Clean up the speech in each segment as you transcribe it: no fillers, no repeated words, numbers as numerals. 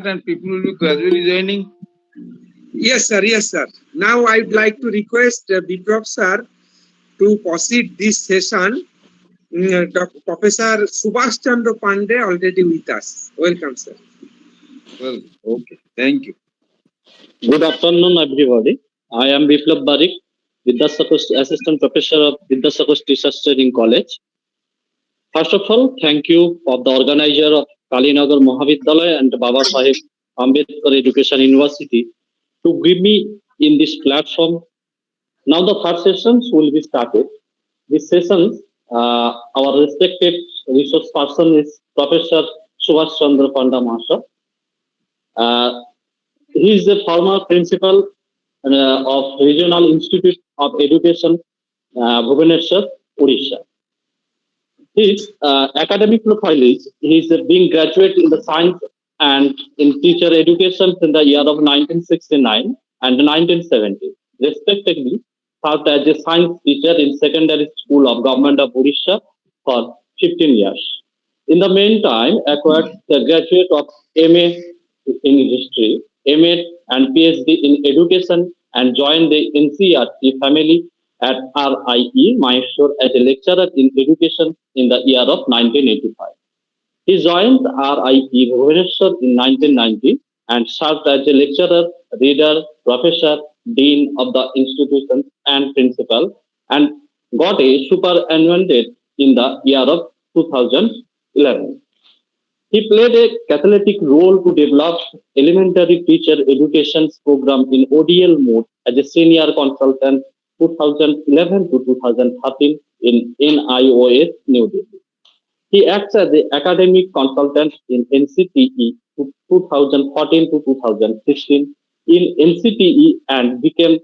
and people will be gradually joining. Yes, sir. Yes, sir. Now I'd like to request Biplab sir to proceed this session. Professor Subhash Chandra Pandey already with us. Welcome, sir. Well, okay. Thank you. Good afternoon, everybody. I am Biplab Barik, Assistant Professor of Vidyasagar Research Training College. First of all, thank you for the organizer of Kalinagar Mahavidyalaya and Baba Sahib Ambedkar Education University to give me in this platform. Now the third sessions will be started. This session, our respected resource person is Professor Subhash Chandra Panda Master. Uh, he is the former principal of Regional Institute of Education, Bhubaneswar, Odisha. His academic profile is he is being graduate in the science and in teacher education in the year of 1969 and 1970, respectively. Served as a science teacher in secondary school of government of Odisha for 15 years. In the meantime, acquired the graduate of MA in history, MA and PhD in education, and joined the NCRT family at RIE Mysore as a lecturer in education in the year of 1985. He joined RIE Bhubaneswar in 1990 and served as a lecturer, reader, professor, dean of the institution, and principal, and got a superannuated in the year of 2011. He played a catalytic role to develop elementary teacher education program in ODL mode as a senior consultant 2011 to 2013 in NIOS New Delhi. He acts as the academic consultant in NCTE 2014 to 2016 in NCTE and became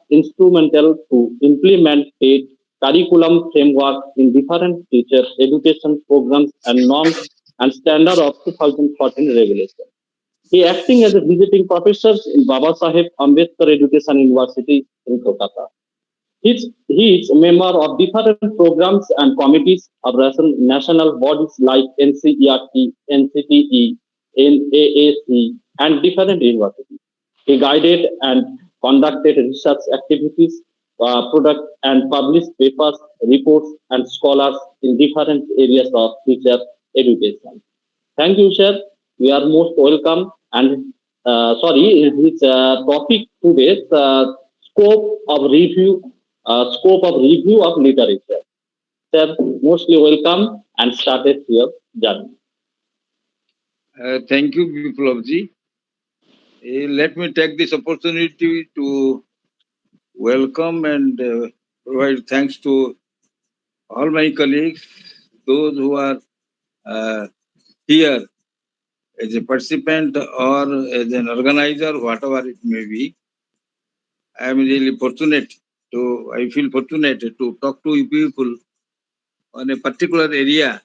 instrumental to implement a curriculum framework in different teacher education programs and norms and standard of 2014 regulation. He acting as a visiting professor in Baba Sahib Ambedkar Education University in Kolkata. He is a member of different programs and committees of national bodies like NCERT, NCTE, NAAC, and different universities. He guided and conducted research activities, product and published papers, reports, and scholars in different areas of teacher education. Thank you, sir. We are most welcome. And his topic today is scope of review of literature. Sir, mostly welcome and started your journey. Thank you, Biplabji. Let me take this opportunity to welcome and provide thanks to all my colleagues, those who are uh, here as a participant or as an organizer, whatever it may be. I am really fortunate I feel fortunate to talk to you people on a particular area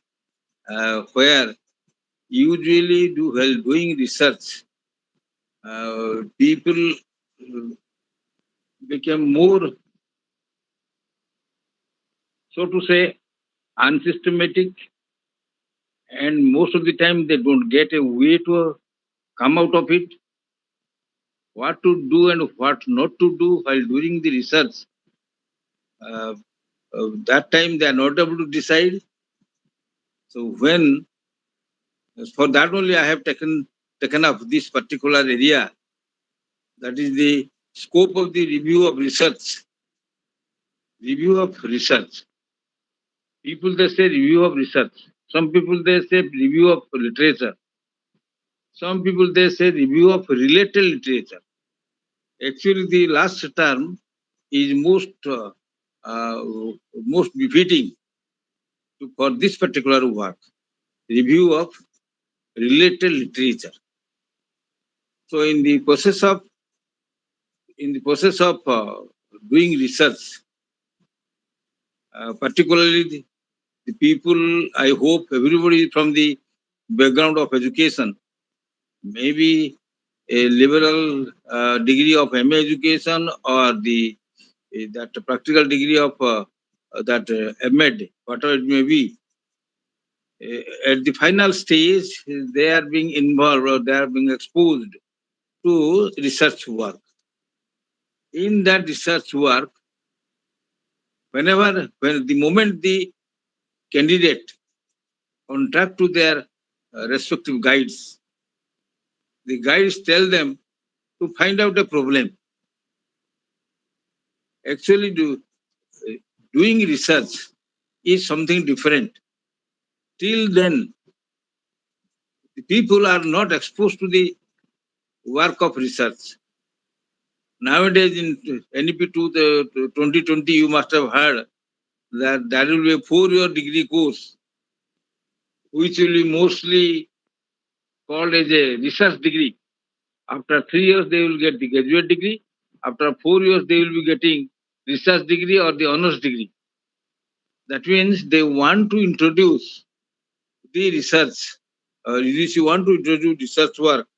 where usually while doing research, people become more, so to say, unsystematic, and most of the time they don't get a way to come out of it, what to do and what not to do while doing the research. Uh, that time they are not able to decide. So when for that only I have taken up this particular area, that is the scope of the review of research. Review of research. People they say review of research. Some people they say review of literature. Some people they say review of related literature. Actually, the last term is uh, most befitting for this particular work. Review of related literature. So, in the process of doing research, particularly the people, I hope everybody from the background of education, maybe a liberal degree of MA education or that practical degree of that MEd, whatever it may be. at the final stage, they are being involved or they are being exposed to research work. In that research work, when the moment the candidate contract to their respective guides, the guides tell them to find out a problem. Actually, doing research is something different. Till then, the people are not exposed to the work of research. Nowadays, in NEP 2020, you must have heard that there will be a 4-year degree course, which will be mostly called as a research degree. After 3 years, they will get the graduate degree. After 4 years, they will be getting research degree or the honors degree. That means they want to introduce the research. If you want to introduce research work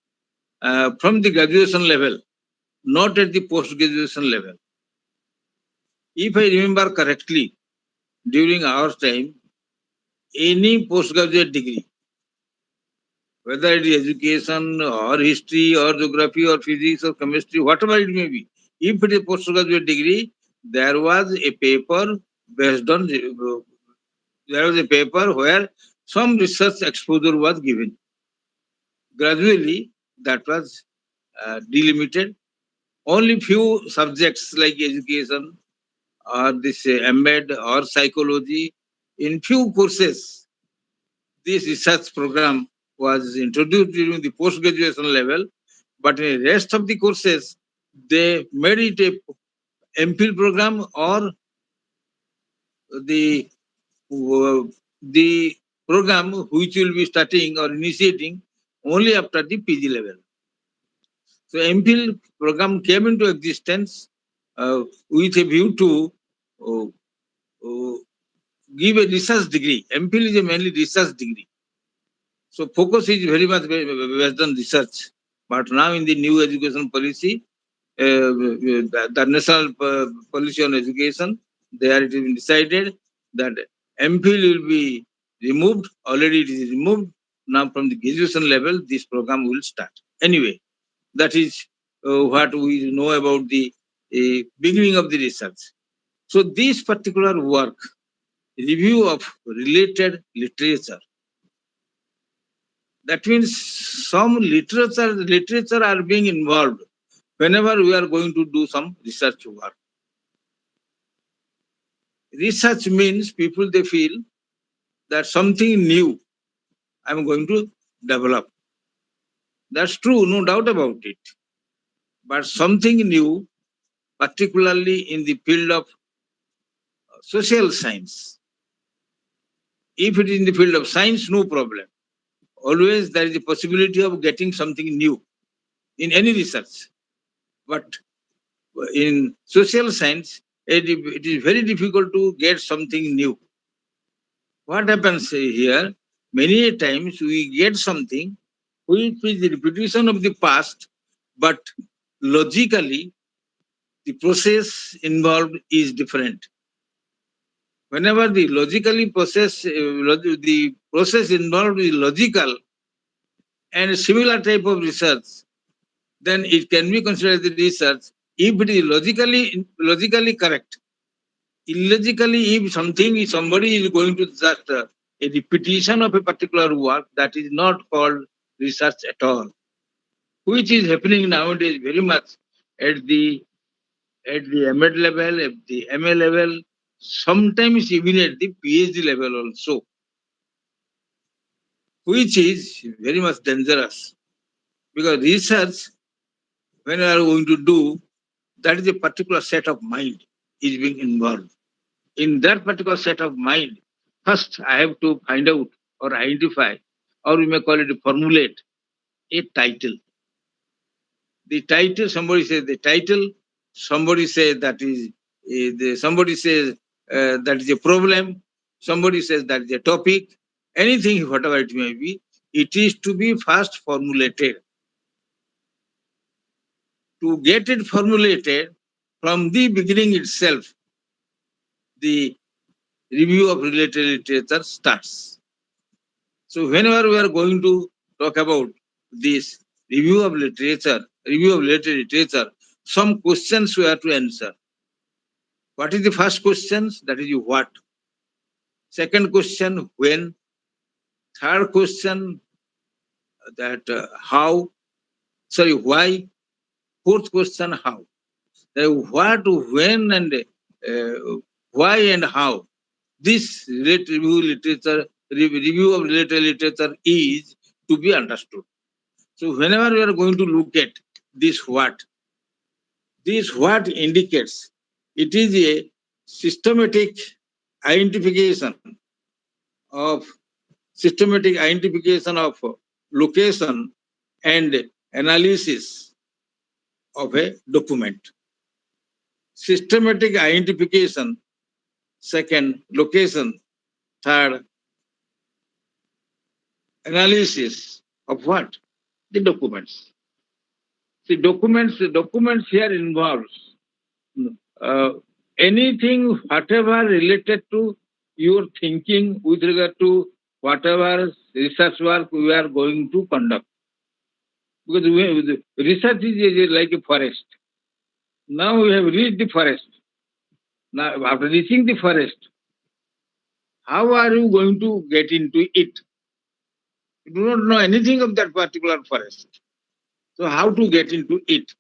from the graduation level, not at the post-graduation level. If I remember correctly, during our time, any postgraduate degree, whether it is education or history or geography or physics or chemistry, whatever it may be, if it is postgraduate degree, there was a paper based on there was a paper where some research exposure was given. Gradually, that was delimited. Only few subjects like education or this embed or psychology, in few courses, this research program was introduced during the post-graduation level, but in the rest of the courses, they made it a MPhil program or the the program which will be starting or initiating only after the PG level. So MPhil program came into existence with a view to uh, uh, give a research degree. MPhil is a mainly research degree. So focus is very much based on research. But now in the new education policy, the national policy on education, there it is decided that MPhil will be removed. Already it is removed. Now from the graduation level, this program will start. Anyway, that is what we know about the beginning of the research. So this particular work, review of related literature, that means some literature are being involved whenever we are going to do some research work. Research means people they feel that something new I'm going to develop. That's true, no doubt about it. But something new, particularly in the field of social science. If it is in the field of science, no problem. Always there is a possibility of getting something new in any research. But in social science, it is very difficult to get something new. What happens here? Many times we get something which is the repetition of the past, but logically the process involved is different. Whenever the the process involved is logical and similar type of research, then it can be considered the research if it is logically correct. Illogically, if somebody is going to just a repetition of a particular work, that is not called research at all, which is happening nowadays very much at the MEd level, at the MA level, sometimes even at the PhD level also, which is very much dangerous because research, when you are going to do, that is a particular set of mind is being involved. In that particular set of mind, first I have to find out or identify, or we may call it formulate a title. The title, somebody says the title, somebody says that is somebody says that is a problem, somebody says that is a topic, anything, whatever it may be, it is to be first formulated. To get it formulated from the beginning itself, the review of related literature starts. So whenever we are going to talk about this review of literature, some questions we have to answer. What is the first question? That is what. Second question, when. Third question, that how. Sorry, why. Fourth question, how. What, when, and why and how. This review of related literature is to be understood. So whenever we are going to look at this what indicates it is a systematic identification of location and analysis of a document. Systematic identification, second, location, third, analysis of what? The documents. See, documents here involves uh, anything, whatever related to your thinking with regard to whatever research work we are going to conduct. Because research is like a forest. Now we have reached the forest. Now, after reaching the forest, how are you going to get into it? You do not know anything of that particular forest. So how to get into it?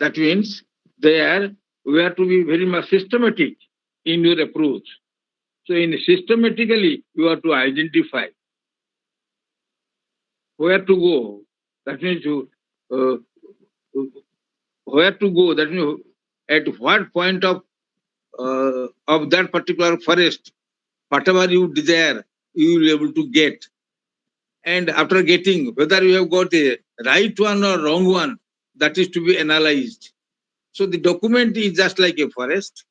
That means there we have to be very much systematic in your approach. So in systematically you have to identify where to go. That means uh, where to go. That means at what point of that particular forest, whatever you desire, you will be able to get. And after getting, whether you have got a right one or wrong one, that is to be analyzed. So the document is just like a forest,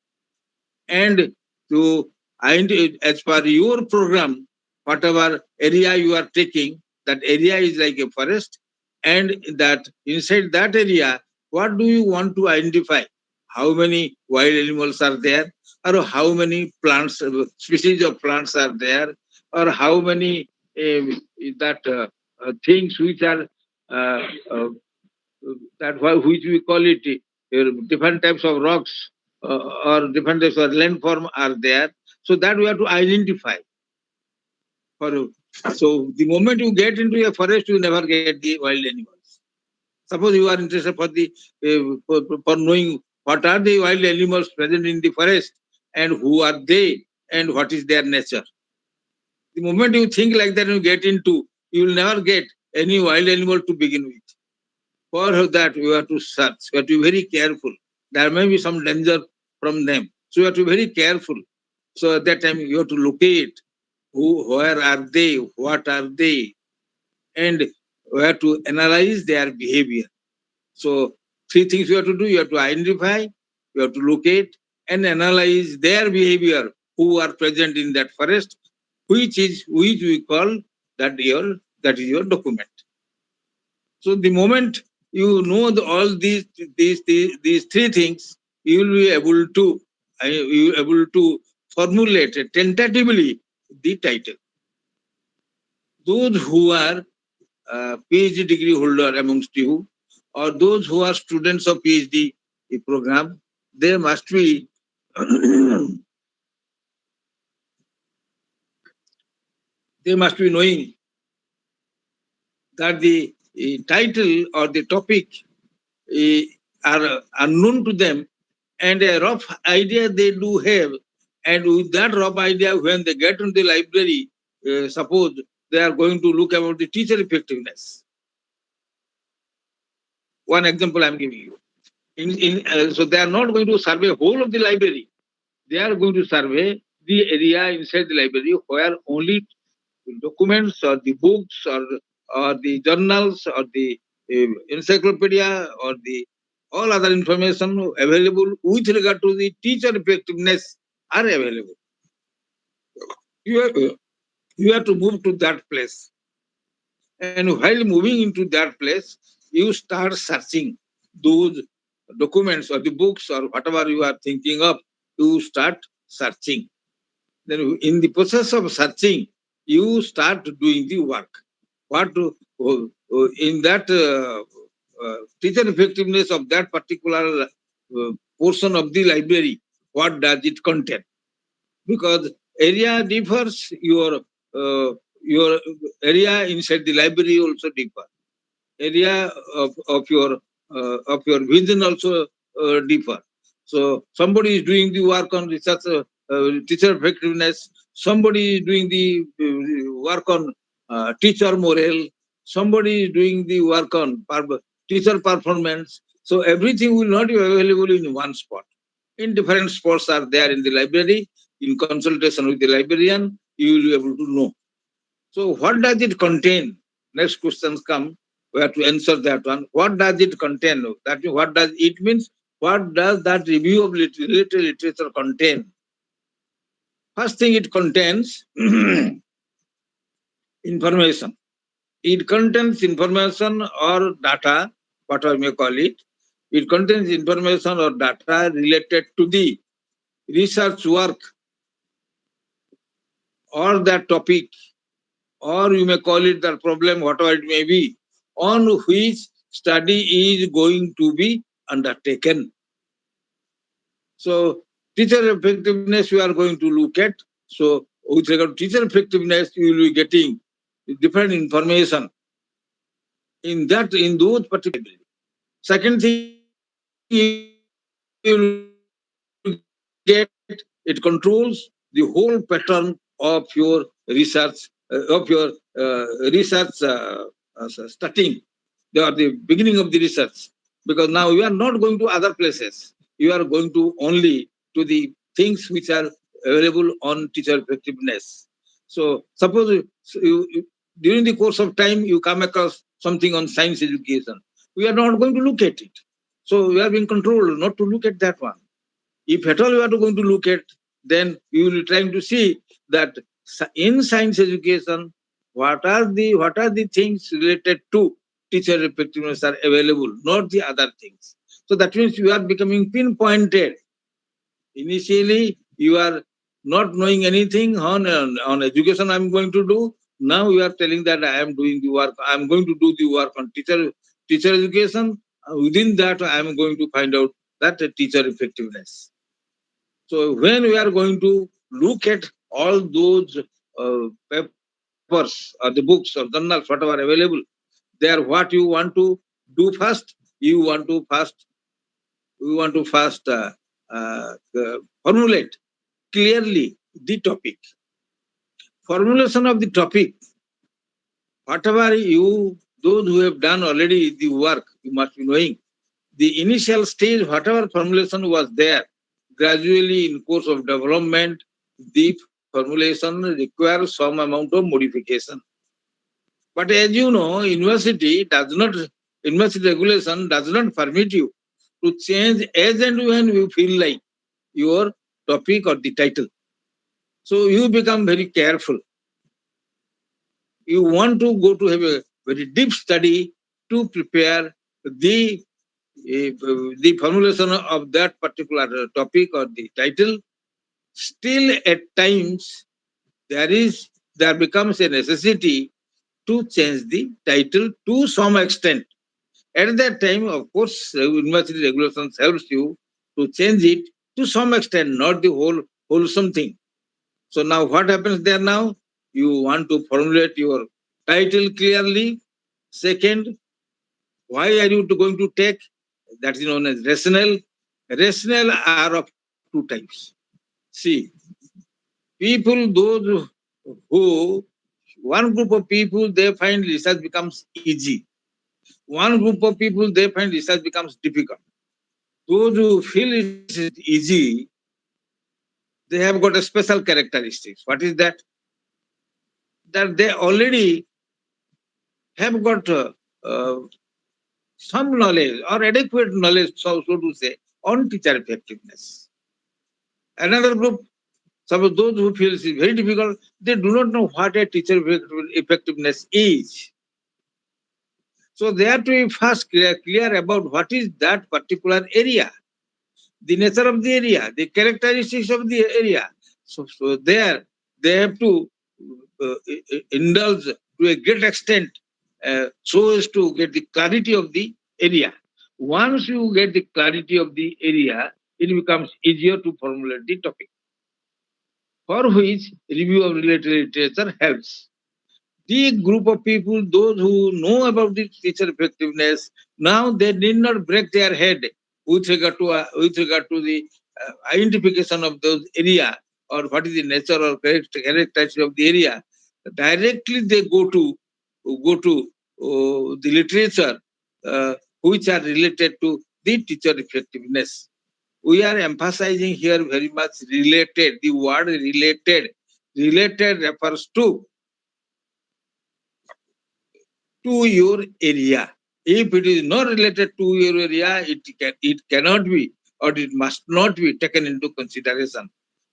and to as per your program, whatever area you are taking, that area is like a forest, and that inside that area, what do you want to identify? How many wild animals are there, or how many plants, species of plants are there, or how many that things which are uh, uh, which we call it different types of rocks or different types of landform are there. So that we have to identify. So the moment you get into a forest, you never get the wild animals. Suppose you are interested for knowing what are the wild animals present in the forest and who are they and what is their nature. The moment you think like that, you get into, you will never get any wild animal to begin with. For that, you have to search. You have to be very careful. There may be some danger from them. So you have to be very careful. So at that time, you have to locate where are they, what are they, and you have to analyze their behavior. So three things you have to do. You have to identify, you have to locate, and analyze their behavior, who are present in that forest, which we call that is your document. So the moment you know all these three things, you will be able to formulate tentatively the title. Those who are PhD degree holder amongst you, or those who are students of PhD program, they must be they must be knowing that the title or the topic uh, are unknown to them, and a rough idea they do have. And with that rough idea, when they get into the library, suppose they are going to look about the teacher effectiveness. One example I'm giving you. So they are not going to survey whole of the library. They are going to survey the area inside the library where only documents or the books or the journals or the encyclopedia or the all other information available with regard to the teacher effectiveness are available. You have, you have to move to that place. And while moving into that place, you start searching those documents or the books or whatever you are thinking of, you start searching. Then in the process of searching, you start doing the work. What in that teacher effectiveness of that particular portion of the library, what does it contain? Because area differs, your area inside the library also differ. Area of your vision also differ. So somebody is doing the work on research, teacher effectiveness. Somebody is doing the work on teacher morale. Somebody is doing the work on teacher performance. So everything will not be available in one spot. In different spots are there in the library. In consultation with the librarian, you will be able to know. So what does it contain? Next questions come. We have to answer that one. What does it contain? That means what does it means? What does that review of literature contain? First thing it contains information. It contains information or data, what I may call it. It contains information or data related to the research work or that topic, or you may call it the problem, whatever it may be, on which study is going to be undertaken. So, teacher effectiveness we are going to look at. So, with regard to teacher effectiveness, you will be getting different information in those particular. Second thing you will get, it controls the whole pattern of your research, of your starting, or the beginning of the research. Because now you are not going to other places. You are going to only to the things which are available on teacher effectiveness. So suppose during the course of time you come across something on science education, we are not going to look at it. So we are being controlled not to look at that one. If at all you are going to look at, then you will be trying to see that in science education, what are the things related to teacher effectiveness are available, not the other things. So that means you are becoming pinpointed. Initially, you are not knowing anything on education I'm going to do. Now you are telling that I am doing the work. I am going to do the work on teacher education. Within that, I am going to find out that teacher effectiveness. So when we are going to look at all those papers or the books or journals, whatever available, there what you want to do first, you want to first formulate clearly the topic. Formulation of the topic, whatever those who have done already the work, you must be knowing the initial stage, whatever formulation was there, gradually in course of development, the formulation requires some amount of modification. But as you know, university regulation does not permit you to change as and when you feel like your topic or the title. So you become very careful. You want to go to have a very deep study to prepare the the formulation of that particular topic or the title. Still at times there becomes a necessity to change the title to some extent. At that time, of course, university regulations helps you to change it to some extent, not the wholesome thing. So now what happens there now? You want to formulate your title clearly. Second, why are you going to take? That is known as rationale. Rationale are of two types. See, people, those who, one group of people, they find research becomes easy. One group of people, they find research becomes difficult. Those who feel it is easy, they have got a special characteristics. What is that? That they already have got some knowledge or adequate knowledge, so to say, on teacher effectiveness. Another group, some of those who feel it is very difficult, they do not know what a teacher effectiveness is. So they have to be first clear about what is that particular area, the nature of the area, the characteristics of the area. So there they have to indulge to a great extent so as to get the clarity of the area. Once you get the clarity of the area, it becomes easier to formulate the topic, for which review of related literature helps. The group of people, those who know about the teacher effectiveness, now they need not break their head with regard to the identification of those area or what is the nature or characteristic of the area. Directly they go to the literature which are related to the teacher effectiveness. We are emphasizing here very much related. The word related, related refers to your area. If it is not related to your area, it cannot be or it must not be taken into consideration.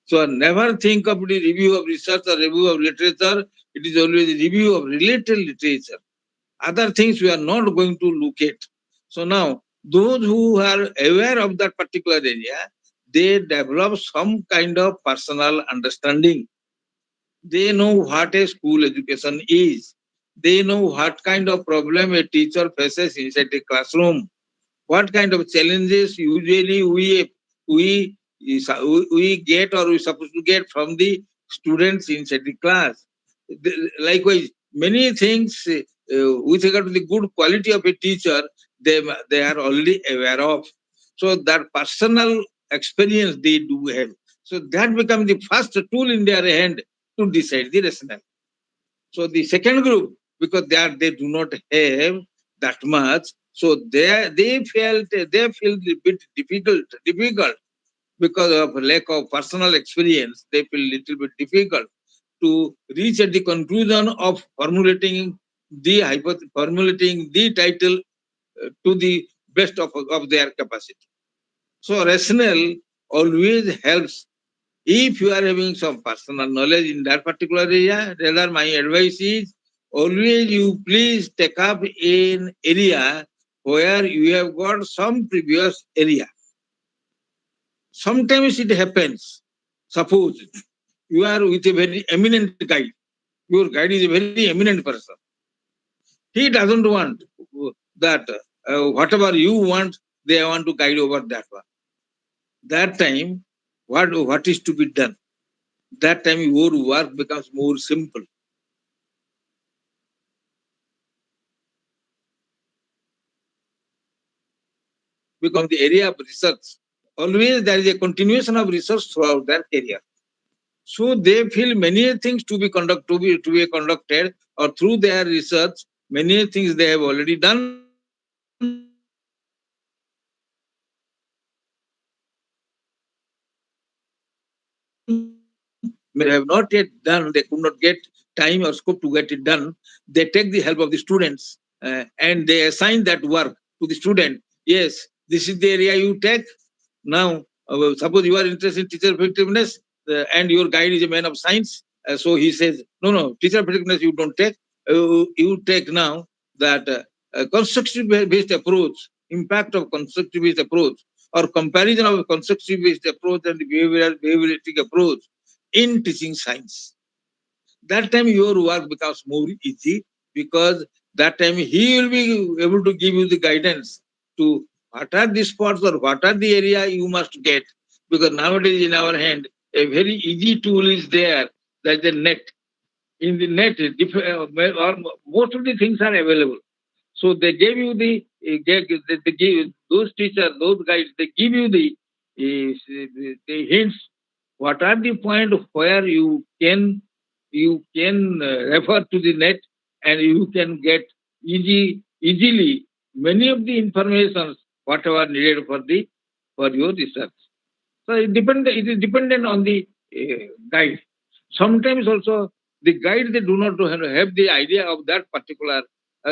So never think of the review of research or review of literature. It is always a review of related literature. Other things we are not going to look at. So now, those who are aware of that particular area, they develop some kind of personal understanding. They know what a school education is. They know what kind of problem a teacher faces inside the classroom, what kind of challenges usually we we get or we supposed to get from the students inside the class. Likewise, many things with regard to the good quality of a teacher, they are already aware of. So that personal experience they do have. So that becomes the first tool in their hand to decide the rationale. So the second group, because they do not have that much, so they feel a bit difficult because of lack of personal experience. They feel little bit difficult to reach at the conclusion of formulating the title to the best of their capacity. So rationale always helps. If you are having some personal knowledge in that particular area, rather my advice is always you please take up an area where you have got some previous area. Sometimes it happens. Suppose you are with a very eminent guide. Your guide is a very eminent person. He doesn't want that whatever you want, they want to guide over that one. That time, what is to be done? That time your work becomes more simple because the area of research. Always there is a continuation of research throughout that area. So they feel many things to be conducted or through their research, many things they have already done. Many things they have not yet done. They could not get time or scope to get it done. They take the help of the students. They take the help of the students and they assign that work to the student. Yes, this is the area you take. Now, suppose you are interested in teacher effectiveness and your guide is a man of science. So he says, no, teacher effectiveness you don't take. You take now that constructive-based approach, impact of constructive-based approach, or comparison of constructive-based approach and the behavioristic approach in teaching science. That time your work becomes more easy because that time he will be able to give you the guidance to what are the spots or what are the area you must get. Because nowadays in our hand, a very easy tool is there, that's the net. In the net, most of the things are available. So they gave you they give those teachers, those guides, they give you the hints. What are the point where you can refer to the net and you can get easily many of the informations whatever needed for your research. So it is dependent on the guide. Sometimes also the guide they do not have the idea of that particular.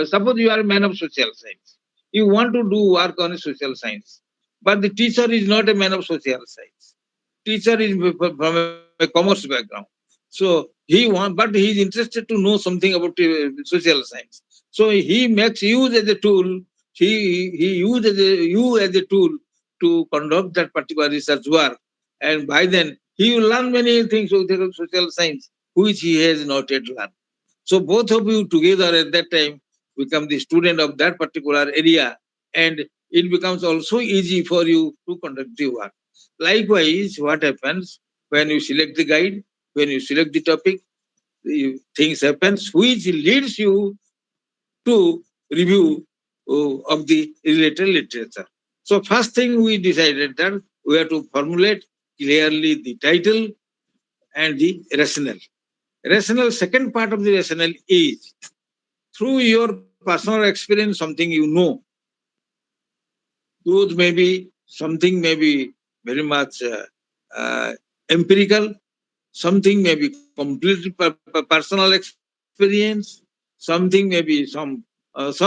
Suppose you are a man of social science, you want to do work on social science, but the teacher is not a man of social science. Teacher is from a commerce background, so but he is interested to know something about social science. So he makes use as a tool. He uses you as a tool to conduct that particular research work. And by then, he will learn many things with social science. which he has not yet learned. So both of you together at that time become the student of that particular area, and it becomes also easy for you to conduct the work. Likewise, what happens when you select the guide, when you select the topic, things happens which leads you to review of the related literature. So first thing we decided that we have to formulate clearly the title and the rationale. Rationale, second part of the rationale is through your personal experience, something you know. Those may be something may be very much empirical, something may be completely personal experience, something may be some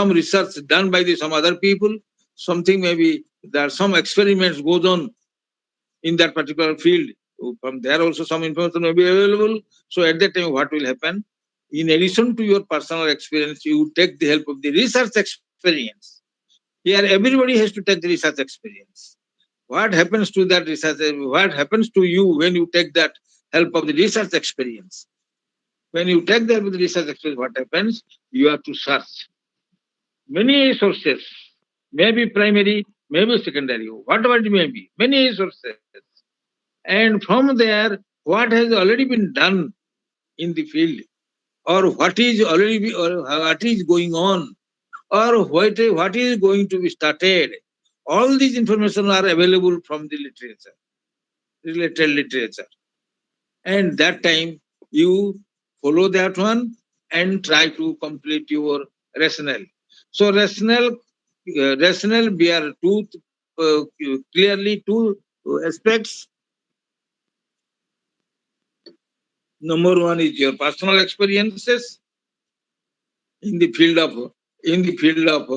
research done by some other people, something may be there are some experiments goes on in that particular field. From there also some information may be available. So at that time, what will happen? In addition to your personal experience, you take the help of the research experience. Here, everybody has to take the research experience. What happens to that research? What happens to you when you take that help of the research experience? When you take the help of the research experience, what happens? You have to search many sources, maybe primary, maybe secondary, whatever it may be, many sources. And from there, what has already been done in the field, or what is already or what is going on, or what is going to be started, all these information are available from the literature, related literature. And that time you follow that one and try to complete your rationale. So rationale bear two clearly two aspects. Number one is your personal experiences in the field of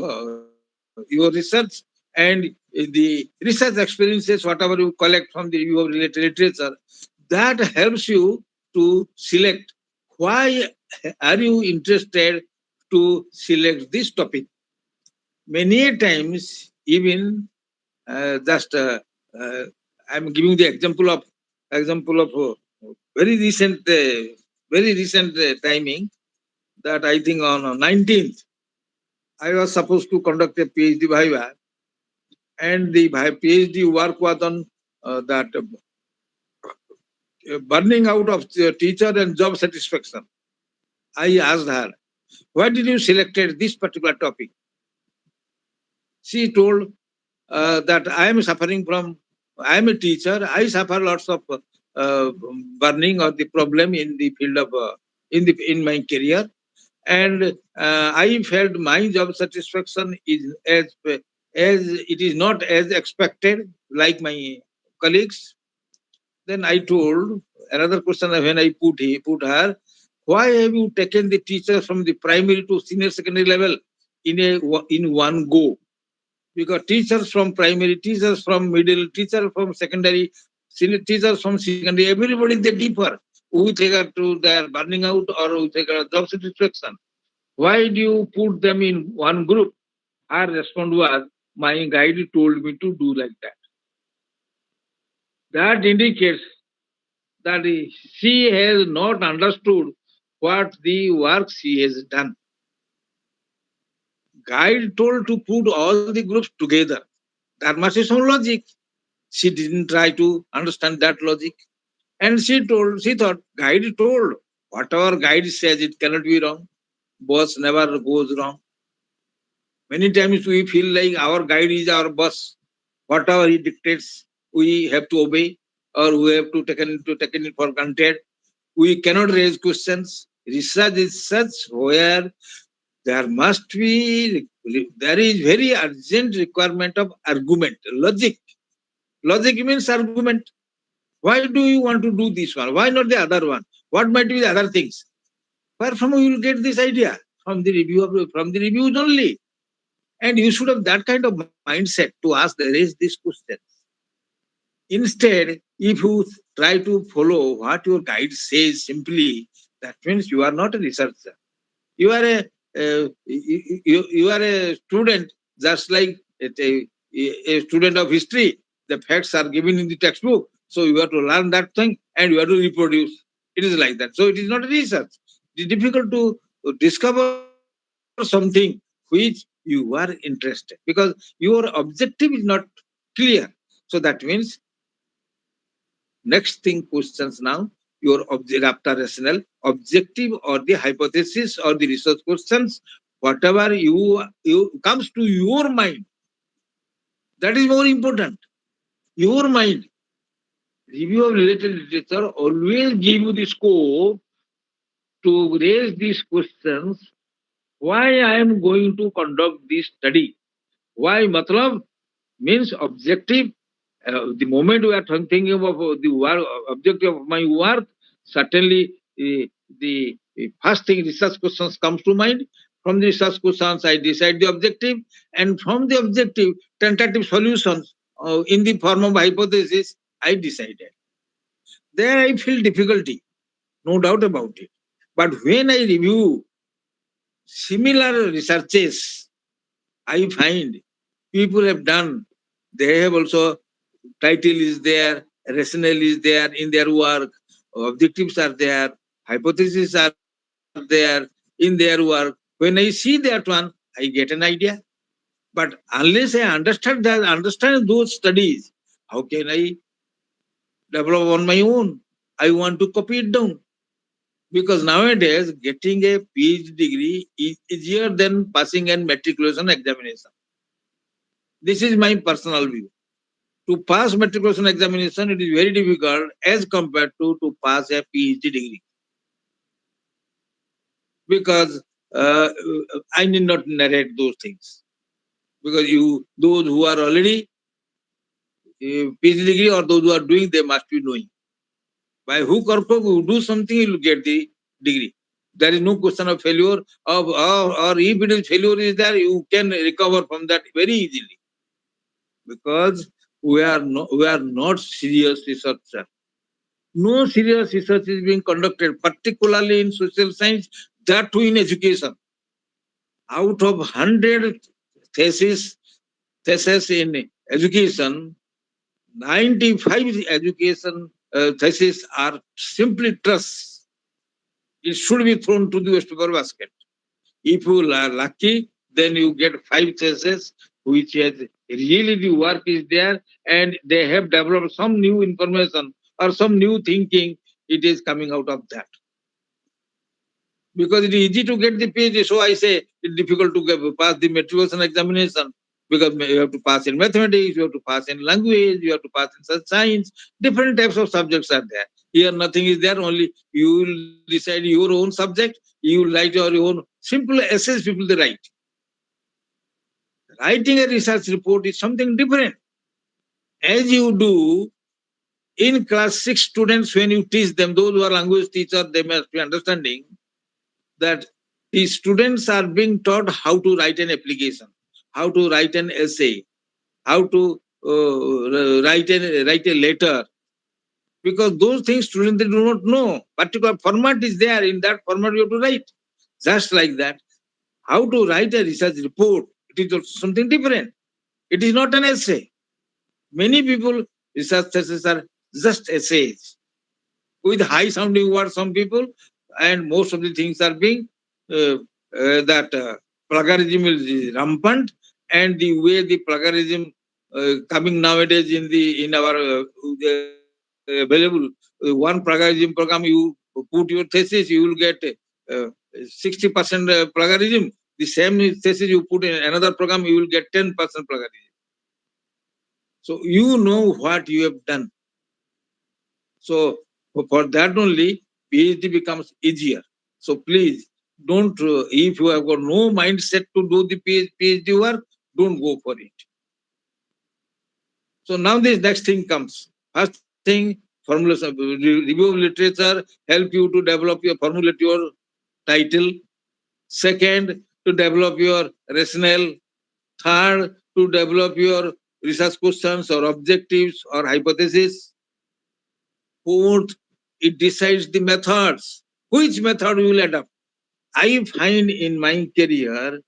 your research, and the research experiences whatever you collect from the review of related literature, that helps you to select why are you interested to select this topic. Many times even just I'm giving the example of very recent timing, that I think on 19th I was supposed to conduct a PhD viva, and the PhD work was on that burning out of the teacher and job satisfaction. I asked her, why did you selected this particular topic? She told that I am suffering from, I am a teacher, I suffer lots of uh, burning or the problem in the field of, in my career, and I felt my job satisfaction is as it is not as expected like my colleagues. Then I told another question when I put her, why have you taken the teachers from the primary to senior secondary level in one go? Because teachers from primary, teachers from middle, teachers from secondary, senior teachers from secondary, everybody they differ with regard to their burning out or with regard to job satisfaction. Why do you put them in one group? Her response was, my guide told me to do like that. That indicates that she has not understood what the work she has done. Guide told to put all the groups together. There must be some logic. She didn't try to understand that logic. And she thought, guide told, whatever guide says, it cannot be wrong. Boss never goes wrong. Many times we feel like our guide is our boss. Whatever he dictates, we have to obey, or we have to take it for granted. We cannot raise questions. Research is such where there is very urgent requirement of argument, logic. Logic means argument. Why do you want to do this one? Why not the other one? What might be the other things? Where from you will get this idea? From the reviews only. And you should have that kind of mindset to raise these questions. Instead, if you try to follow what your guide says simply, that means you are not a researcher. You are you are a student, just like a student of history. The facts are given in the textbook, so you have to learn that thing and you have to reproduce. It is like that. So it is not a research. It is difficult to discover something which you are interested, because your objective is not clear. So that means next thing questions now, your object after rational objective or the hypothesis or the research questions, whatever you comes to your mind, that is more important. Your mind. Review of related literature always give you the scope to raise these questions. Why I am going to conduct this study? Why? Matlab means objective. The moment we are thinking of the work, objective of my work, certainly the first thing research questions comes to mind. From the research questions, I decide the objective, and from the objective, tentative solutions in the form of hypothesis, I decided. There I feel difficulty, no doubt about it. But when I review similar researches, I find people have done, they have also title is there, rationale is there in their work, objectives are there, hypotheses are there in their work. When I see that one, I get an idea. But unless I understand those studies, how can I develop on my own? I want to copy it down. Because nowadays, getting a PhD degree is easier than passing a matriculation examination. This is my personal view. To pass matriculation examination, it is very difficult as compared to pass a PhD degree. Because I need not narrate those things. Because those who are already PhD degree or those who are doing, they must be knowing. By hook or crook, you do something, you will get the degree. There is no question of failure, or if it is failure is there, you can recover from that very easily. Because we are not serious researchers. No serious research is being conducted, particularly in social science, that too in education. Out of 100 theses, theses in education, 95 education theses are simply trusts. It should be thrown to the waste paper basket. If you are lucky, then you get 5 theses which has really the work is there and they have developed some new information or some new thinking. It is coming out of that. Because it is easy to get the PhD. So I say it's difficult to pass the matriculation examination, because you have to pass in mathematics, you have to pass in language, you have to pass in such science. Different types of subjects are there. Here nothing is there. Only you will decide your own subject. You will write your own simple essays. People they write. Writing a research report is something different. As you do in class 6 students, when you teach them, those who are language teachers, they must be understanding that the students are being taught how to write an application, how to write an essay, how to write a letter, because those things students they do not know. Particular format is there. In that format, you have to write. Just like that, how to write a research report, it is also something different. It is not an essay. Many people research theses are just essays with high sounding words, some people, and most of the things are being that plagiarism is rampant, and the way the plagiarism coming nowadays in our available one plagiarism program, you put your thesis, you will get 60% plagiarism. The same thesis you put in another program, you will get 10% plagiarism. So you know what you have done. So for that only, PhD becomes easier. So please don't, if you have got no mindset to do the PhD work, don't go for it. So now this next thing comes. First thing, formulation, review of literature, help you to develop your, formulate your title. Second, to develop your rationale. Third, to develop your research questions or objectives or hypothesis. Fourth, it decides the methods. Which method you will adopt? I find in my career,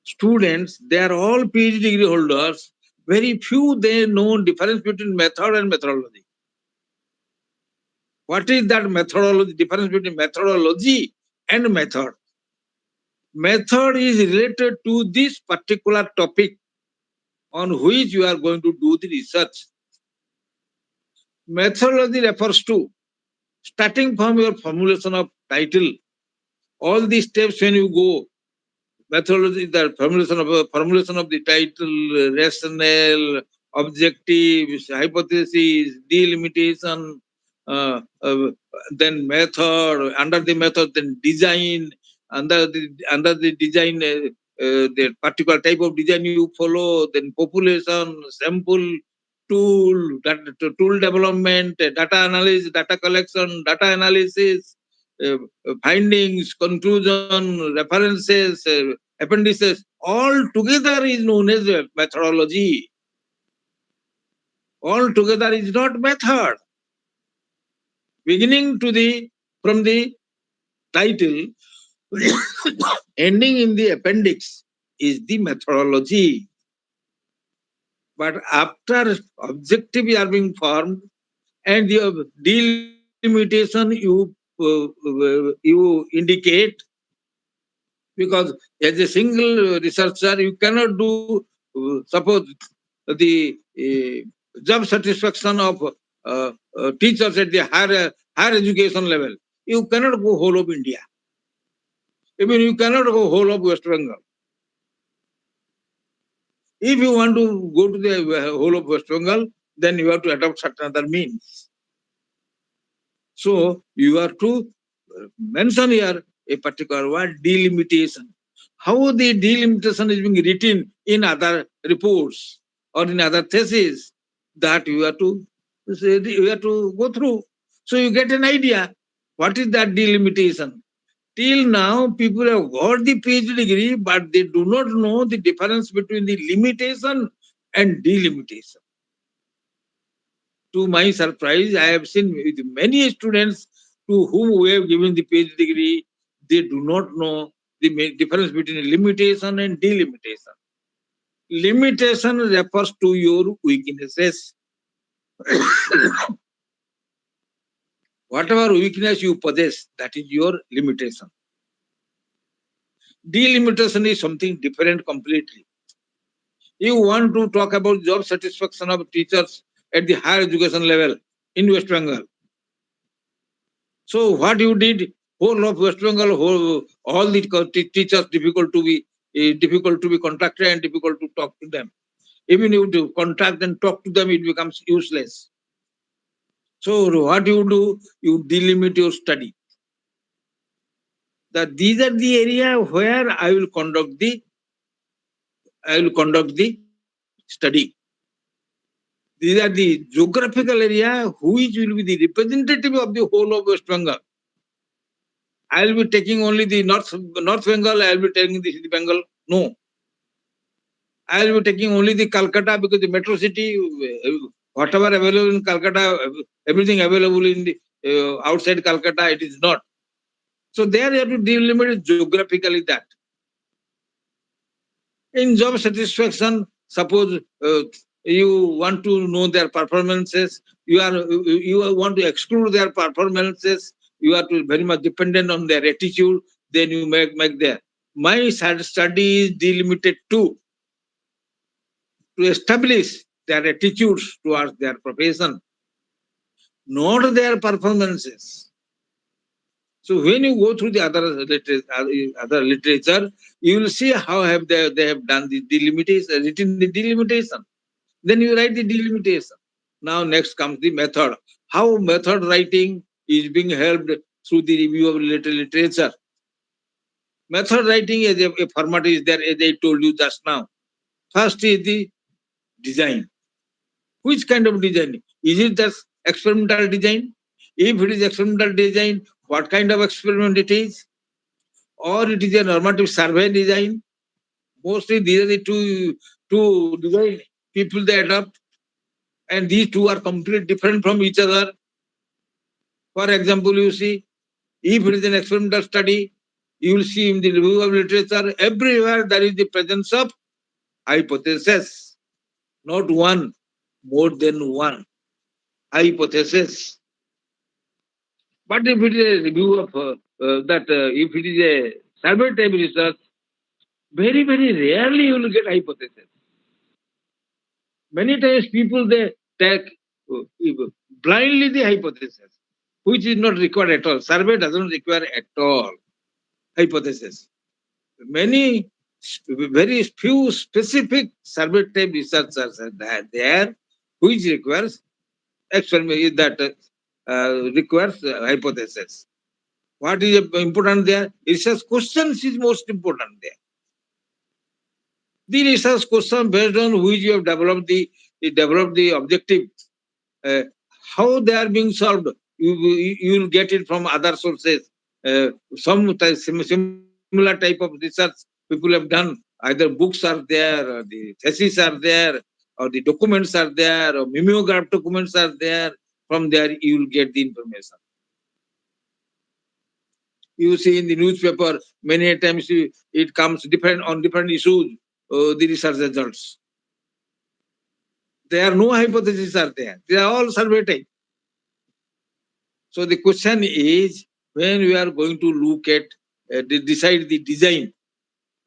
students, they are all PhD degree holders. Very few they know difference between method and methodology. What is that methodology? Difference between methodology and method. Method is related to this particular topic on which you are going to do the research. Methodology refers to starting from your formulation of title, all the steps when you go. Methodology is the formulation of the title, rationale, objectives, hypothesis, delimitation, uh, uh, then method, under the method, then design, under the design, the particular type of design you follow, then population, sample, tool development, data analysis, data collection, data analysis, uh, findings, conclusion, references, appendices, all together is known as a methodology. All together is not method. Beginning from the title, ending in the appendix is the methodology. But after objective are being formed and the delimitation you indicate, because as a single researcher you cannot do suppose the job satisfaction of teachers at the higher education level. You cannot go whole of India. Even you cannot go whole of West Bengal. If you want to go to the whole of West Bengal, then you have to adopt certain other means. So you are to mention here a particular word, delimitation. How the delimitation is being written in other reports or in other theses, that you have to go through. So you get an idea what is that delimitation. Till now, people have got the PhD degree, but they do not know the difference between the limitation and delimitation. To my surprise, I have seen with many students to whom we have given the PhD degree, they do not know the difference between limitation and delimitation. Limitation refers to your weaknesses. Whatever weakness you possess, that is your limitation. Delimitation is something different completely. You want to talk about job satisfaction of teachers at the higher education level in West Bengal. So what you did, whole of West Bengal, all the teachers difficult to be contacted and difficult to talk to them. Even if you contact and talk to them, it becomes useless. So what you do, you delimit your study. That these are the area where I will conduct the study. These are the geographical area which will be the representative of the whole of West Bengal. I will be taking only the North Bengal, I will be taking the Bengal. No. I will be taking only the Calcutta because the metro city, whatever available in Calcutta, everything available in the outside Calcutta, it is not. So there you have to delimit geographically that. In job satisfaction, suppose you want to know their performances, you want to exclude their performances, you are to very much dependent on their attitude, then you make their. My study is delimited to establish their attitudes towards their profession, not their performances. So when you go through the other literature, you will see how have they have done the delimitation, written the delimitation. Then you write the delimitation. Now next comes the method. How method writing is being helped through the review of literature. Method writing as a format is there, as I told you just now. First is the design. Which kind of design? Is it just experimental design? If it is experimental design, what kind of experiment it is? Or it is a normative survey design? Mostly these are the two design people they adopt, and these two are completely different from each other. For example, you see, if it is an experimental study, you will see in the review of literature, everywhere there is the presence of hypothesis, not one, more than one hypothesis. But if it is a review of if it is a survey type research, very, very rarely you will get hypothesis. Many times people they take blindly the hypothesis, which is not required at all. Survey doesn't require at all hypothesis. Many very few specific survey type researchers are there, which requires experiment requires hypothesis. What is important there? Research questions is most important there. The research question based on which you have developed the objective, uh, how they are being solved. You will get it from other sources. Similar type of research people have done. Either books are there, or the theses are there, or the documents are there, or mimeograph documents are there. From there, you will get the information. You see in the newspaper many times it comes different on different issues. The research results. There are no hypotheses are there. They are all survey type. So the question is, when we are going to look at decide the design,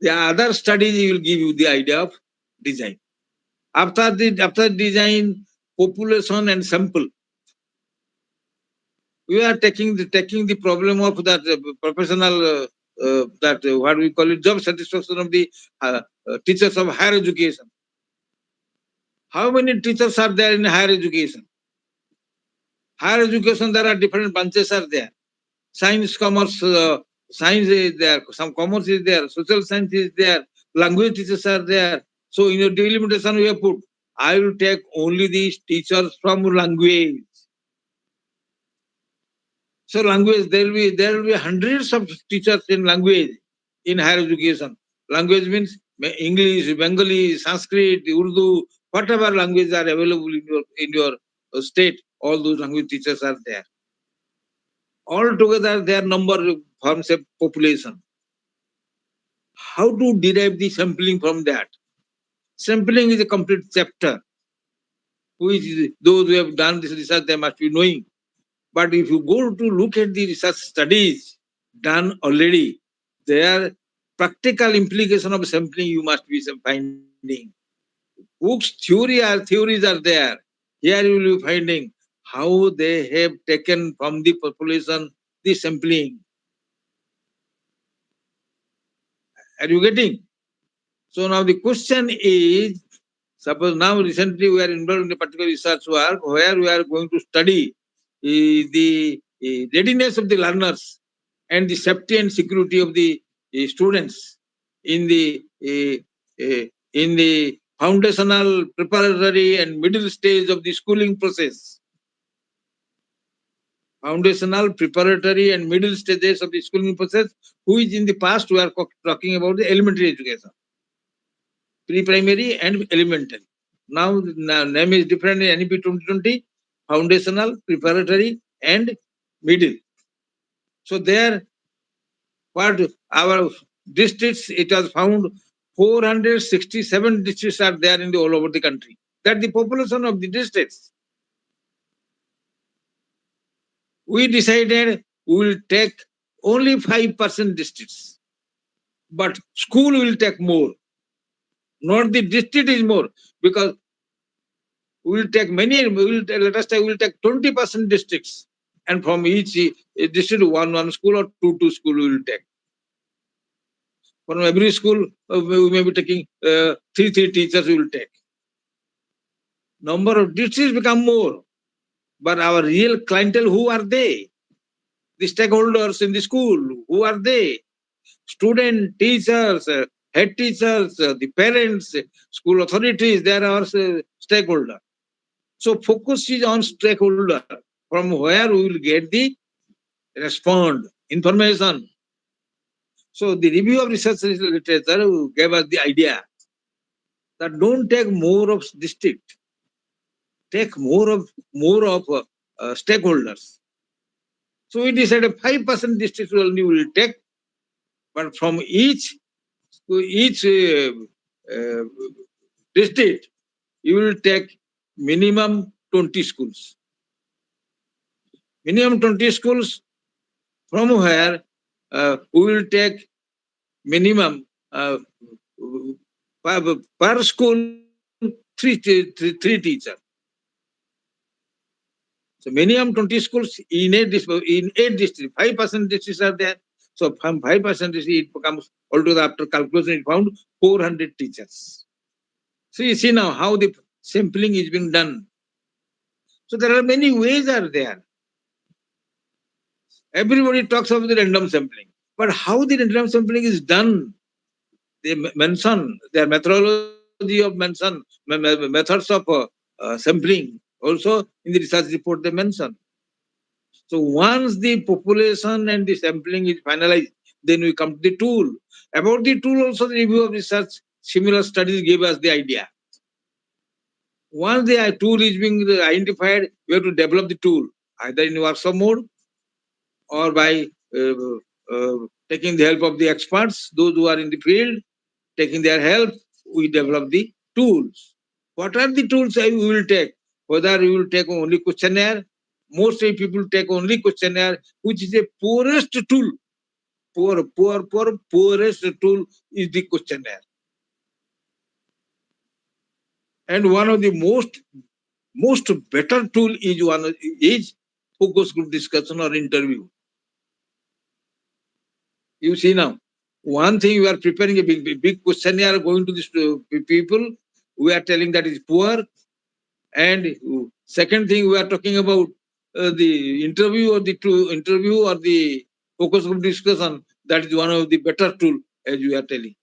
the other studies will give you the idea of design. After design, population and sample, we are taking the problem of that professional what we call it job satisfaction of the teachers of higher education. How many teachers are there in higher education? Higher education, there are different branches are there. Science, commerce, science is there, some commerce is there, social science is there, language teachers are there. So in your delimitation we have put, I will take only these teachers from language. So language, there will be hundreds of teachers in language in higher education. Language means English, Bengali, Sanskrit, Urdu, whatever languages are available in your state, all those language teachers are there. Altogether, their number forms a population. How to derive the sampling from that? Sampling is a complete chapter, which those who have done this research, they must be knowing. But if you go to look at the research studies done already, their practical implication of sampling you must be finding. Theories are there. Here you will be finding how they have taken from the population the sampling. Are you getting? So now the question is, suppose now recently we are involved in a particular research work where we are going to study the readiness of the learners and the safety and security of the students in the foundational, preparatory, and middle stage of the schooling process. Foundational, preparatory, and middle stages of the schooling process, which in the past we are talking about the elementary education, pre-primary and elementary. Now the name is different in NEP 2020, foundational, preparatory, and middle. So there, what our districts, it was found 467 districts are there in the all over the country. That the population of the districts. We decided we will take only 5% districts, but school will take more. Not the district is more, because we will take many. Let us say we will take 20% districts, and from each district one school or two school we will take. From every school we may be taking three teachers we will take. Number of districts become more, but our real clientele, who are they? The stakeholders in the school, who are they? Student, teachers, head teachers, the parents, school authorities, they are our stakeholder. So focus is on stakeholder, from where we will get the respond information. So the review of research literature gave us the idea that don't take more of district, take more of stakeholders. So we decided 5% districts only will take, but from each uh, district you will take minimum 20 schools. Minimum 20 schools, from where we will take minimum per school three teachers. So minimum 20 schools in 8 districts, 5% districts are there. So from 5% districts, it becomes altogether after calculation, it found 400 teachers. So you see now how the sampling is being done. So there are many ways are there. Everybody talks about the random sampling, but how the random sampling is done, they mention their methodology of mention methods of sampling. Also in the research report they mention. So once the population and the sampling is finalized, then we come to the tool. About the tool also, the review of research, similar studies gave us the idea. Once the tool is being identified, we have to develop the tool, either in workshop mode or by taking the help of the experts, those who are in the field, taking their help, we develop the tools. What are the tools we will take? Whether we will take only questionnaire, mostly people take only questionnaire, which is a poorest tool. Poorest tool is the questionnaire. And one of the most better tool is focus group discussion or interview. You see now, one thing we are preparing a big questionnaire going to these people. We are telling that is poor. And second thing, we are talking about the interview or the focus group discussion. That is one of the better tool, as we are telling,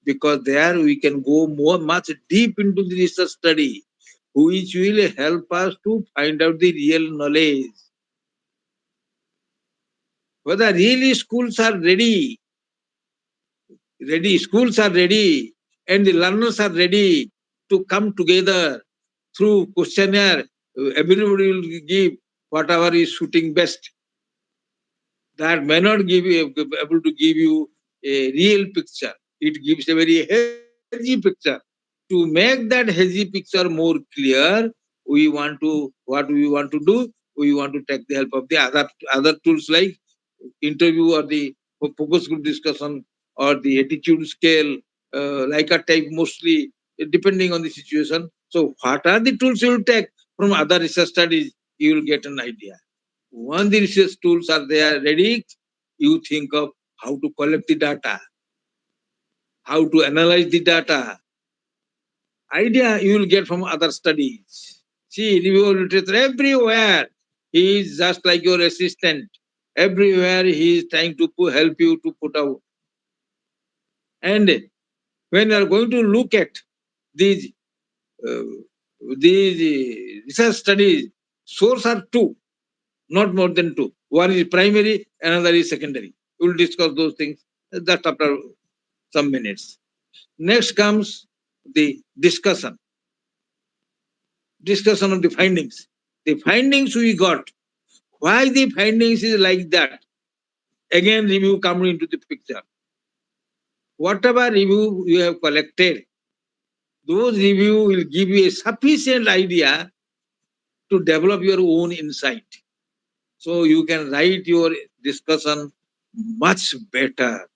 because there we can go much deep into the research study, which will help us to find out the real knowledge. Whether really schools are ready, and the learners are ready to come together through questionnaire. Everybody will give whatever is suiting best. That may not able to give you a real picture. It gives a very hazy picture. To make that hazy picture more clear, what we want to do, we want to take the help of the other tools like interview or the focus group discussion or the attitude scale, like a type mostly, depending on the situation. So what are the tools you will take from other research studies? You will get an idea. Once the research tools are there ready, you think of how to collect the data, how to analyze the data. Idea you will get from other studies. See, review literature everywhere. He is just like your assistant. Everywhere he is trying to help you to put out. And when you are going to look at these uh, research studies, source are two, not more than two. One is primary, another is secondary. We will discuss those things just after some minutes. Next comes the discussion of the findings. The findings we got. Why the findings is like that? Again, review comes into the picture. Whatever review you have collected, those review will give you a sufficient idea to develop your own insight. So you can write your discussion much better.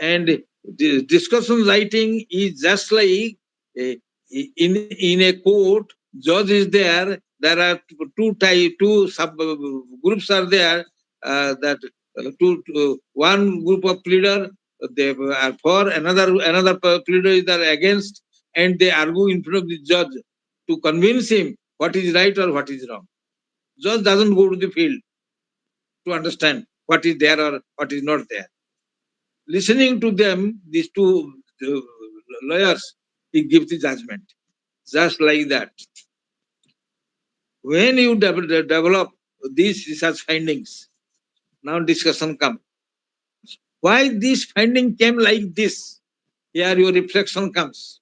And the discussion writing is just like in a court, judge is there. There are two sub groups are there. That one group of pleader they are for, another pleader is there against, and they argue in front of the judge to convince him what is right or what is wrong. Judge doesn't go to the field to understand what is there or what is not there. Listening to them, these two lawyers, he gives the judgment. Just like that. When you develop these research findings, now discussion comes. Why this finding came like this? Here your reflection comes.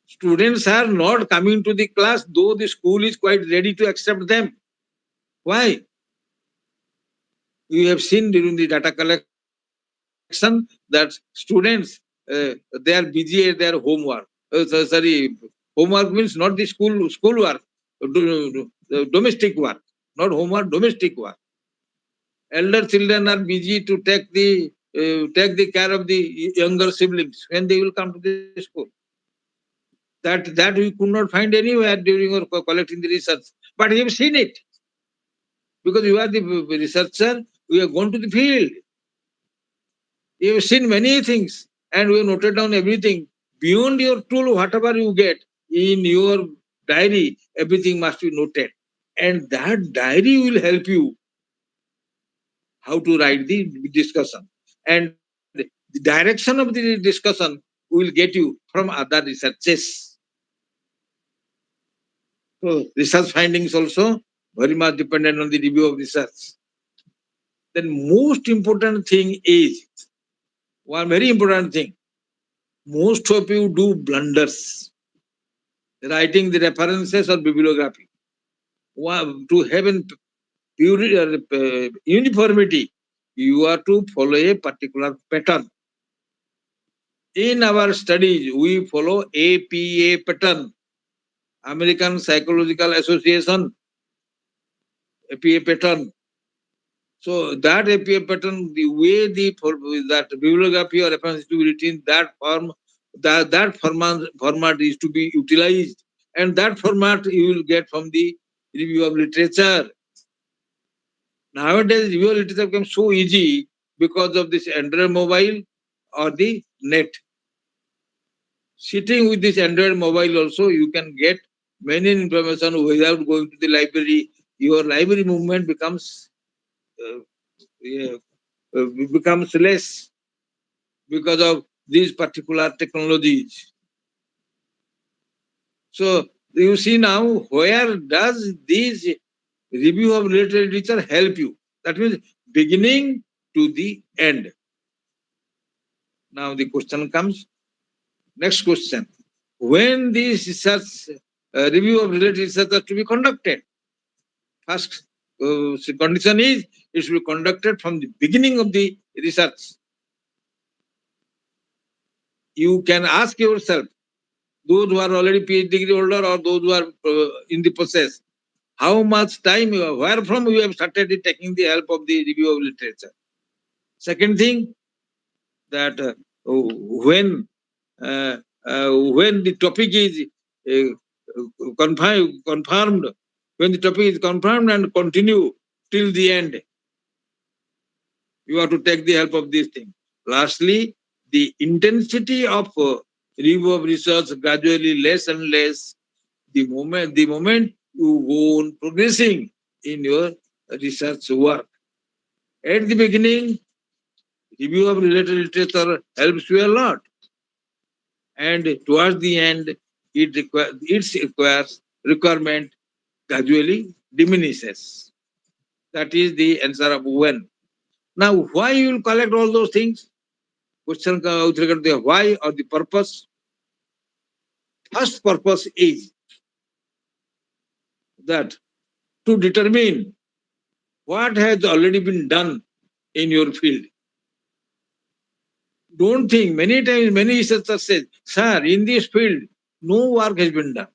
Students are not coming to the class, though the school is quite ready to accept them. Why? You have seen during the data collection that students they are busy at their homework. Homework means not the school work, domestic work. not homework, domestic work. Elder children are busy to take the care of the younger siblings when they will come to the school. That we could not find anywhere during our collecting the research, but we have seen it because you are the researcher. We have gone to the field. You have seen many things, and we have noted down everything. Beyond your tool, whatever you get in your diary, everything must be noted, and that diary will help you how to write the discussion. And the direction of the discussion will get you from other researches. So research findings also very much dependent on the review of research. Then most important thing is one very important thing. Most of you do blunders, writing the references or bibliography. To have an uniformity, you are to follow a particular pattern. In our studies, we follow APA pattern, American Psychological Association, APA pattern. So that APA pattern, the way that bibliography or reference to be written, that format is to be utilized, and that format you will get from the review of literature. Nowadays, review of literature becomes so easy because of this Android mobile or the net. Sitting with this Android mobile also, you can get many information without going to the library. Your library movement uh, yeah, becomes less because of these particular technologies. So you see now, where does this review of related literature help you? That means beginning to the end. Now the question comes, next question. When this research, review of related research are to be conducted? First condition is it should be conducted from the beginning of the research. You can ask yourself, those who are already PhD degree holder or those who are in the process, how much time, where from you have started taking the help of the review of literature. Second thing, that when the topic is confirmed, when the topic is confirmed and continue till the end, you have to take the help of this thing. Lastly, the intensity of review of research gradually less and less the moment you go on progressing in your research work. At the beginning, review of related literature helps you a lot, and towards the end, its requirement gradually diminishes. That is the answer of when. Now, why you will collect all those things? Question with regard to the why or the purpose. First purpose is that to determine what has already been done in your field. Don't think, many times many researchers say, sir, in this field, no work has been done.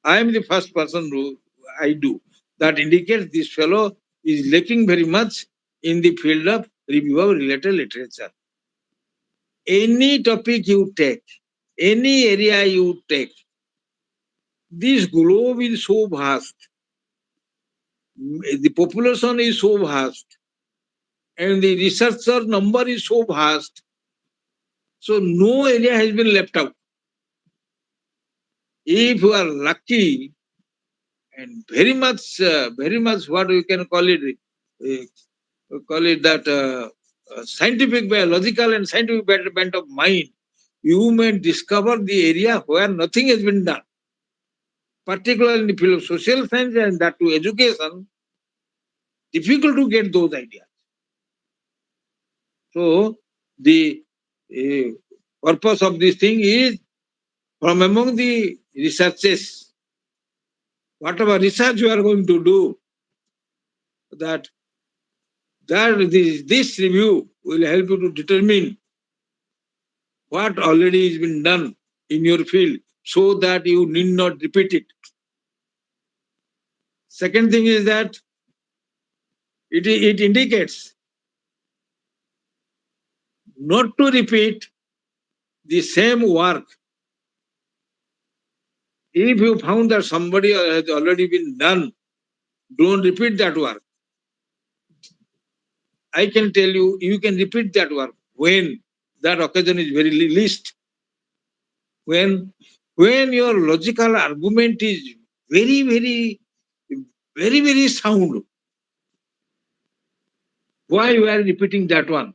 I am the first person who I do. That indicates this fellow is lacking very much in the field of review of related literature. Any topic you take, any area you take, this globe is so vast, the population is so vast, and the researcher number is so vast, so no area has been left out. If you are lucky and very much what we can call it that scientific, logical and scientific bent of mind, you may discover the area where nothing has been done, particularly in the field of social science and that to education, difficult to get those ideas. So the uh, purpose of this thing is from among the researches, whatever research you are going to do, that this review will help you to determine what already has been done in your field so that you need not repeat it. Second thing is that it indicates not to repeat the same work. If you found that somebody has already been done, don't repeat that work. I can tell you, you can repeat that work when that occasion is very least. When your logical argument is very, very, very, very sound, why you are repeating that one?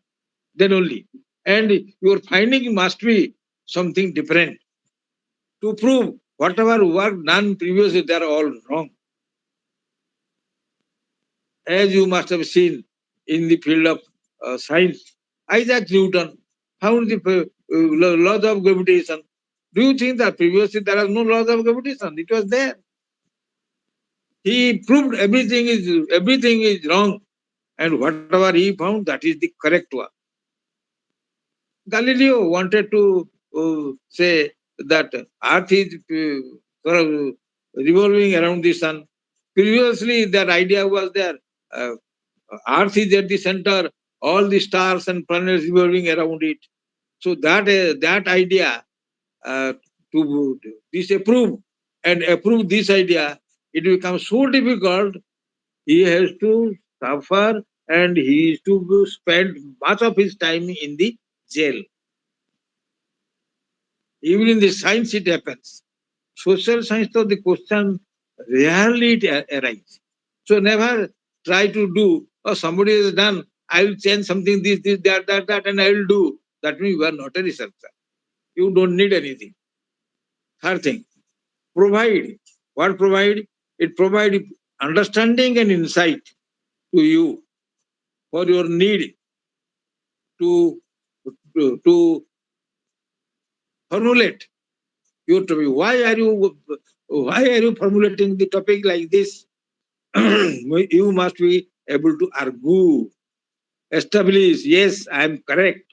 Then only. And your finding must be something different to prove whatever work done previously, they are all wrong. As you must have seen in the field of science, Isaac Newton found the laws of gravitation. Do you think that previously there was no laws of gravitation? It was there. He proved everything is wrong, and whatever he found, that is the correct one. Galileo wanted to say that Earth is sort of revolving around the sun. Previously, that idea was there. Uh, Earth is at the center, all the stars and planets revolving around it. So that idea to disapprove and approve this idea, it becomes so difficult. He has to suffer and he is to spend much of his time in the jail. Even in the science, it happens. Social science, though, the question rarely it arises. So never try to do, or somebody has done, I will change something, this, that, and I will do. That means you are not a researcher. You don't need anything. Third thing, provide. What provide? It provide understanding and insight to you for your need to, to formulate your topic. Why are you formulating the topic like this? You must be able to argue, establish, yes, I am correct.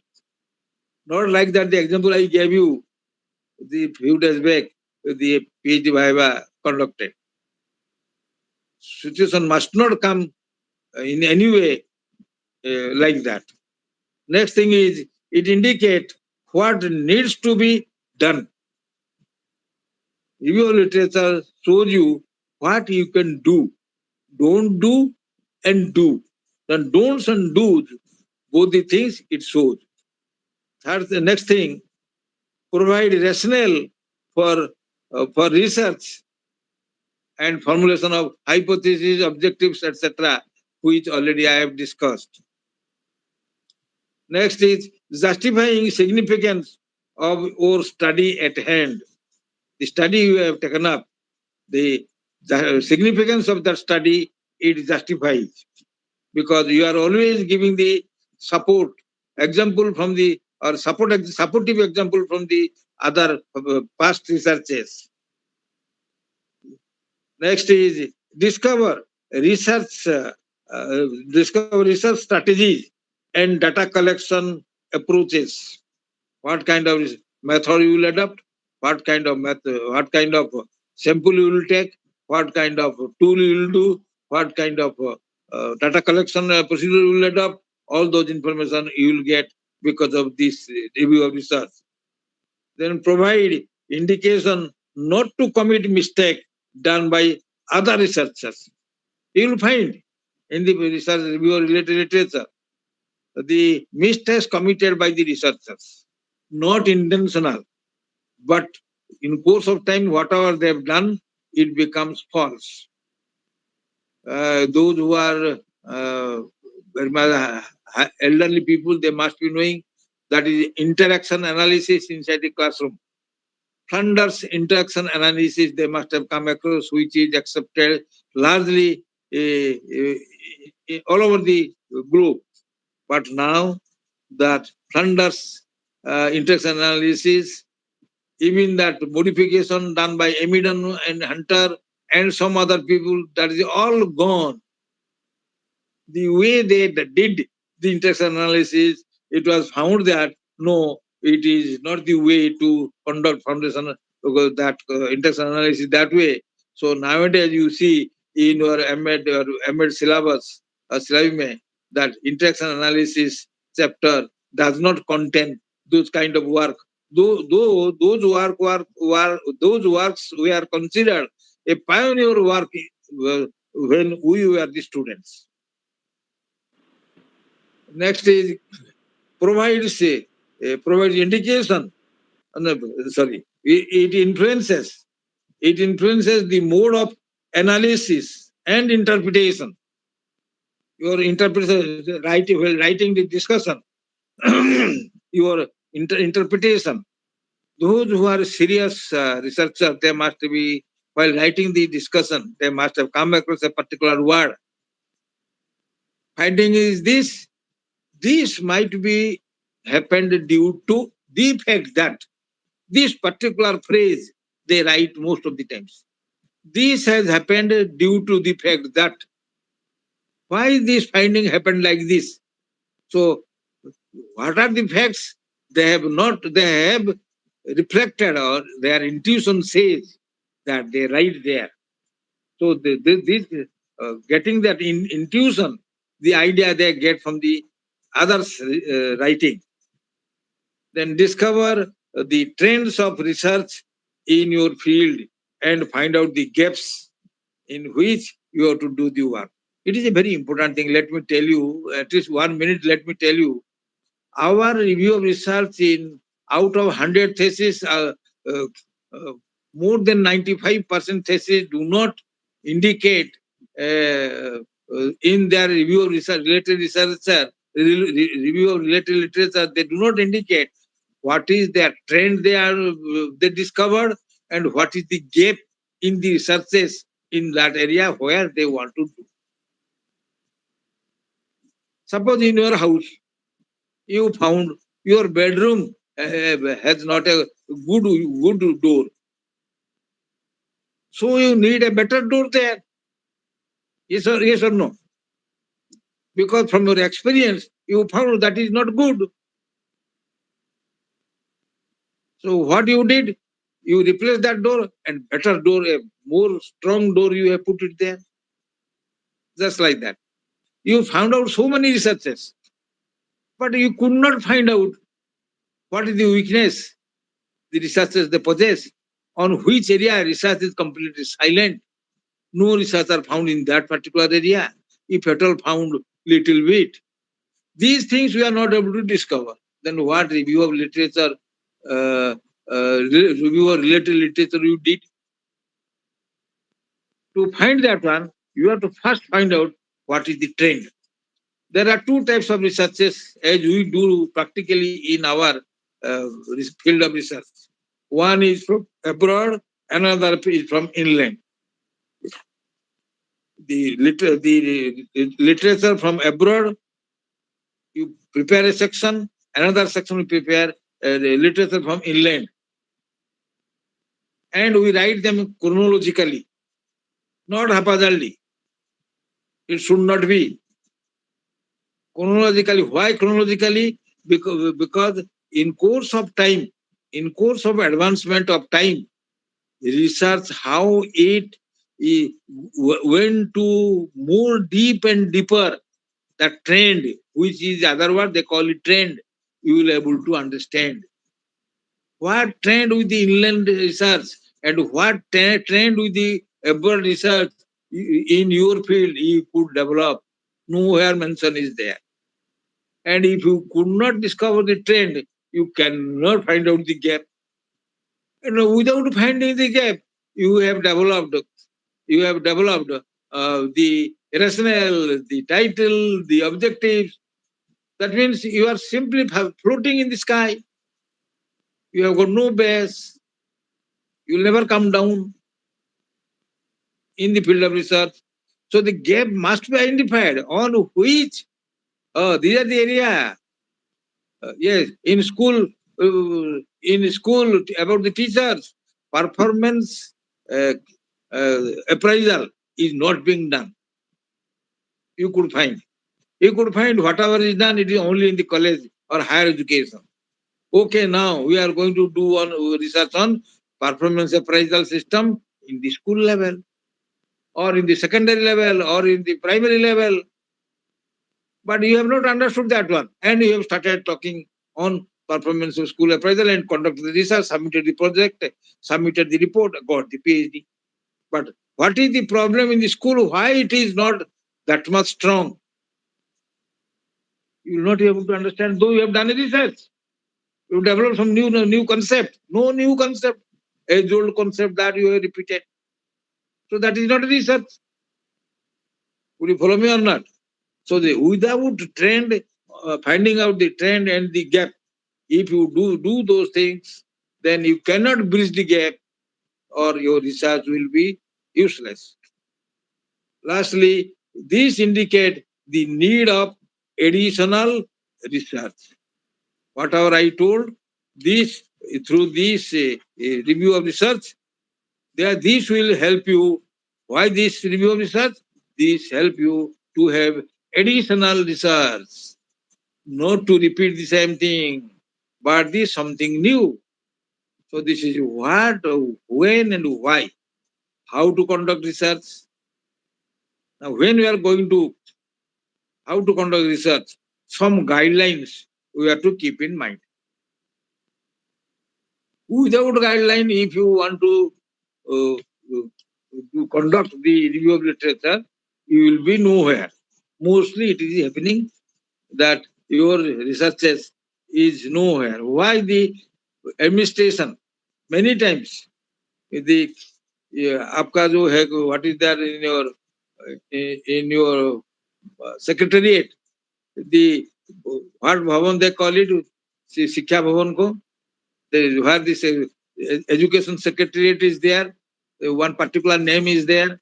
Not like that the example I gave you the few days back, the PhD Viva conducted. Situation must not come in any way like that. Next thing is, it indicates what needs to be done. Review literature shows you what you can do, don't do, and do. The don'ts and do's, both the things it shows. Third, the next thing, provide rationale for research and formulation of hypotheses, objectives, etc., which already I have discussed. Next is justifying significance of your study at hand. The study you have taken up, the significance of that study, it justifies, because you are always giving the support example from the, or supportive example from the other past researches. Next is research, discover research strategies and data collection approaches. What kind of method you will adopt? What kind of sample you will take? What kind of tool you will do? What kind of data collection procedure you will adopt? All those information you will get because of this review of research. Then provide indication not to commit mistake done by other researchers. You will find in the research review related literature the mistakes committed by the researchers, not intentional, but in course of time, whatever they have done, it becomes false. Those who are elderly people, they must be knowing that is interaction analysis inside the classroom. Flunder's interaction analysis they must have come across, which is accepted largely all over the globe. But now that Flunder's interaction analysis, even that modification done by Amidon and Hunter and some other people, that is all gone. The way they did the interaction analysis, it was found that no, it is not the way to conduct foundation that interaction analysis that way. So nowadays you see in your MEd syllabus, slide में, that interaction analysis chapter does not contain those kind of work. Those works we are considered a pioneer work when we were the students. Next is provides indication. Sorry, it influences. It influences the mode of analysis and interpretation. Your interpretation, writing, while writing the discussion, your interpretation. Those who are serious researchers, they must be, while writing the discussion, they must have come across a particular word. Finding is this. This might be happened due to the fact that this particular phrase they write most of the times. This has happened due to the fact that why this finding happened like this. So what are the facts? They have reflected, or their intuition says that they write there. So this getting that intuition, the idea they get from the others writing. Then discover the trends of research in your field and find out the gaps in which you have to do the work. It is a very important thing. Let me tell you, at least 1 minute, let me tell you, our review of research in out of 100 theses, uh, uh, more than 95% theses do not indicate in their review of research, related research, review of related literature, they do not indicate what is their trend they discovered and what is the gap in the researches in that area where they want to do. Suppose in your house, you found your bedroom has not a good door. So you need a better door there. Yes or no? Because from your experience, you found that is not good. So what you did? You replaced that door and better door, a more strong door you have put it there. Just like that. You found out so many researches, but you could not find out what is the weakness the researchers they possess, on which area research is completely silent. No research are found in that particular area. If at all found little bit, these things we are not able to discover. Then what review of literature, review of related literature you did? To find that one, you have to first find out what is the trend. There are two types of researches as we do practically in our field of research. One is from abroad, another is from inland. The literature from abroad, you prepare a section, another section we prepare the literature from inland. And we write them chronologically, not haphazardly. It should not be. Chronologically. Why chronologically? Because in course of time, in course of advancement of time, research how it went to more deep and deeper, the trend, which is other word they call it trend, you will able to understand. What trend with the inland research and what trend with the abroad research in your field you could develop. Nowhere mention is there. And if you could not discover the trend, you cannot find out the gap. And without finding the gap, you have developed the rationale, the title, the objectives. That means you are simply floating in the sky. You have got no base. You will never come down in the field of research. So the gap must be identified on which these are the area. Yes, in school about the teachers, performance appraisal is not being done. You could find. You could find whatever is done, it is only in the college or higher education. Okay, now we are going to do research on performance appraisal system in the school level, or in the secondary level, or in the primary level. But you have not understood that one. And you have started talking on performance of school appraisal and conducted the research, submitted the project, submitted the report, got the PhD. But what is the problem in the school? Why it is not that much strong? You will not be able to understand, though you have done a research. You develop some new concept. No new concept. Age old concept that you have repeated. So that is not a research. Would you follow me or not? So without trend, finding out the trend and the gap, if you do those things, then you cannot bridge the gap or your research will be useless. Lastly, these indicate the need of additional research. Whatever I told, this through this review of research, this will help you. Why this review of research? This help you to have additional research, not to repeat the same thing, but this something new. So this is what, when, and why. How to conduct research. Now, when we are going to how to conduct research, some guidelines we have to keep in mind. Without guideline, if you want to conduct the review of literature, you will be nowhere. Mostly it is happening that your researches is nowhere. Why the administration? Many times the आपका जो है what is there in your secretariat, the what bhavan they call it, शिक्षा भवन को, where this education secretariat is there, one particular name is there,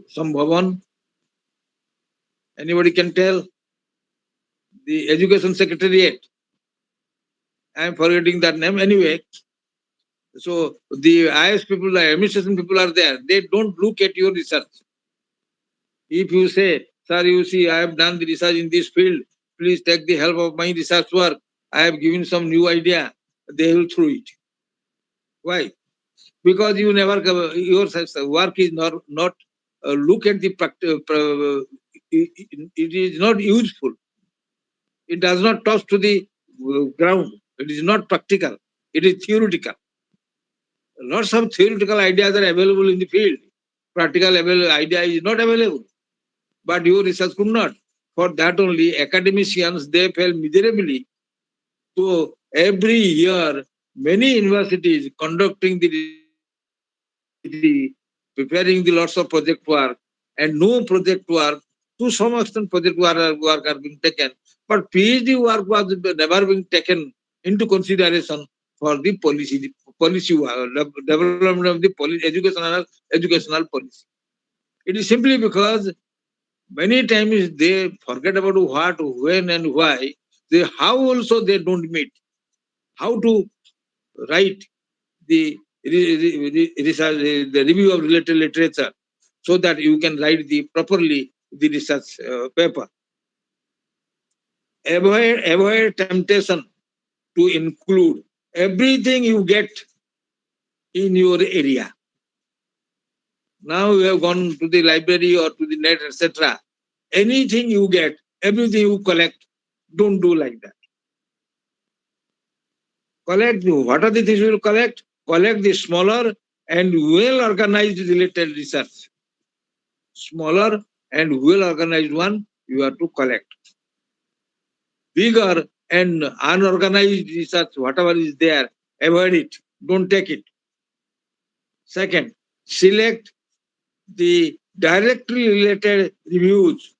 some bhavan. Anybody can tell? The education secretariat. I am forgetting that name anyway. So the IS people, the administration people are there. They don't look at your research. If you say, sir, you see, I have done the research in this field, please take the help of my research work. I have given some new idea. They will throw it. Why? Because you never, your work is not look at the practice. It is not useful. It does not touch to the ground. It is not practical. It is theoretical. Lots of theoretical ideas are available in the field. Practical idea is not available. But your research could not. For that only, academicians, they fail miserably. So every year, many universities conducting the PhD, preparing the lots of project work, and no project work. To some extent, project work are being taken, but PhD work was never being taken into consideration for the policy development of the educational policy. It is simply because many times they forget about what, when, and why. How also they don't meet. How to write the research, the review of related literature, so that you can write properly the research paper. Avoid temptation to include everything you get in your area. Now you have gone to the library or to the net, etc. Anything you get, everything you collect, don't do like that. Collect, what are the things you will collect? Collect the smaller and well-organized related research. Smaller and well-organized one you have to collect. Bigger and unorganized research, whatever is there, avoid it. Don't take it. Second, select the directly related reviews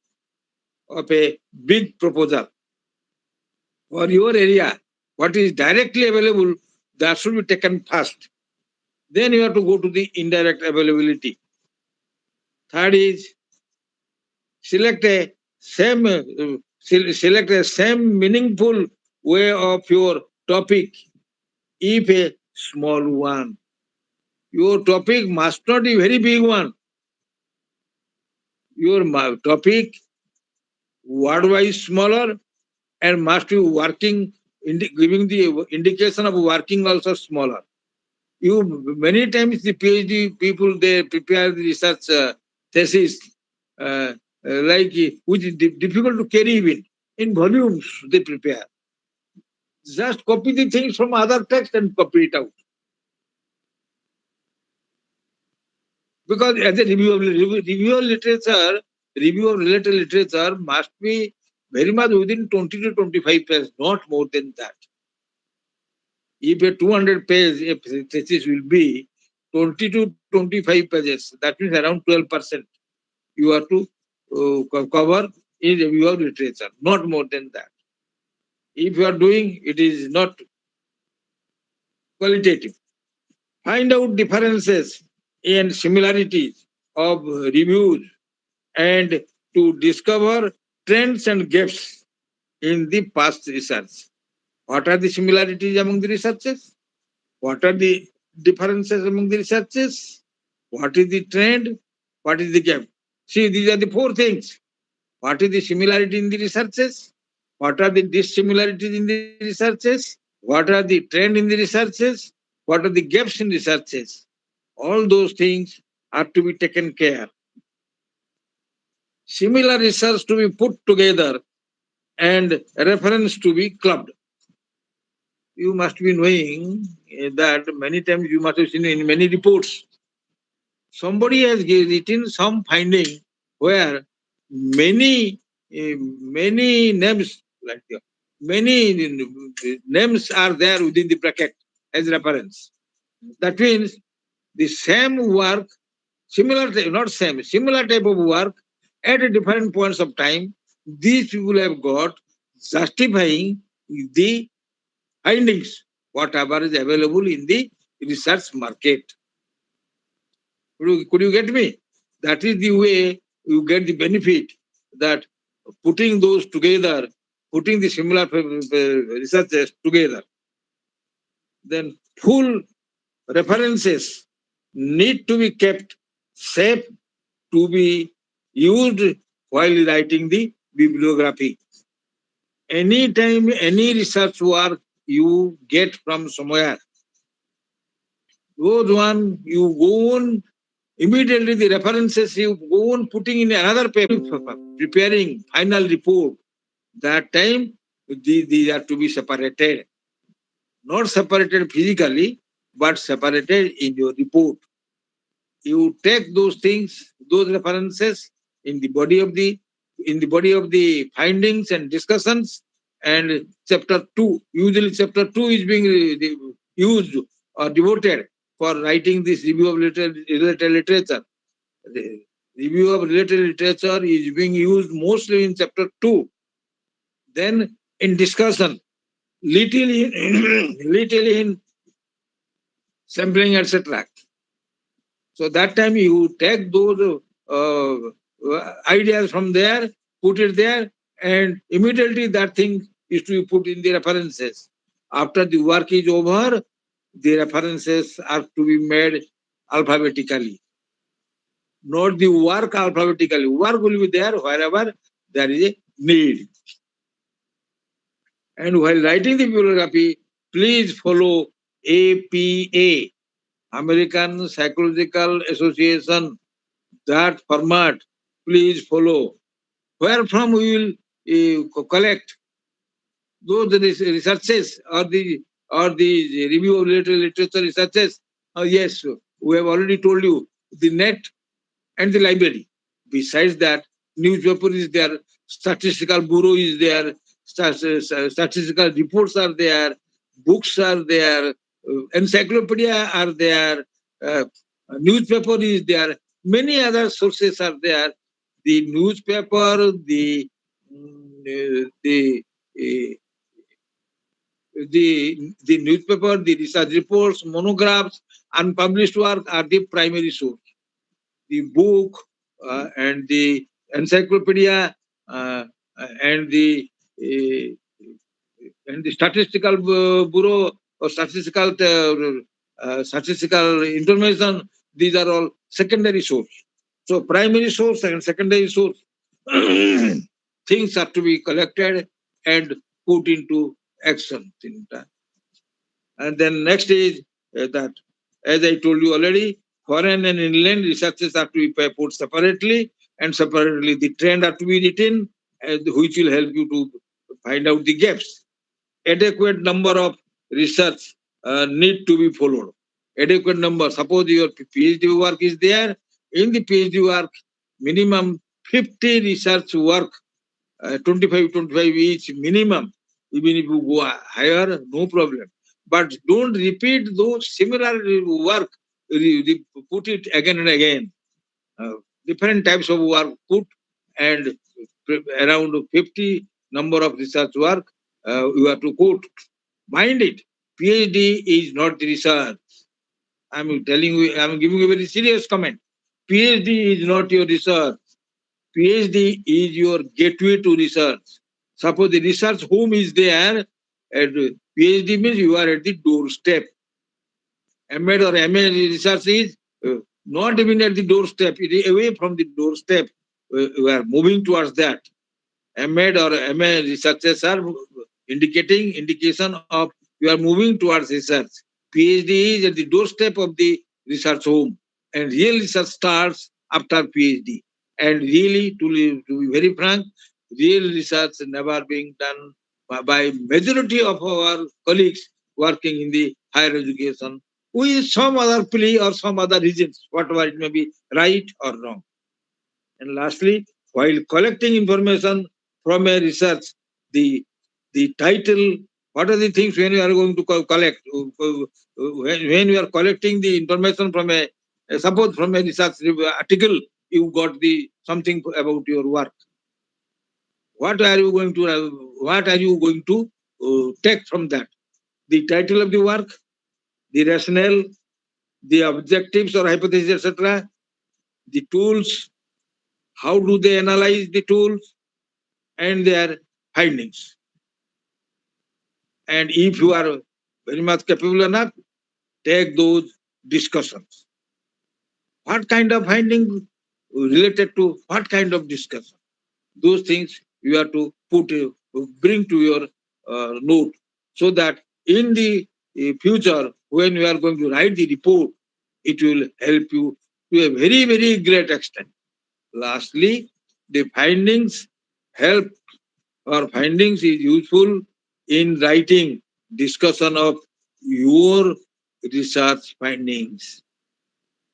of a big proposal. For your area, what is directly available, that should be taken first. Then you have to go to the indirect availability. Third is select a same meaningful way of your topic, if a small one. Your topic must not be very big one. Your topic word-wise smaller and must be working, giving the indication of working also smaller. Many times the PhD people, they prepare the research thesis which is difficult to carry even. in volumes they prepare. Just copy the things from other text and copy it out. Because as a review of literature, review of related literature must be very much within 20 to 25 pages, not more than that. If a 200-page thesis will be 20 to 25 pages, that means around 12% you have to cover in review of literature, not more than that. If you are doing, it is not qualitative. Find out differences and similarities of reviews and to discover trends and gaps in the past research. What are the similarities among the researches? What are the differences among the researches? What is the trend? What is the gap? See, these are the four things. What is the similarity in the researches? What are the dissimilarities in the researches? What are the trend in the researches? What are the gaps in researches? All those things are to be taken care. Similar research to be put together and reference to be clubbed. You must be knowing that many times you must have seen in many reports. Somebody has written some finding where many names like many names are there within the bracket as reference. That means the same work, similar not same, similar type of work at a different points of time, these people have got justifying the findings, whatever is available in the research market. Could you get me? That is the way you get the benefit, that putting those together, putting the similar researches together, then full references need to be kept safe to be used while writing the bibliography. Anytime any research work you get from somewhere, those one you go on immediately the references you go on putting in another paper, preparing final report. That time these are to be separated, not separated physically, but separated in your report. You take those things, those references in the body of the findings and discussions, and chapter 2. Usually chapter 2 is being used or devoted for writing this review of related literature. The review of related literature is being used mostly in chapter 2. Then in discussion, little in, little in sampling, etc. So that time you take those ideas from there, put it there, and immediately that thing is to be put in the references. After the work is over, the references are to be made alphabetically. Not the work alphabetically. Work will be there wherever there is a need. And while writing the bibliography, please follow APA, American Psychological Association, that format. Please follow. Where from we will collect those researches or the review of literature researches. Yes, we have already told you the net and the library. Besides that, newspaper is there, statistical bureau is there, statistical reports are there, books are there, encyclopedia are there, newspaper is there, many other sources are there. The newspaper, uh, the newspaper, the research reports, monographs, unpublished work are the primary source. The book and the encyclopedia and the uh, statistical bureau or statistical information, these are all secondary source. So primary source and secondary source things are to be collected and put into action. And then next is that, as I told you already, foreign and inland researches are to be put separately, and separately the trend are to be written, which will help you to find out the gaps. Adequate number of research need to be followed. Adequate number. Suppose your PhD work is there. In the PhD work, minimum 50 research work, 25 each minimum. Even if you go higher, no problem. But don't repeat those similar work. Put it again and again. Uh, Different types of work put, and around 50 number of research work you have to quote. Mind it, PhD is not the research. I'm telling you, I'm giving you a very serious comment. PhD is not your research. PhD is your gateway to research. Suppose the research home is there, and PhD means you are at the doorstep. MAd or MA research is not even at the doorstep, it is away from the doorstep. We are moving towards that. MAd or MA researchers are indication of you are moving towards research. PhD is at the doorstep of the research home, and real research starts after PhD. And really, to be very frank, real research never being done by majority of our colleagues working in the higher education with some other plea or some other reasons, whatever it may be, right or wrong. And lastly, while collecting information from a research, the title, what are the things when you are going to collect? When you are collecting the information from suppose from a research article, you got the something about your work. What are you going to take from that? The title of the work, the rationale, the objectives or hypotheses, etc., the tools, how do they analyze the tools, and their findings. And if you are very much capable enough, take those discussions. What kind of finding related to what kind of discussion? Those things you have to bring to your note, so that in the future, when you are going to write the report, it will help you to a very, very great extent. Lastly, the findings help, or findings is useful in writing discussion of your research findings.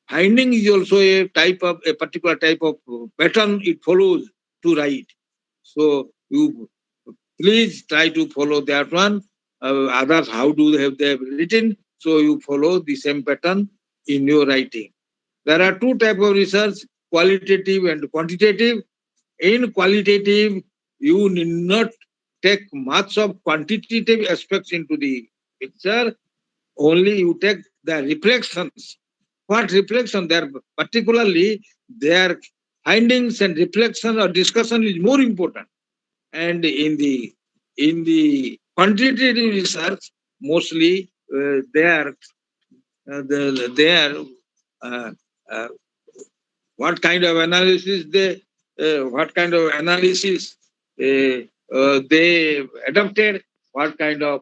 Finding is also a particular type of pattern it follows to write. So you please try to follow that one. Others, how do they have written? So you follow the same pattern in your writing. There are two types of research: qualitative and quantitative. In qualitative, you need not take much of quantitative aspects into the picture. Only you take the reflections. What reflection? There particularly their findings and reflection or discussion is more important. And in the quantitative research, mostly they are uh, uh, what kind of analysis they adopted, what kind of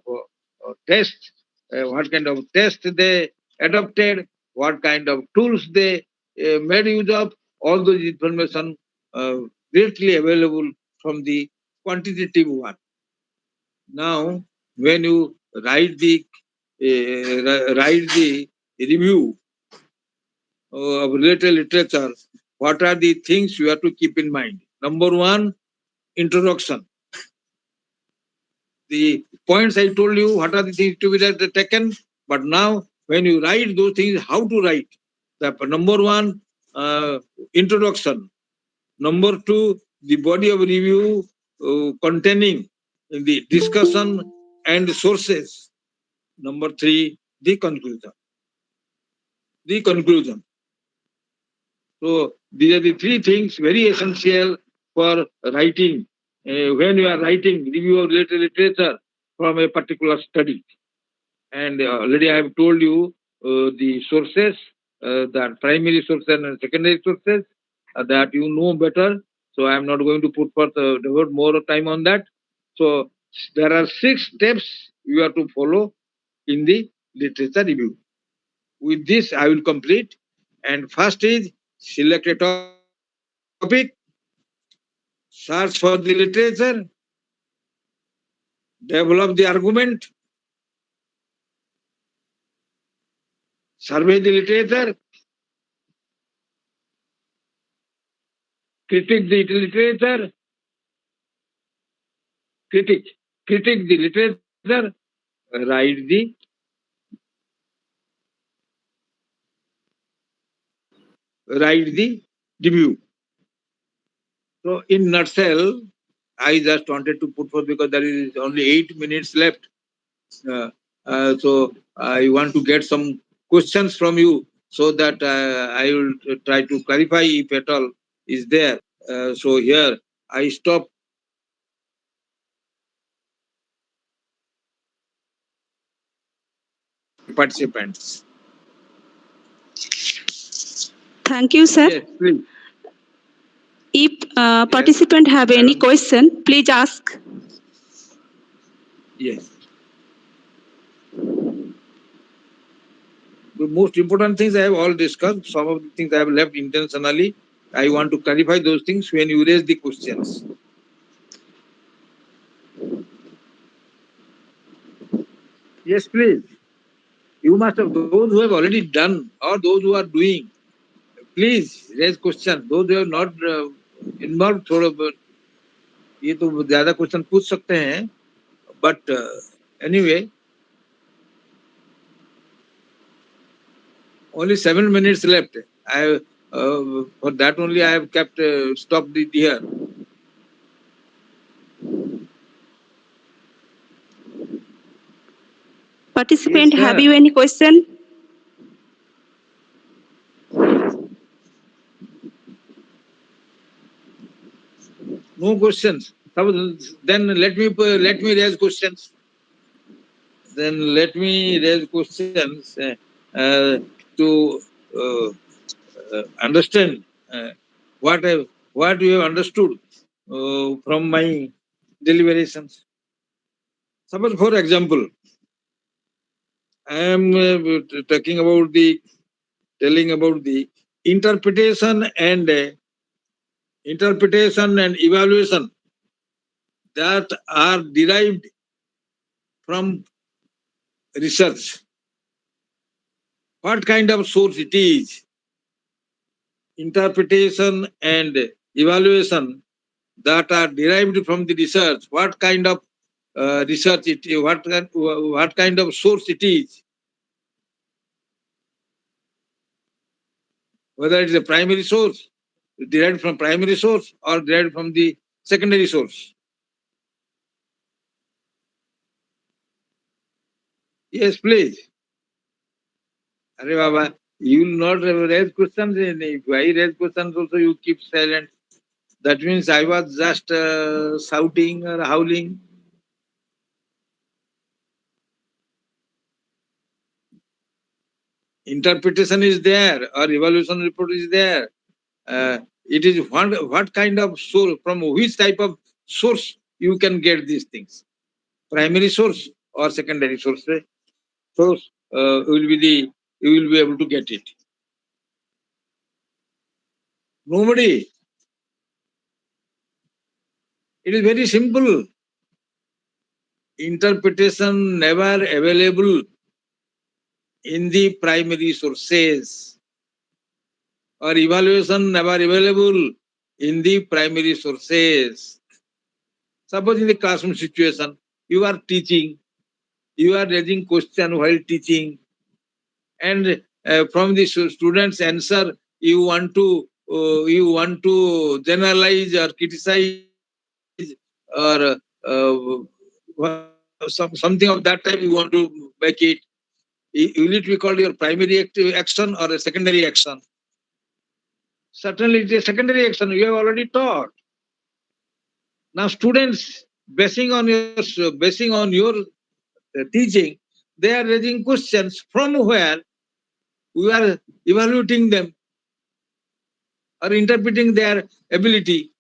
what kind of test they adopted, what kind of tools they made use of. All those information readily available from the quantitative one. Now, when you write the review of related literature, what are the things you have to keep in mind? Number one, introduction. The points I told you, what are the things to be taken? But now, when you write those things, how to write? The number one, introduction. Number two, the body of review containing the discussion and sources. Number three, the conclusion. The conclusion. So these are the three things very essential for writing. When you are writing review of related literature from a particular study, and already I have told you the sources, the primary sources and secondary sources, that you know better. So I am not going to put forth devote more time on that. So there are 6 steps you have to follow in the literature review. With this, I will complete. And first is select a topic, search for the literature, develop the argument, survey the literature, critique the literature, critique the literature, write the review. So in nutshell, I just wanted to put forth because there is only 8 minutes left. So I want to get some questions from you so that I will try to clarify if at all is there. So here I stop. Participants. Thank you, sir. Yes, please. If Yes, participant have any madam. question, please ask. Yes. The most important things I have all discussed. Some of the things I have left intentionally. I want to clarify those things when you raise the questions. Yes, please. You must have those who have already done or those who are doing. Please raise questions. Those who have not involved, थोड़ा ये तो ज्यादा question पूछ सकते हैं. But anyway, only 7 minutes left. I for that only I have kept stopped it here. Participant, Yes, have sir. you any question? No questions. Then let me raise questions. Then let me raise questions to understand what you have understood from my deliberations. Suppose, for example, I am telling about the interpretation and evaluation that are derived from research. What kind of source it is? Interpretation and evaluation that are derived from the research. What kind of research it is? What kind of source it is? Whether it is a primary source, derived from primary source or derived from the secondary source. Yes, please. Arre Baba, you will not raise questions. If I raise questions also, you keep silent. That means I was just shouting or howling. Interpretation is there or evaluation report is there. It is what kind of source, from which type of source you can get these things. Primary source or secondary source. Source you will be able to get it. Nobody. It is very simple. Interpretation never available in the primary sources or evaluation never available in the primary sources. Suppose in the classroom situation, you are teaching, you are raising question while teaching, and from the student's answer, you want to generalize or criticize or something of that type. You want to make it. Will it be called your primary action or a secondary action? Certainly, it is a secondary action. You have already taught. Now, students, basing on your teaching, they are raising questions from where we are evaluating them or interpreting their ability.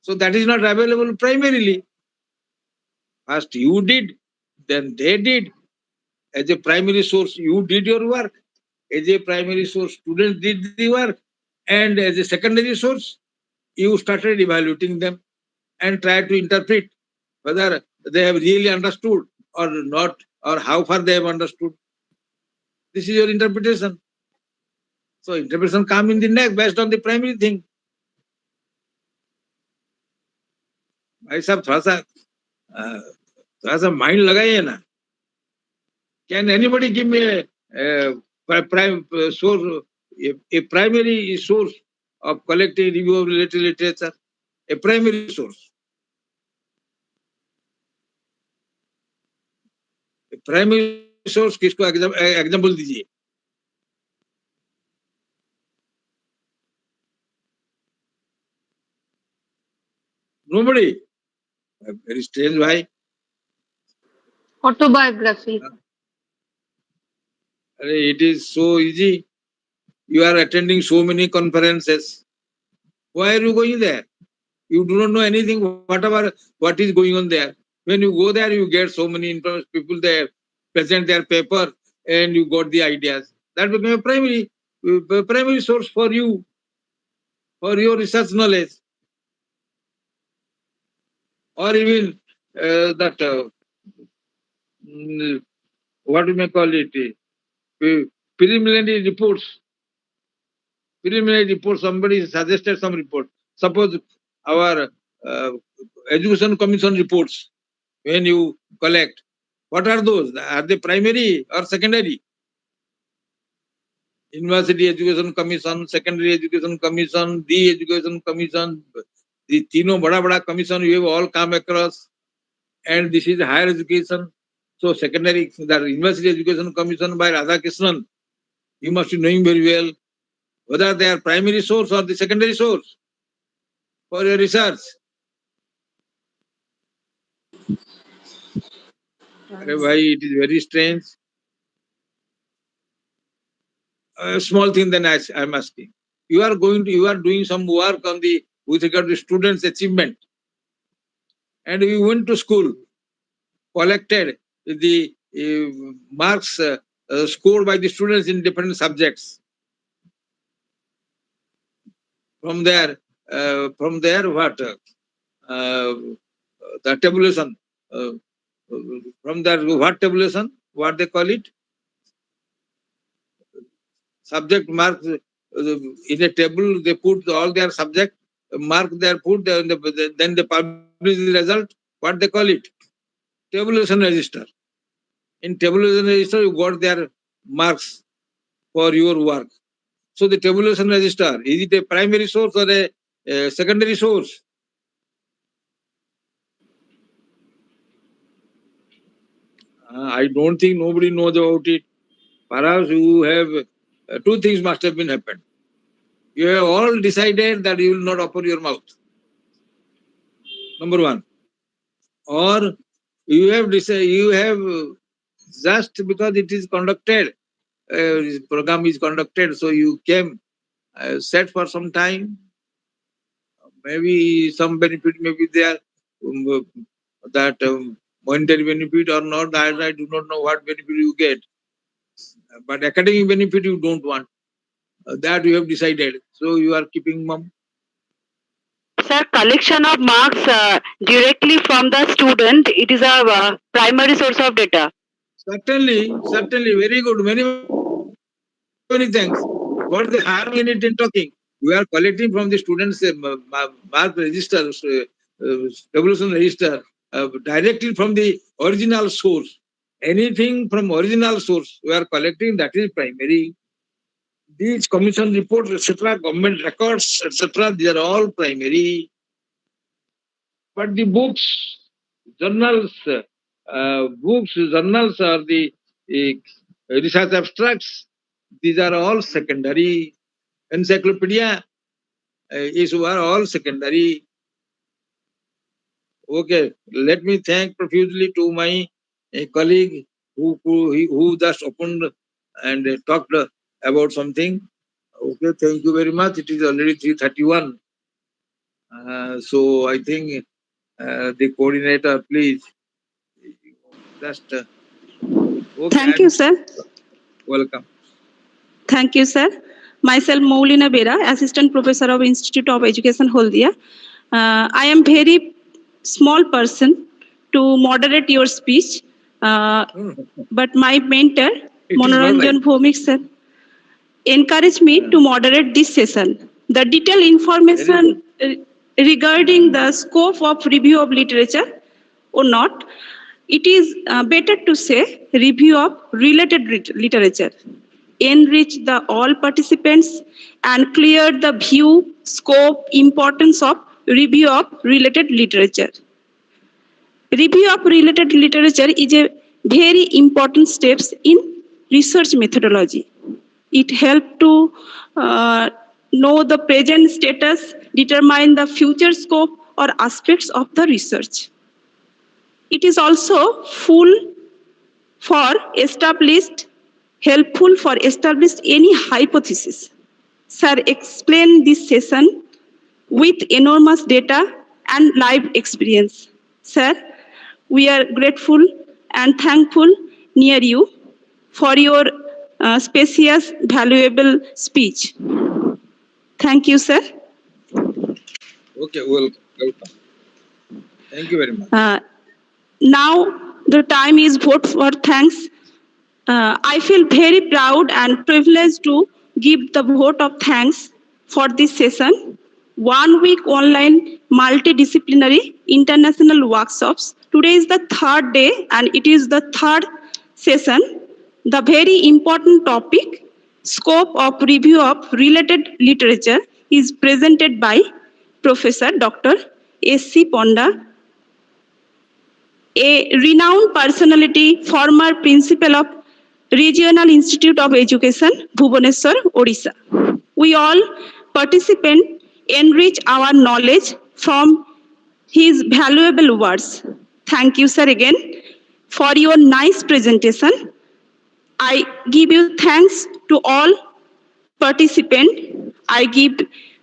So that is not available primarily. First you did, then they did. As a primary source, you did your work. As a primary source, students did the work. And as a secondary source, you started evaluating them and tried to interpret whether they have really understood or not, or how far they have understood. This is your interpretation. So interpretation come in the next based on the primary thing. भाई साहब थोड़ा सा mind लगाइए ना. Can anybody give me a primary source of collecting review of related literature? A primary source. A primary source किसको example दीजिए. Nobody. Very strange, why? Autobiography. It is so easy. You are attending so many conferences. Why are you going there? You do not know anything, what is going on there. When you go there, you get so many people there, present their paper, and you got the ideas. That became a primary source for you, for your research knowledge. Or even what we may call it, preliminary reports. Preliminary report, somebody suggested some report. Suppose our education commission reports, when you collect, what are those? Are they primary or secondary? University Education Commission, Secondary Education Commission, the Education Commission, the Tino Bada Commission you have all come across, and this is higher education. So secondary, the University Education Commission by Radhakrishnan, you must be knowing very well whether they are primary source or the secondary source for your research. Why it is very strange. A small thing then I am asking. You are doing some work on with regard to students' achievement. And we went to school, collected the marks scored by the students in different subjects. From there, what? The tabulation. From there, what tabulation? What they call it? Subject marks in a table. They put all their subject mark. They put then they publish the result. What they call it? Tabulation register. In tabulation register, you got their marks for your work. So the tabulation register, is it a primary source or a secondary source? I don't think nobody knows about it. Perhaps you have two things must have been happened. You have all decided that you will not open your mouth. Number one. Or you have decided, you have just because it is conducted, program is conducted, so you came, sat for some time. Maybe some benefit may be there, that monetary benefit or not. I do not know what benefit you get. But academic benefit you don't want. That you have decided. So you are keeping mum. Sir, collection of marks directly from the student, it is a primary source of data. Certainly, very good. Many thanks. What the harm in it in talking? We are collecting from the students mark register, tabulation register, directly from the original source. Anything from original source we are collecting, that is primary. These commission reports, etc., government records, etc., they are all primary. But the books, journals, or the research abstracts, these are all secondary. Encyclopedia are all secondary. Okay, let me thank profusely to my colleague who just opened and talked about something. Okay, thank you very much. It is already 3:31. So I think the coordinator, please, just okay. Thank you, sir. Welcome. Thank you, sir. Myself, Moulina Bera, Assistant Professor of Institute of Education, Haldia. I am very small person, to moderate your speech, but my mentor, Manoranjan Bhomik sir, encouraged me to moderate this session. The detailed information regarding the scope of review of literature or not, it is better to say review of related literature. Enrich the all participants and clear the view, scope, importance of review of related literature. Review of related literature is a very important steps in research methodology. It helps to know the present status, determine the future scope or aspects of the research. It is also helpful for establish any hypothesis. Sir explained this session with enormous data and live experience. Sir, we are grateful and thankful near you for your spacious, valuable speech. Thank you, sir. Okay, welcome. Thank you very much. Now the time is vote for thanks. I feel very proud and privileged to give the vote of thanks for this session. 1 week online multidisciplinary international workshops. Today is the third day and it is the third session. The very important topic, scope of review of related literature, is presented by Professor Dr. S.C. Ponda, a renowned personality, former principal of Regional Institute of Education, Bhubaneswar, Odisha. We all participants enrich our knowledge from his valuable words. Thank you, sir, again for your nice presentation. I give you thanks to all participants. I give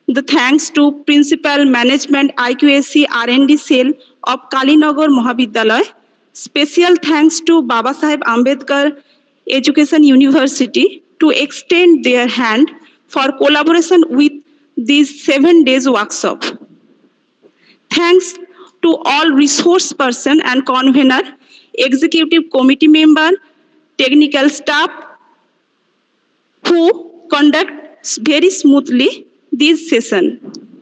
the thanks to Principal Management IQAC R&D Cell of Kalinagar Mahavidyalaya. Special thanks to Baba Saheb Ambedkar Education University to extend their hand for collaboration with this 7 days workshop. Thanks to all resource person and convener, executive committee member, technical staff who conduct very smoothly this session.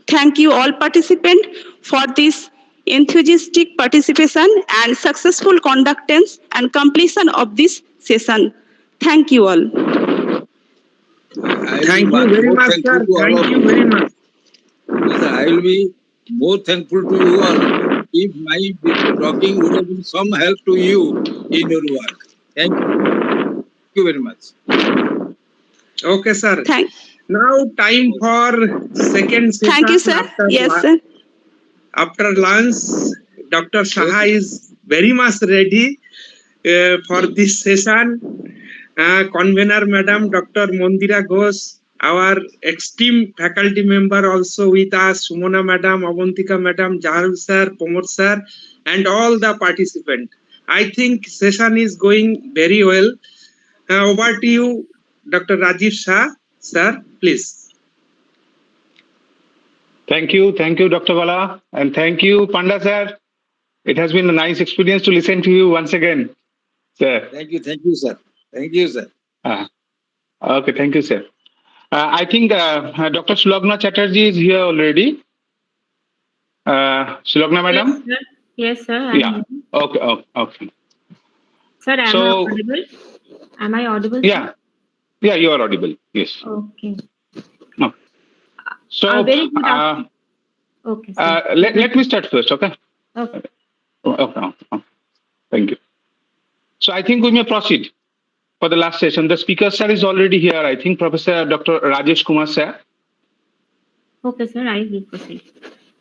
Thank you all participants for this enthusiastic participation and successful conductance and completion of this session. Thank you all. Thank you very much, sir. Thank you very much. Yes, I will be more thankful to you all if my talking would have been some help to you in your work. Thank you. Thank you very much. Okay, sir. Thank Now time for second session. Thank you, sir. Yes, sir. After lunch, Dr. Saha is very much ready for this session. Convener Madam Dr. Mondira Ghosh, our esteemed faculty member also with us, Sumona Madam, Avantika Madam, Jahar sir, Pomor sir, and all the participants. I think session is going very well. Over to you, Dr. Rajiv Shah. Sir, please. Thank you, Dr. Bala, and thank you, Panda sir. It has been a nice experience to listen to you once again, sir. Thank you, sir. Thank you, sir. Okay, thank you, sir. I think Dr. Sulagna Chatterjee is here already. Sulagna Madam? Yes, sir. Yeah. Okay. Sir, am I audible? Am I audible? Yeah. Yeah, you are audible. Yes. Okay. No. So, very good afternoon. Okay, sir. let me start first, okay? Okay. Okay. Thank you. So, I think we may proceed for the last session. The speaker, sir, is already here. I think Professor Dr. Rajesh Kumar, sir. Okay, sir. I will proceed.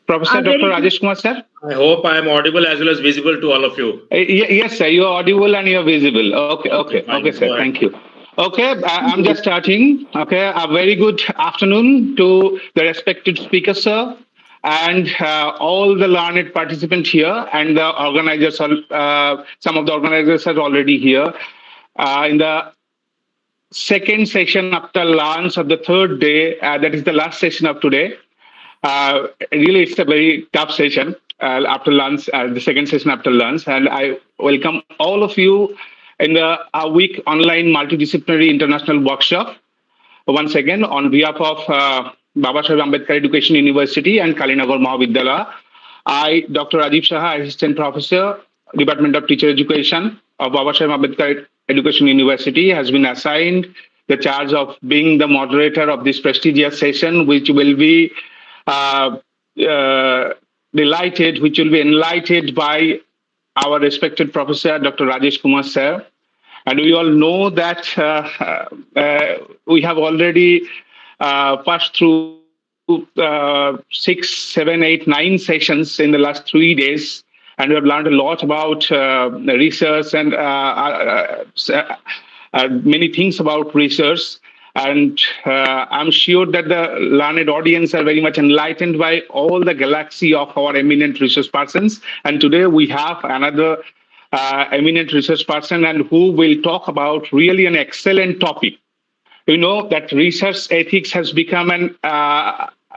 Professor Dr. Rajesh Kumar, sir. I hope I am audible as well as visible to all of you. Yes, sir. You are audible and you are visible. Okay, sir. Thank you. Okay, I'm just starting. Okay, a very good afternoon to the respected speaker, sir, and all the learned participants here, and the organizers. Some of the organizers are already here. In the second session after lunch of the third day, that is the last session of today. Really, it's a very tough session. after lunch, the second session after lunch, and I welcome all of you in the week online multidisciplinary international workshop. Once again, on behalf of Baba Saheb Ambedkar Education University and Kalinagar Mahavidyalaya, I, Dr. Rajiv Saha, Assistant Professor, Department of Teacher Education of Baba Saheb Ambedkar Education University, has been assigned the charge of being the moderator of this prestigious session, which will be uh, uh, which will be enlightened by our respected Professor Dr. Rajesh Kumar Sir. And we all know that we have already passed through 6, 7, 8, 9 sessions in the last 3 days, and we have learned a lot about research and many things about research. And I'm sure that the learned audience are very much enlightened by all the galaxy of our eminent research persons. And today we have another eminent research person and who will talk about really an excellent topic. You know that research ethics has become an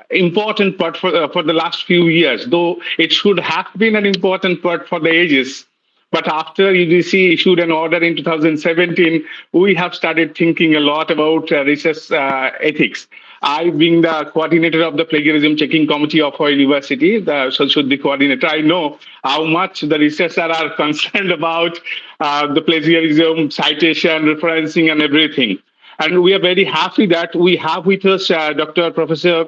important part for the last few years, though it should have been an important part for the ages. But after UGC issued an order in 2017, we have started thinking a lot about research ethics. I, being the coordinator of the plagiarism checking committee of our university, the Session-2 coordinator, I know how much the researchers are concerned about the plagiarism, citation, referencing, and everything. And we are very happy that we have with us Dr. Professor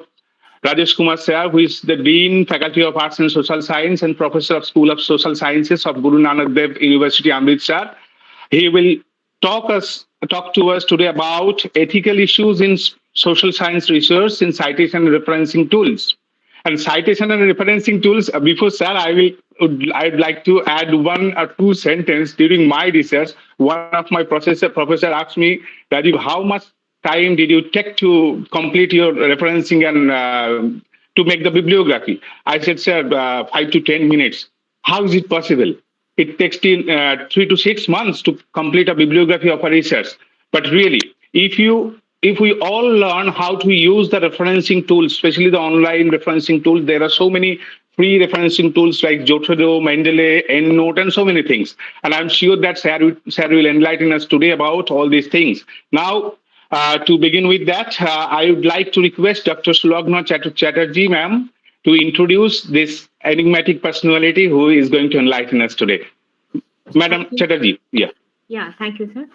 Rajesh Kumar Sir, who is the Dean, Faculty of Arts and Social Science and Professor of School of Social Sciences of Guru Nanak Dev University, Amritsar. He will talk to us today about ethical issues in social science research in citation and referencing tools. And citation and referencing tools, before sir, I'd like to add 1 or 2 sentences. During my research, one of my professor asked me, Rajiv, how much time did you take to complete your referencing and to make the bibliography? I said, sir, 5 to 10 minutes. How is it possible? It takes 3 to 6 months to complete a bibliography of a research. But really, if we all learn how to use the referencing tools, especially the online referencing tools, there are so many free referencing tools like Jotaro, Mendeley, EndNote, and so many things. And I'm sure that Sir will enlighten us today about all these things. Now, to begin with that, I would like to request Dr. Sulagna Chatterjee, ma'am, to introduce this enigmatic personality who is going to enlighten us today. Madam Chatterjee, yeah. Yeah, thank you, sir.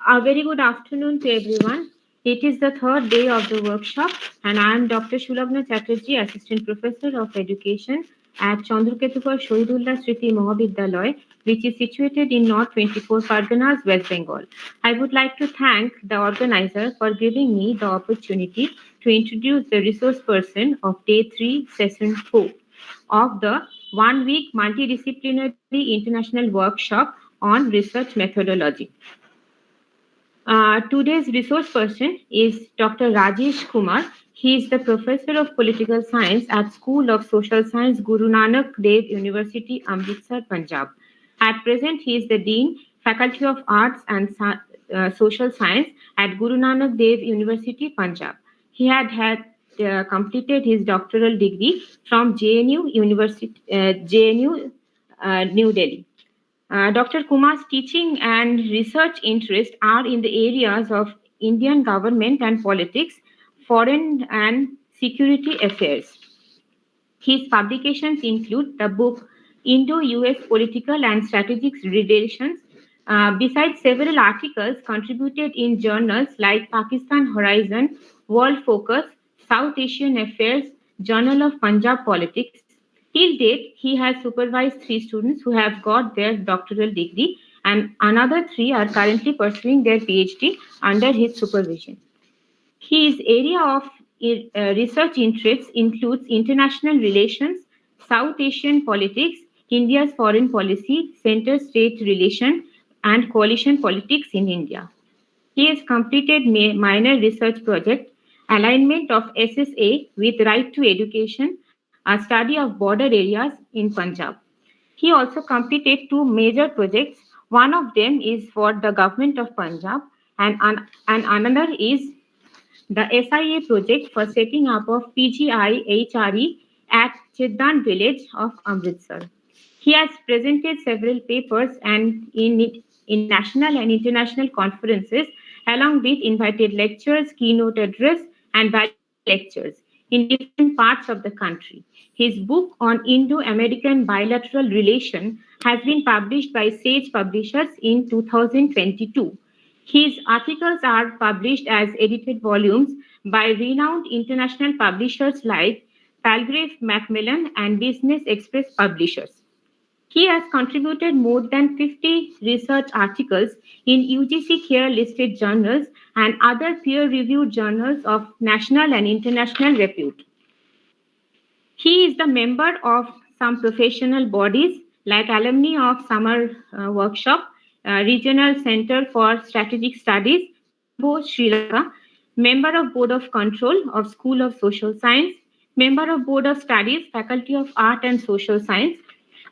A very good afternoon to everyone. It is the 3rd day of the workshop, and I am Dr. Sulagna Chatterjee, Assistant Professor of Education at Chandraketupur Shahidullah Sriti Mahavidyalaya, which is situated in North 24 Parganas, West Bengal. I would like to thank the organizer for giving me the opportunity to introduce the resource person of Day 3, Session 4 of the 1-week multidisciplinary international workshop on research methodology. Today's resource person is Dr. Rajesh Kumar. He is the Professor of Political Science at School of Social Science, Guru Nanak Dev University, Amritsar, Punjab. At present, he is the Dean, Faculty of Arts and Social Science at Guru Nanak Dev University, Punjab. He had completed his doctoral degree from JNU University, New Delhi. Dr. Kumar's teaching and research interests are in the areas of Indian government and politics, foreign and security affairs. His publications include the book Indo-US Political and Strategic Relations, besides several articles contributed in journals like Pakistan Horizon, World Focus, South Asian Affairs, Journal of Punjab Politics. Till date, he has supervised 3 students who have got their doctoral degree, and another 3 are currently pursuing their PhD under his supervision. His area of research interests includes international relations, South Asian politics, India's foreign policy, center-state relation, and coalition politics in India. He has completed minor research project, alignment of SSA with right to education, a study of border areas in Punjab. He also completed 2 major projects. One of them is for the government of Punjab, and another is the SIA project for setting up of PGI HRE at Cheddan village of Amritsar. He has presented several papers and in national and international conferences, along with invited lectures, keynote address, and valuable lectures in different parts of the country. His book on Indo-American bilateral relation has been published by Sage Publishers in 2022. His articles are published as edited volumes by renowned international publishers like Palgrave Macmillan and Business Express Publishers. He has contributed more than 50 research articles in UGC CARE listed journals and other peer reviewed journals of national and international repute. He is the member of some professional bodies like Alumni of Summer Workshop, Regional Center for Strategic Studies, Colombo, Sri Lanka, member of Board of Control of School of Social Science, member of Board of Studies, Faculty of Art and Social Science,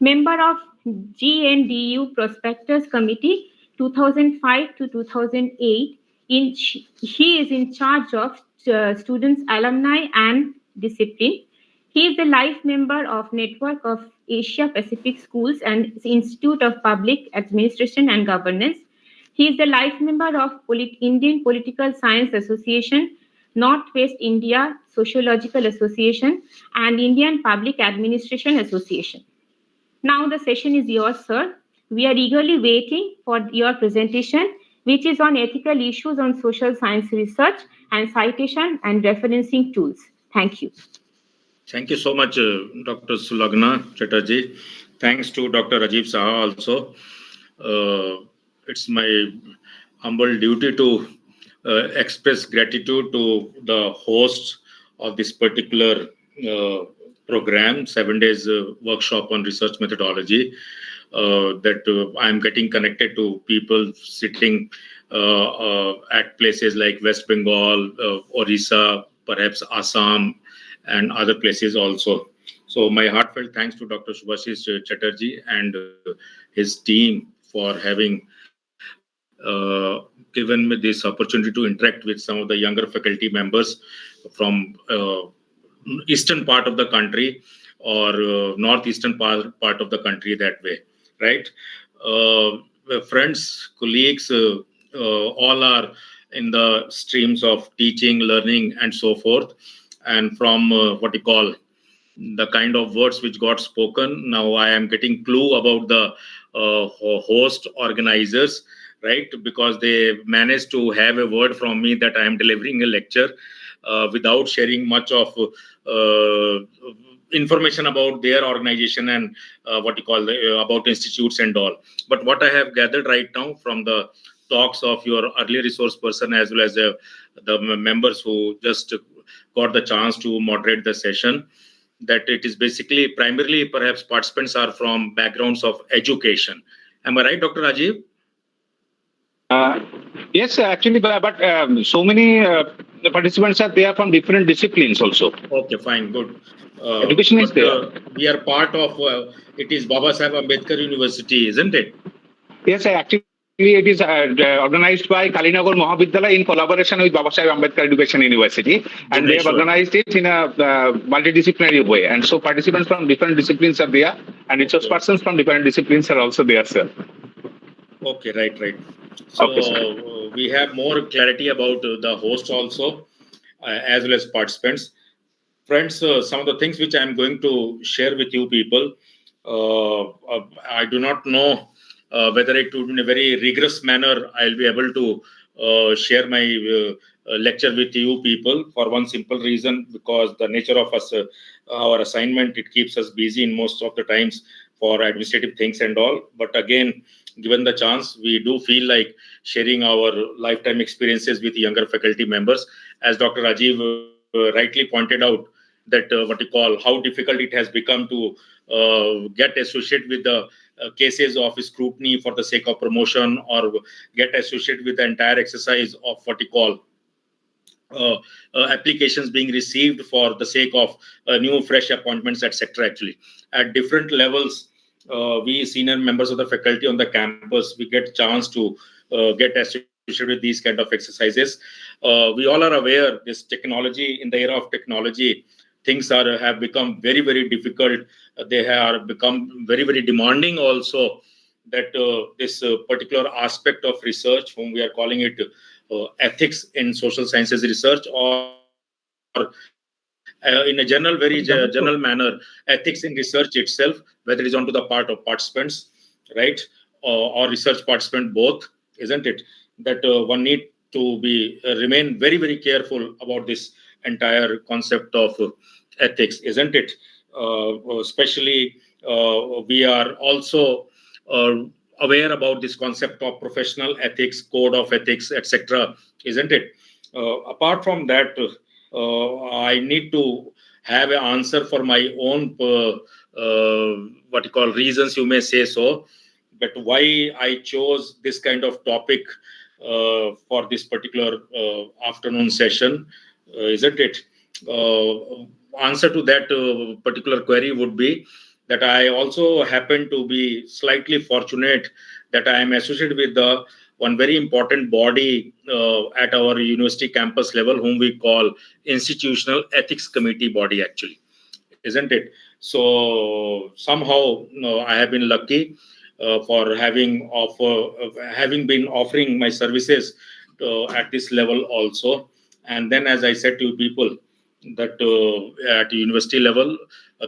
member of GNDU Prospectors Committee 2005 to 2008. He is in charge of students, alumni, and discipline. He is the life member of Network of Asia Pacific Schools and Institute of Public Administration and Governance. He is the life member of Indian Political Science Association, Northwest India Sociological Association, and Indian Public Administration Association. Now the session is yours, sir. We are eagerly waiting for your presentation, which is on ethical issues on social science research and citation and referencing tools. Thank you. Thank you so much, Dr. Sulagna Chatterjee. Thanks to Dr. Rajiv Saha also. It's my humble duty to express gratitude to the hosts of this particular program, 7 days workshop on research methodology, that I'm getting connected to people sitting at places like West Bengal, Orissa, perhaps Assam, and other places also. So my heartfelt thanks to Dr. Subhashish Chatterjee and his team for having given me this opportunity to interact with some of the younger faculty members from eastern part of the country or northeastern part of the country that way, right? Friends, colleagues, all are in the streams of teaching, learning, and so forth. And from what you call the kind of words which got spoken, now I am getting clue about the host organizers, right? Because they managed to have a word from me that I am delivering a lecture without sharing much of information about their organization and what you call about institutes and all. But what I have gathered right now from the talks of your early resource person as well as the members who just got the chance to moderate the session, that it is basically primarily perhaps participants are from backgrounds of education. Am I right, Dr. Rajiv? Yes, actually, but so many participants are there from different disciplines also. Okay, fine, good. Education is there. We are part of, it is Baba Saheb Ambedkar University, isn't it? Yes, actually, it is organized by Kalinagar Mahavidyalaya in collaboration with Baba Saheb Ambedkar Education University, and they have organized it in a multidisciplinary way. And so participants from different disciplines are there, and research persons from different disciplines are also there, sir. Okay, right. So okay, we have more clarity about the host also, as well as participants. Friends, some of the things which I am going to share with you people, I do not know whether it would in a very rigorous manner I'll be able to share my lecture with you people, for one simple reason, because the nature of us, our assignment, it keeps us busy in most of the times for administrative things and all. But again, given the chance, we do feel like sharing our lifetime experiences with younger faculty members. As Dr. Rajiv rightly pointed out, that what you call how difficult it has become to get associated with the cases of scrutiny for the sake of promotion, or get associated with the entire exercise of what you call applications being received for the sake of new fresh appointments, etc. Actually, at different levels, we senior members of the faculty on the campus, we get chance to get associated with these kind of exercises. We all are aware this technology, in the era of technology, things have become very, very difficult. They have become very, very demanding also, that this particular aspect of research, whom we are calling it ethics in social sciences research, or in a general, very general manner, ethics in research itself, whether it is onto the part of participants, right, or research participant both, isn't it? That one need to be remain very, very careful about this entire concept of ethics, isn't it? Especially, we are also uh, aware about this concept of professional ethics, code of ethics, etc., isn't it? Apart from that, I need to have an answer for my own what you call reasons, you may say so, but why I chose this kind of topic for this particular afternoon session, isn't it? Answer to that particular query would be that I also happen to be slightly fortunate that I am associated with the one very important body at our university campus level, whom we call Institutional Ethics Committee body, actually, isn't it? So somehow, I have been lucky for having been offering my services at this level also. And then, as I said to people, that at university level,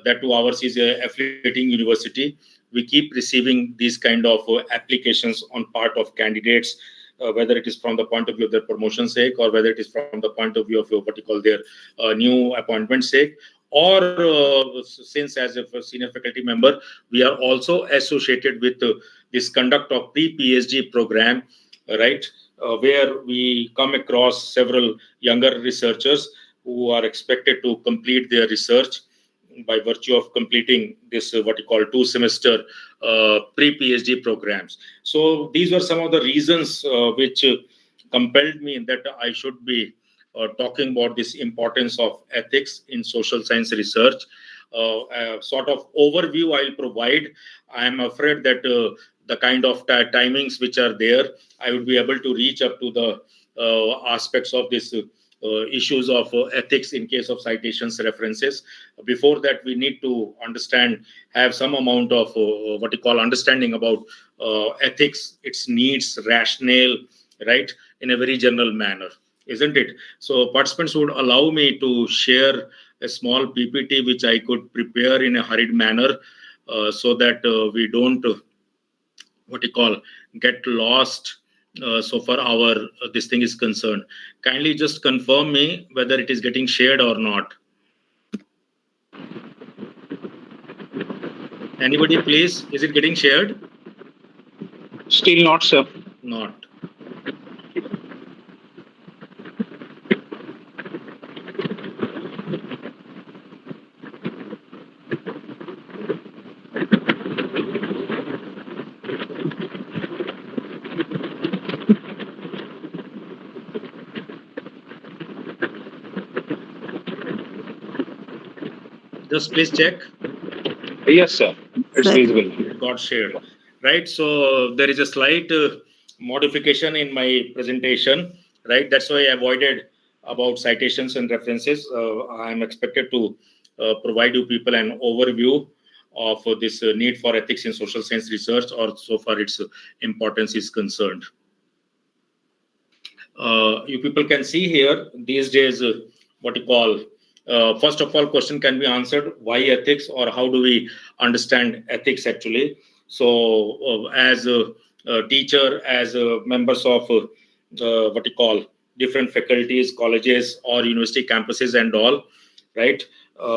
that to ours is a affiliating university, we keep receiving these kind of applications on part of candidates, whether it is from the point of view of their promotion sake, or whether it is from the point of view of what you call their new appointment sake, or since as a senior faculty member, we are also associated with this conduct of pre-PhD program, right, where we come across several younger researchers who are expected to complete their research by virtue of completing this what you call 2-semester pre-PhD programs. So these were some of the reasons which compelled me that I should be talking about this importance of ethics in social science research. A sort of overview I'll provide. I am afraid that the kind of timings which are there, I would be able to reach up to the aspects of this issues of ethics in case of citations references. Before that, we need to have some amount of what you call understanding about ethics, its needs, rationale, right, in a very general manner, isn't it? So participants would allow me to share a small PPT which I could prepare in a hurried manner, so that we don't what you call get lost so far our this thing is concerned. Kindly just confirm me whether it is getting shared or not. Anybody, please? Is it getting shared? Still not, sir. Not. Just please check. Yes, sir. It's visible. It got shared, right? So there is a slight modification in my presentation, right? That's why I avoided about citations and references. I'm expected to provide you people an overview of this need for ethics in social science research, or so far its importance is concerned. You people can see here these days what you call first of all, question can be answered: why ethics, or how do we understand ethics actually? So as a teacher, as members of what you call different faculties, colleges, or university campuses and all, right,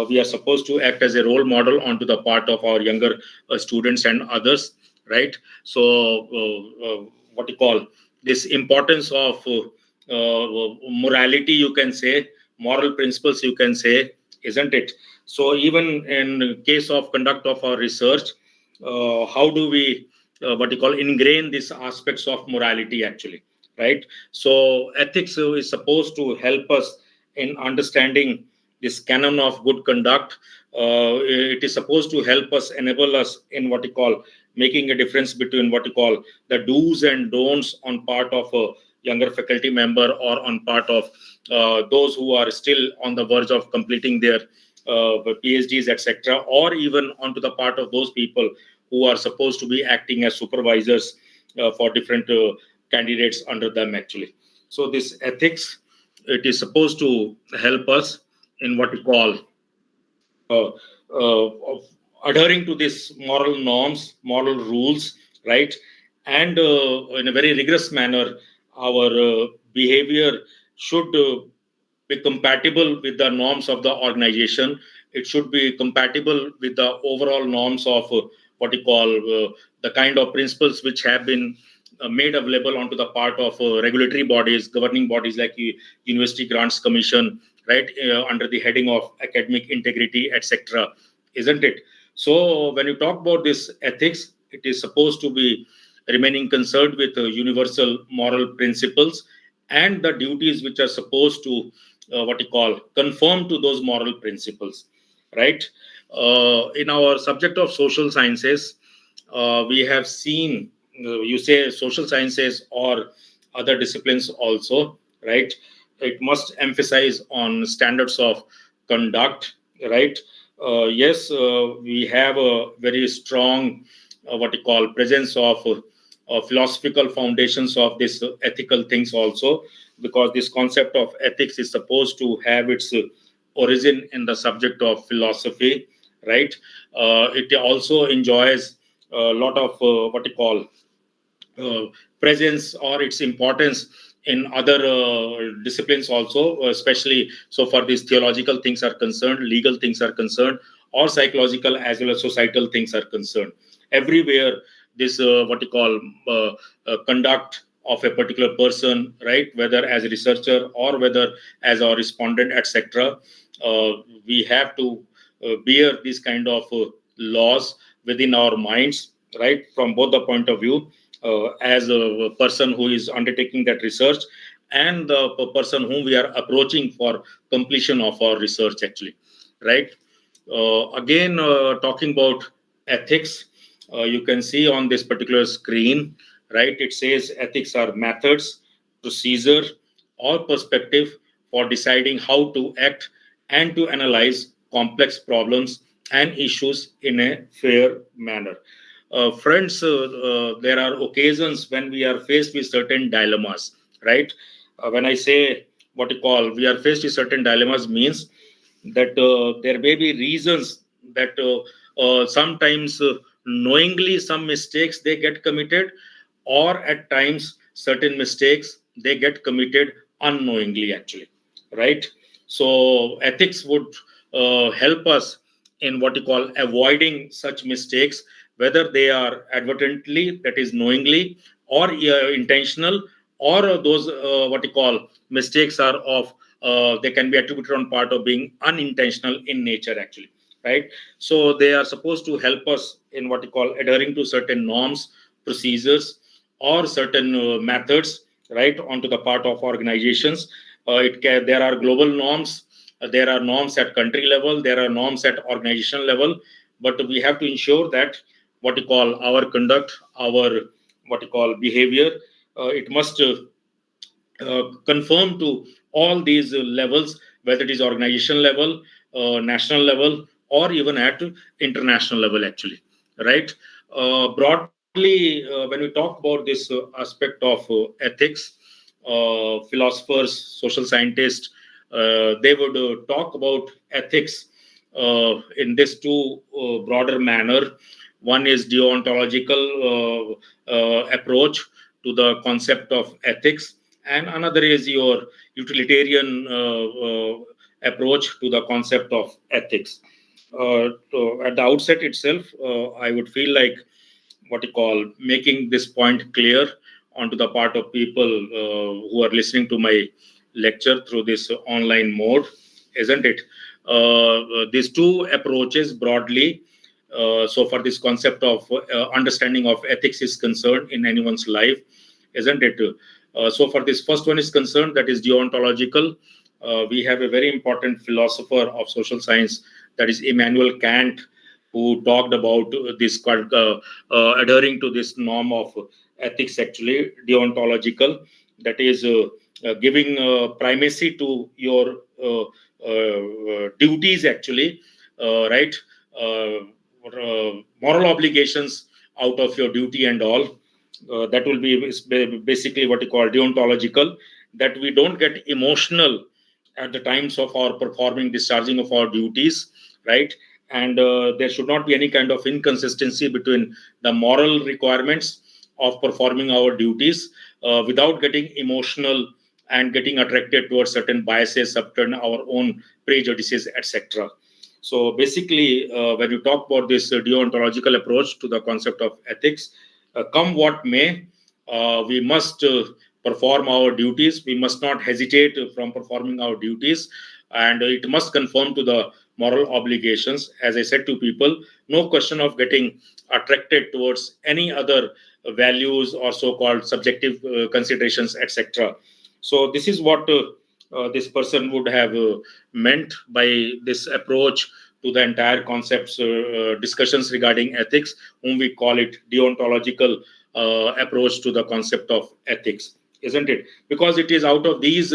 we are supposed to act as a role model onto the part of our younger students and others, right? So what you call this importance of morality, you can say, moral principles, you can say, isn't it? So even in case of conduct of our research, how do we what you call ingrain these aspects of morality actually, right? So ethics is supposed to help us in understanding this canon of good conduct. It is supposed to help us, enable us in what you call making a difference between what you call the do's and don'ts on part of a younger faculty member, or on part of those who are still on the verge of completing their PhDs, etc., or even onto the part of those people who are supposed to be acting as supervisors for different candidates under them actually. So this ethics, it is supposed to help us in what we call uh, of adhering to these moral norms, moral rules, right? And in a very rigorous manner, our behavior should be compatible with the norms of the organization. It should be compatible with the overall norms of what you call the kind of principles which have been made available onto the part of regulatory bodies, governing bodies like University Grants Commission, right, under the heading of academic integrity, etc. Isn't it? So when you talk about this ethics, it is supposed to be remaining concerned with universal moral principles and the duties which are supposed to what you call conform to those moral principles, right? In our subject of social sciences, we have seen you say social sciences or other disciplines also, right? It must emphasize on standards of conduct, right? Yes, we have a very strong what you call presence of philosophical foundations of this ethical things also, because this concept of ethics is supposed to have its origin in the subject of philosophy, right? It also enjoys a lot of what you call presence or its importance in other disciplines also, especially so far these theological things are concerned, legal things are concerned, or psychological as well as societal things are concerned. Everywhere, this what you call conduct of a particular person, right, whether as a researcher or whether as a respondent, etc., we have to bear these kind of laws within our minds, right, from both the point of view as a person who is undertaking that research and the person whom we are approaching for completion of our research actually, right? Again, talking about ethics, you can see on this particular screen, right, it says ethics are methods, procedure, or perspective for deciding how to act and to analyze complex problems and issues in a fair manner. Friends, there are occasions when we are faced with certain dilemmas, right? When I say what you call, we are faced with certain dilemmas means that there may be reasons that sometimes knowingly some mistakes they get committed, or at times certain mistakes they get committed unknowingly actually, right? So ethics would help us in what you call avoiding such mistakes, whether they are advertently, that is knowingly, or intentional, or those what you call mistakes are of they can be attributed on part of being unintentional in nature actually, right? So they are supposed to help us in what you call adhering to certain norms, procedures, or certain methods, right, onto the part of organizations. There are global norms, there are norms at country level, there are norms at organization level, but we have to ensure that what you call our conduct, our what you call behavior, it must conform to all these levels, whether it is organization level, national level, or even at international level, actually, right? Broadly, when we talk about this aspect of ethics, philosophers, social scientists, they would talk about ethics in this two broader manner. One is deontological approach to the concept of ethics, and another is your utilitarian approach to the concept of ethics. At the outset itself, I would feel like what you call making this point clear onto the part of people who are listening to my lecture through this online mode, isn't it? These two approaches broadly, so far this concept of understanding of ethics is concerned in anyone's life, isn't it? So far this first one is concerned, that is deontological. We have a very important philosopher of social science, that is Immanuel Kant, who talked about this adhering to this norm of ethics, actually deontological, that is giving primacy to your duties actually, right? Moral obligations out of your duty and all. That will be basically what you call deontological, that we don't get emotional at the times of our performing, discharging of our duties, right? And there should not be any kind of inconsistency between the moral requirements of performing our duties without getting emotional and getting attracted towards certain biases, certain our own prejudices, etc. So basically, when you talk about this deontological approach to the concept of ethics, come what may, we must perform our duties. We must not hesitate from performing our duties, and it must conform to the moral obligations. As I said to people, no question of getting attracted towards any other values or so-called subjective considerations, etc. So this is what this person would have meant by this approach to the entire concepts discussions regarding ethics, whom we call it deontological approach to the concept of ethics, isn't it? Because it is out of these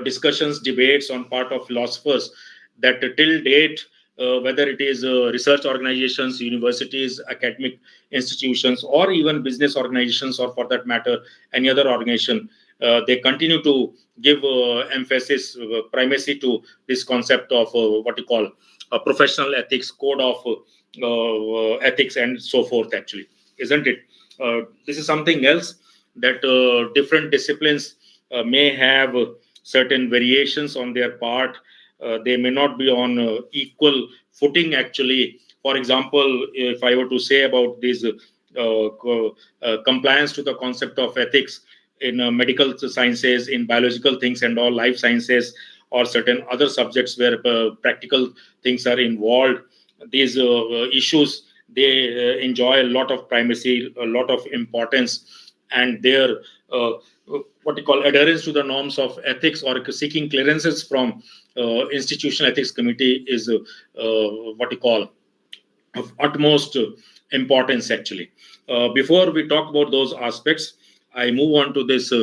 discussions, debates on part of philosophers, that till date, whether it is research organizations, universities, academic institutions, or even business organizations, or for that matter any other organization, they continue to give emphasis, primacy to this concept of what you call professional ethics, code of ethics, and so forth, actually, isn't it? This is something else that different disciplines may have certain variations on their part. They may not be on equal footing, actually. For example, if I were to say about this compliance to the concept of ethics in medical sciences, in biological things and all, life sciences, or certain other subjects where practical things are involved, these issues, they enjoy a lot of primacy, a lot of importance, and their what you call adherence to the norms of ethics or seeking clearances from institutional ethics committee is what you call of utmost importance, actually. Before we talk about those aspects, I move on to this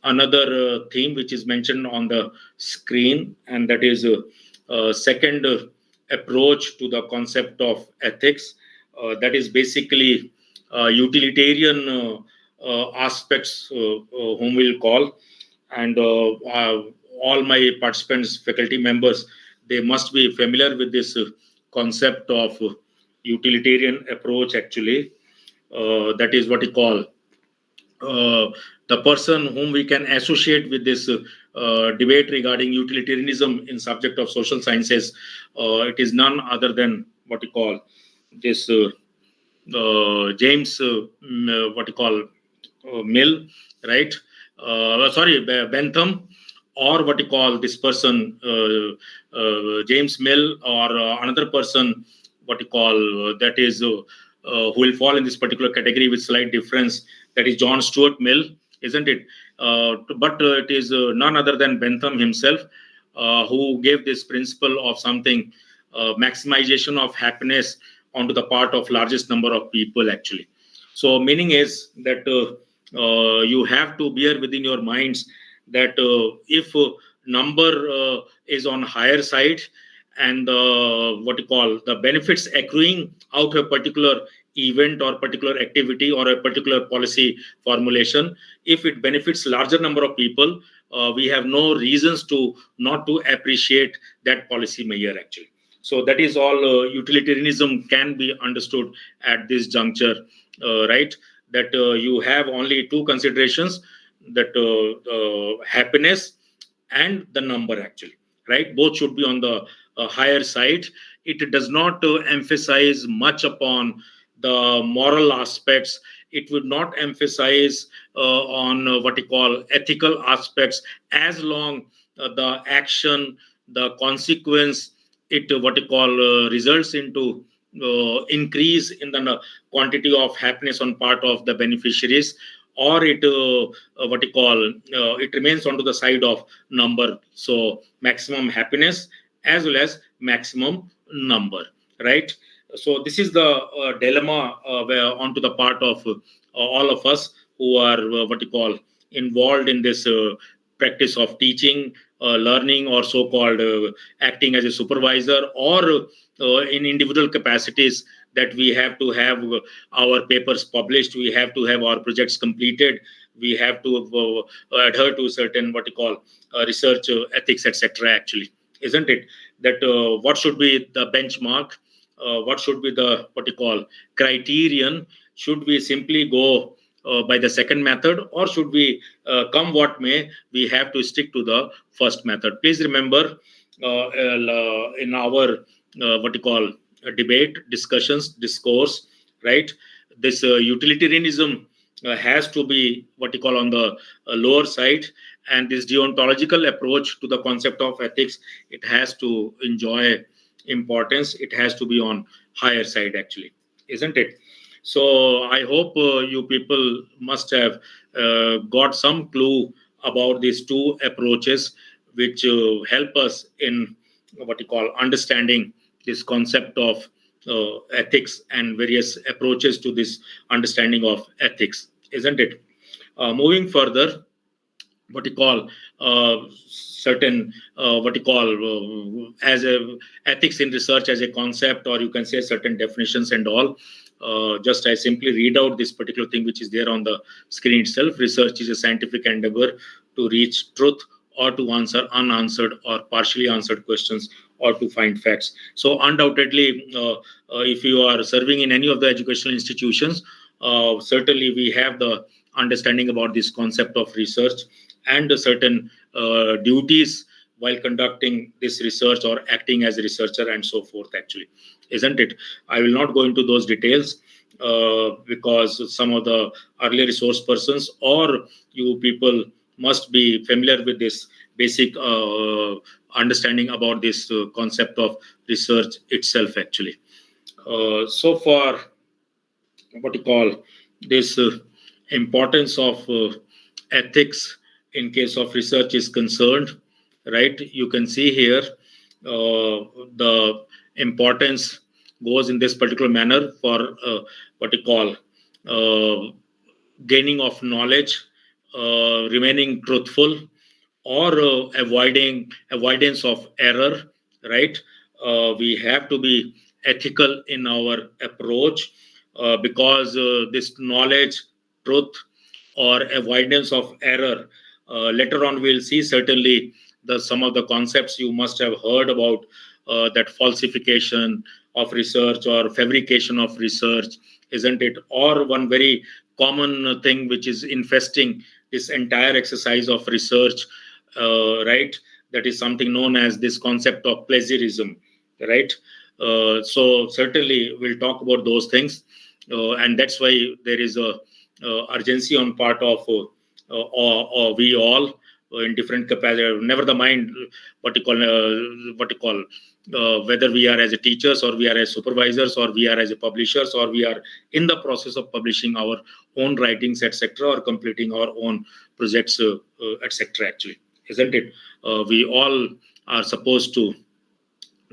another theme which is mentioned on the screen, and that is second approach to the concept of ethics. That is basically utilitarian aspects, whom we'll call, and all my participants, faculty members, they must be familiar with this concept of utilitarian approach, actually. That is what you call the person whom we can associate with this debate regarding utilitarianism in subject of social sciences. It is none other than what you call this James what you call Mill, right? Sorry, Bentham, or what you call this person James Mill, or another person, what you call that is who will fall in this particular category with slight difference, that is John Stuart Mill, isn't it? But it is none other than Bentham himself who gave this principle of something, maximization of happiness onto the part of largest number of people, actually. So meaning is that you have to bear within your minds that if number is on higher side, and what you call the benefits accruing out of a particular event or particular activity or a particular policy formulation, if it benefits larger number of people, we have no reasons to not to appreciate that policy measure, actually. So that is all utilitarianism can be understood at this juncture, right? That you have only two considerations, that happiness and the number, actually, right? Both should be on the higher side. It does not emphasize much upon the moral aspects. It would not emphasize on what you call ethical aspects, as long the action, the consequence, it what you call results into increase in the quantity of happiness on part of the beneficiaries, or it what you call it remains onto the side of number. So maximum happiness as well as maximum number, right? So this is the dilemma where onto the part of all of us who are what you call involved in this practice of teaching, learning or so-called acting as a supervisor, or in individual capacities, that we have to have our papers published, we have to have our projects completed, we have to adhere to certain what you call research ethics, etc. Actually, isn't it? That what should be the benchmark? What should be the what you call criterion? Should we simply go by the second method, or should we come what may, we have to stick to the first method? Please remember, in our what you call debate, discussions, discourse, right? This utilitarianism has to be what you call on the lower side, and this deontological approach to the concept of ethics, it has to enjoy importance. It has to be on higher side, actually, isn't it? So I hope you people must have got some clue about these two approaches, which help us in what you call understanding this concept of ethics and various approaches to this understanding of ethics, isn't it? Moving further, what you call certain what you call as a ethics in research as a concept, or you can say certain definitions and all. Just I simply read out this particular thing which is there on the screen itself. Research is a scientific endeavor to reach truth, or to answer unanswered or partially answered questions, or to find facts. So undoubtedly, if you are serving in any of the educational institutions, certainly we have the understanding about this concept of research and certain duties while conducting this research or acting as a researcher and so forth, actually, isn't it? I will not go into those details because some of the early resource persons or you people must be familiar with this basic understanding about this concept of research itself, actually. So far, what you call this importance of ethics in case of research is concerned, right? You can see here the importance goes in this particular manner for what you call gaining of knowledge, remaining truthful, or avoidance of error, right? We have to be ethical in our approach because this knowledge, truth, or avoidance of error. Later on, we'll see certainly the some of the concepts you must have heard about, that falsification of research or fabrication of research, isn't it? Or one very common thing which is infesting this entire exercise of research, right? That is something known as this concept of plagiarism, right? So certainly we'll talk about those things, and that's why there is a urgency on part of or we all in different capacity. Never the mind what you call whether we are as a teachers or we are as supervisors or we are as a publishers or we are in the process of publishing our own writings, etc., or completing our own projects, etc. Actually, isn't it? We all are supposed to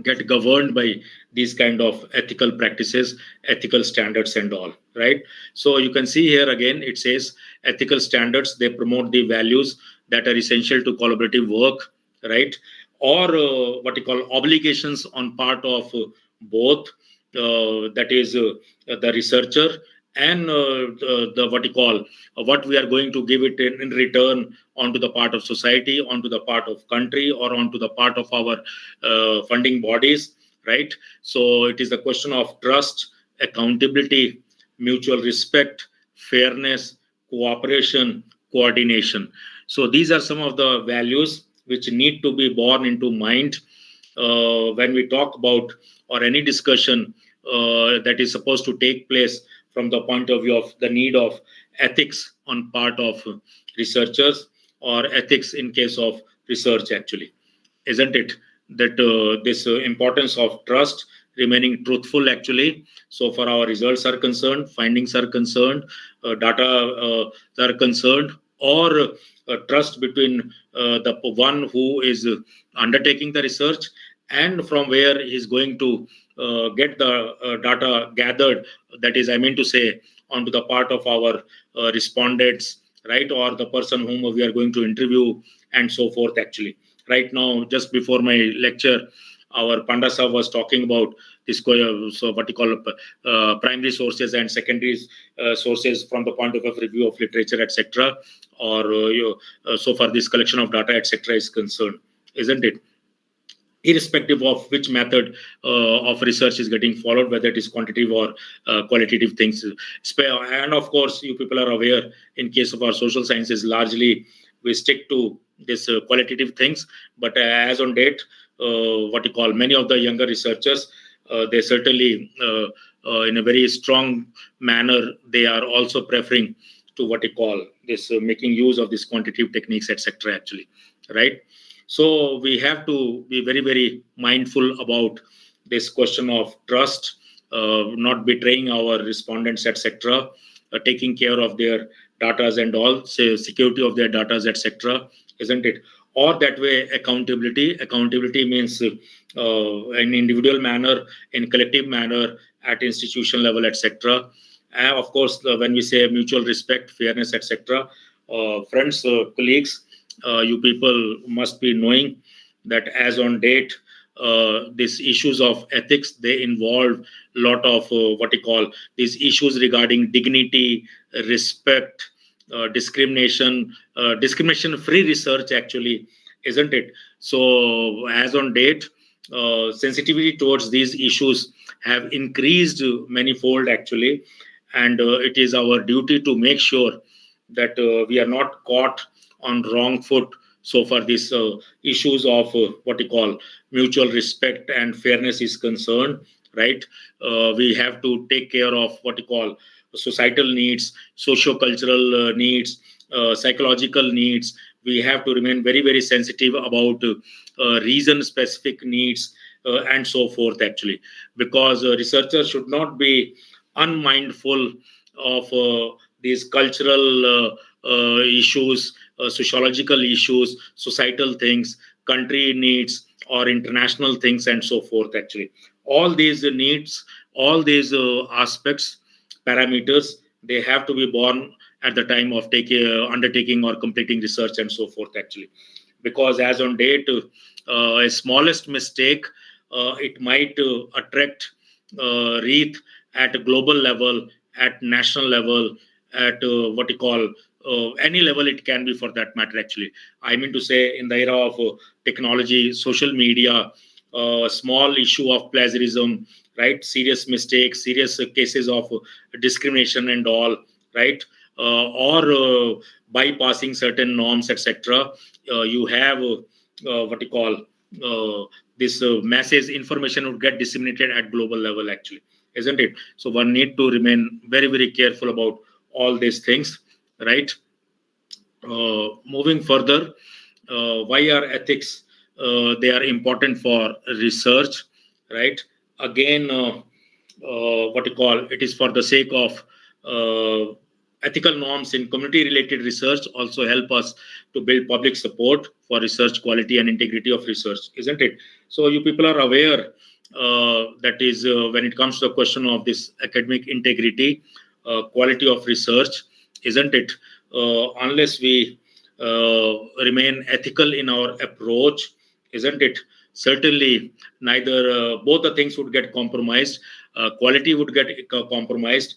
get governed by these kind of ethical practices, ethical standards and all, right? So you can see here again, it says ethical standards, they promote the values that are essential to collaborative work, right? Or what you call obligations on part of both, that is the researcher and the what you call what we are going to give it in return onto the part of society, onto the part of country, or onto the part of our funding bodies, right? So it is a question of trust, accountability, mutual respect, fairness, cooperation, coordination. So these are some of the values which need to be borne into mind when we talk about or any discussion that is supposed to take place from the point of view of the need of ethics on part of researchers or ethics in case of research, actually, isn't it? That this importance of trust, remaining truthful, actually. So far our results are concerned, findings are concerned, data are concerned, or trust between the one who is undertaking the research and from where he's going to get the data gathered, that is, I mean to say, onto the part of our respondents, right, or the person whom we are going to interview and so forth, actually, right now, just before my lecture, our Panda sir was talking about this, so what you call primary sources and secondary sources from the point of review of literature, etc., or so far this collection of data, etc., is concerned, isn't it? Irrespective of which method of research is getting followed, whether it is quantitative or qualitative things. And of course, you people are aware, in case of our social sciences, largely we stick to this qualitative things. But as on date, what you call, many of the younger researchers, they certainly, in a very strong manner, they are also preferring to what you call this, making use of these quantitative techniques, etc., actually, right? So we have to be very, very mindful about this question of trust, not betraying our respondents, etc., taking care of their datas and all, say, security of their datas, etc., isn't it? Or that way, accountability. Accountability means in individual manner, in collective manner, at institution level, etc. And of course, when we say mutual respect, fairness, etc., friends, colleagues, you people must be knowing that as on date, these issues of ethics, they involve a lot of what you call these issues regarding dignity, respect, discrimination-free research, actually, isn't it? So as on date, sensitivity towards these issues have increased manifold, actually, and it is our duty to make sure that we are not caught on wrong foot so far these issues of what you call mutual respect and fairness is concerned, right? We have to take care of what you call societal needs, socio-cultural needs, psychological needs. We have to remain very, very sensitive about reason-specific needs and so forth, actually, because researchers should not be unmindful of these cultural issues, sociological issues, societal things, country needs, or international things, and so forth, actually. All these needs, all these aspects, parameters, they have to be born at the time of undertaking or completing research and so forth, actually. Because as on date, a smallest mistake, it might attract wreath at a global level, at national level, at what you call any level it can be, for that matter, actually. I mean to say, in the era of technology, social media, small issue of plagiarism, right? Serious mistakes, serious cases of discrimination and all, right? Or bypassing certain norms, etc. You have what you call this message information would get disseminated at global level, actually, isn't it? So one need to remain very, very careful about all these things, right? Moving further, why are ethics they are important for research, right? Again, what you call, it is for the sake of ethical norms in community related research also help us to build public support for research quality and integrity of research, isn't it? So you people are aware that is when it comes to the question of this academic integrity, quality of research, isn't it? Unless we remain ethical in our approach, isn't it? Certainly, neither both the things would get compromised. Quality would get compromised.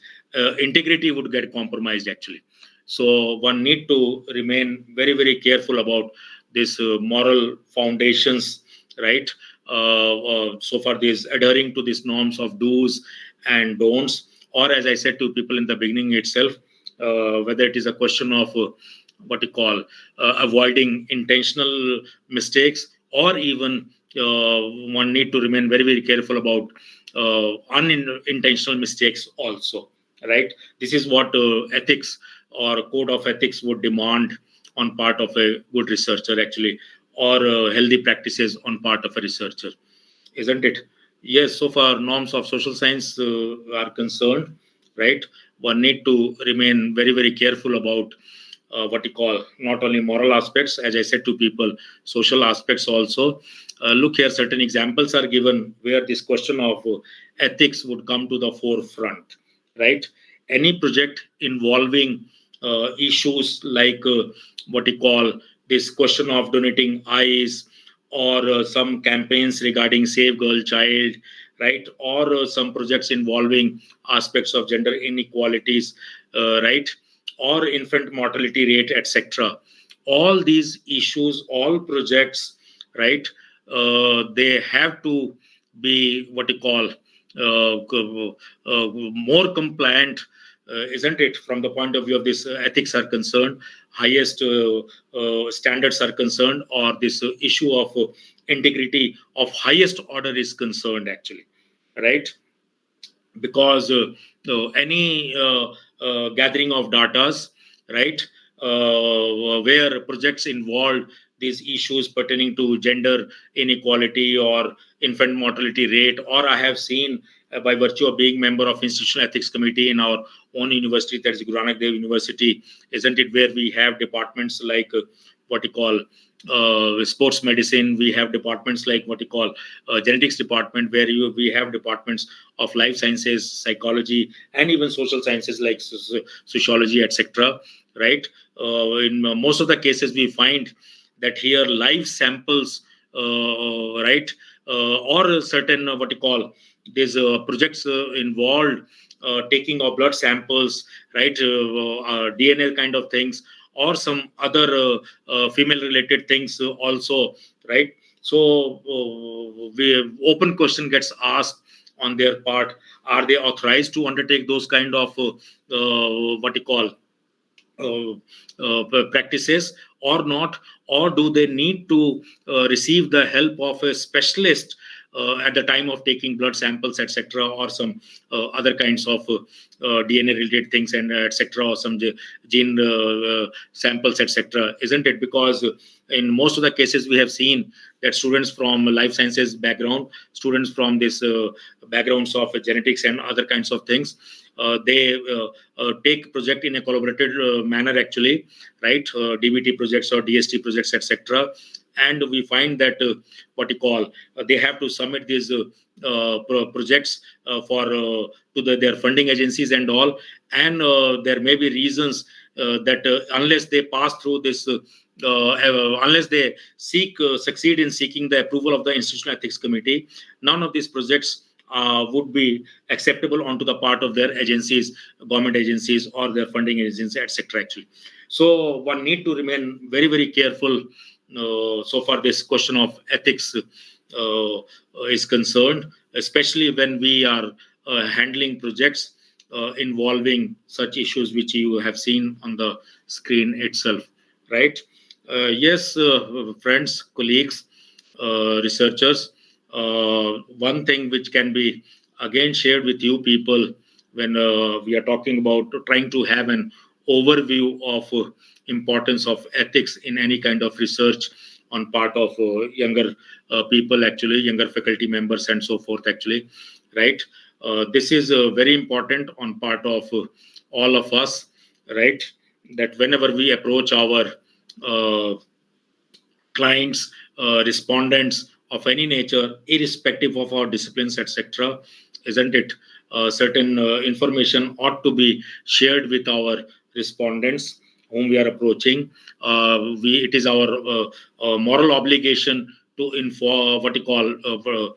Integrity would get compromised, actually. So one need to remain very, very careful about this moral foundations, right? So far, this adhering to these norms of do's and don'ts, or as I said to people in the beginning itself, whether it is a question of what you call avoiding intentional mistakes, or even one need to remain very, very careful about unintentional mistakes also, right? This is what ethics or code of ethics would demand on part of a good researcher, actually, or healthy practices on part of a researcher, isn't it? Yes, so far norms of social science are concerned, right? One need to remain very, very careful about what you call not only moral aspects, as I said to people, social aspects also. Look here, certain examples are given where this question of ethics would come to the forefront, right? Any project involving issues like what you call this question of donating eyes, or some campaigns regarding Save Girl Child, right? Or some projects involving aspects of gender inequalities, right? Or infant mortality rate, etc. All these issues, all projects, right? They have to be what you call more compliant, isn't it? From the point of view of this ethics are concerned, highest standards are concerned, or this issue of integrity of highest order is concerned, actually, right? Because any gathering of datas, right, where projects involved these issues pertaining to gender inequality or infant mortality rate, or I have seen by virtue of being member of institutional ethics committee in our own university, that is Guru Nanak Dev University, isn't it, where we have departments like what you call sports medicine, we have departments like what you call genetics department, where we have departments of life sciences, psychology, and even social sciences like sociology, etc. Right? In most of the cases, we find that here live samples, right, or certain what you call these projects involved taking of blood samples, right, DNA kind of things, or some other female-related things also, right? So, open question gets asked on their part: are they authorized to undertake those kind of what you call practices or not, or do they need to receive the help of a specialist at the time of taking blood samples, etc., or some other kinds of DNA related things, and etc., or some gene samples, etc., isn't it? Because in most of the cases we have seen that students from life sciences background, students from this backgrounds of genetics and other kinds of things, they take project in a collaborative manner, actually, right? DBT projects or DST projects, etc. And we find that what you call they have to submit these projects for to their funding agencies and all, and there may be reasons that unless they pass through this unless they succeed in seeking the approval of the institutional ethics committee, none of these projects would be acceptable onto the part of their agencies, government agencies, or their funding agencies, etc. Actually, so one need to remain very, very careful so far this question of ethics is concerned, especially when we are handling projects involving such issues which you have seen on the screen itself, right? Yes, friends, colleagues, researchers, one thing which can be again shared with you people when we are talking about trying to have an overview of importance of ethics in any kind of research on part of younger people, actually younger faculty members and so forth, actually, right? This is very important on part of all of us, right? That whenever we approach our clients, respondents of any nature, irrespective of our disciplines, etc., isn't it? Certain information ought to be shared with our respondents whom we are approaching. It is our moral obligation to inform what you call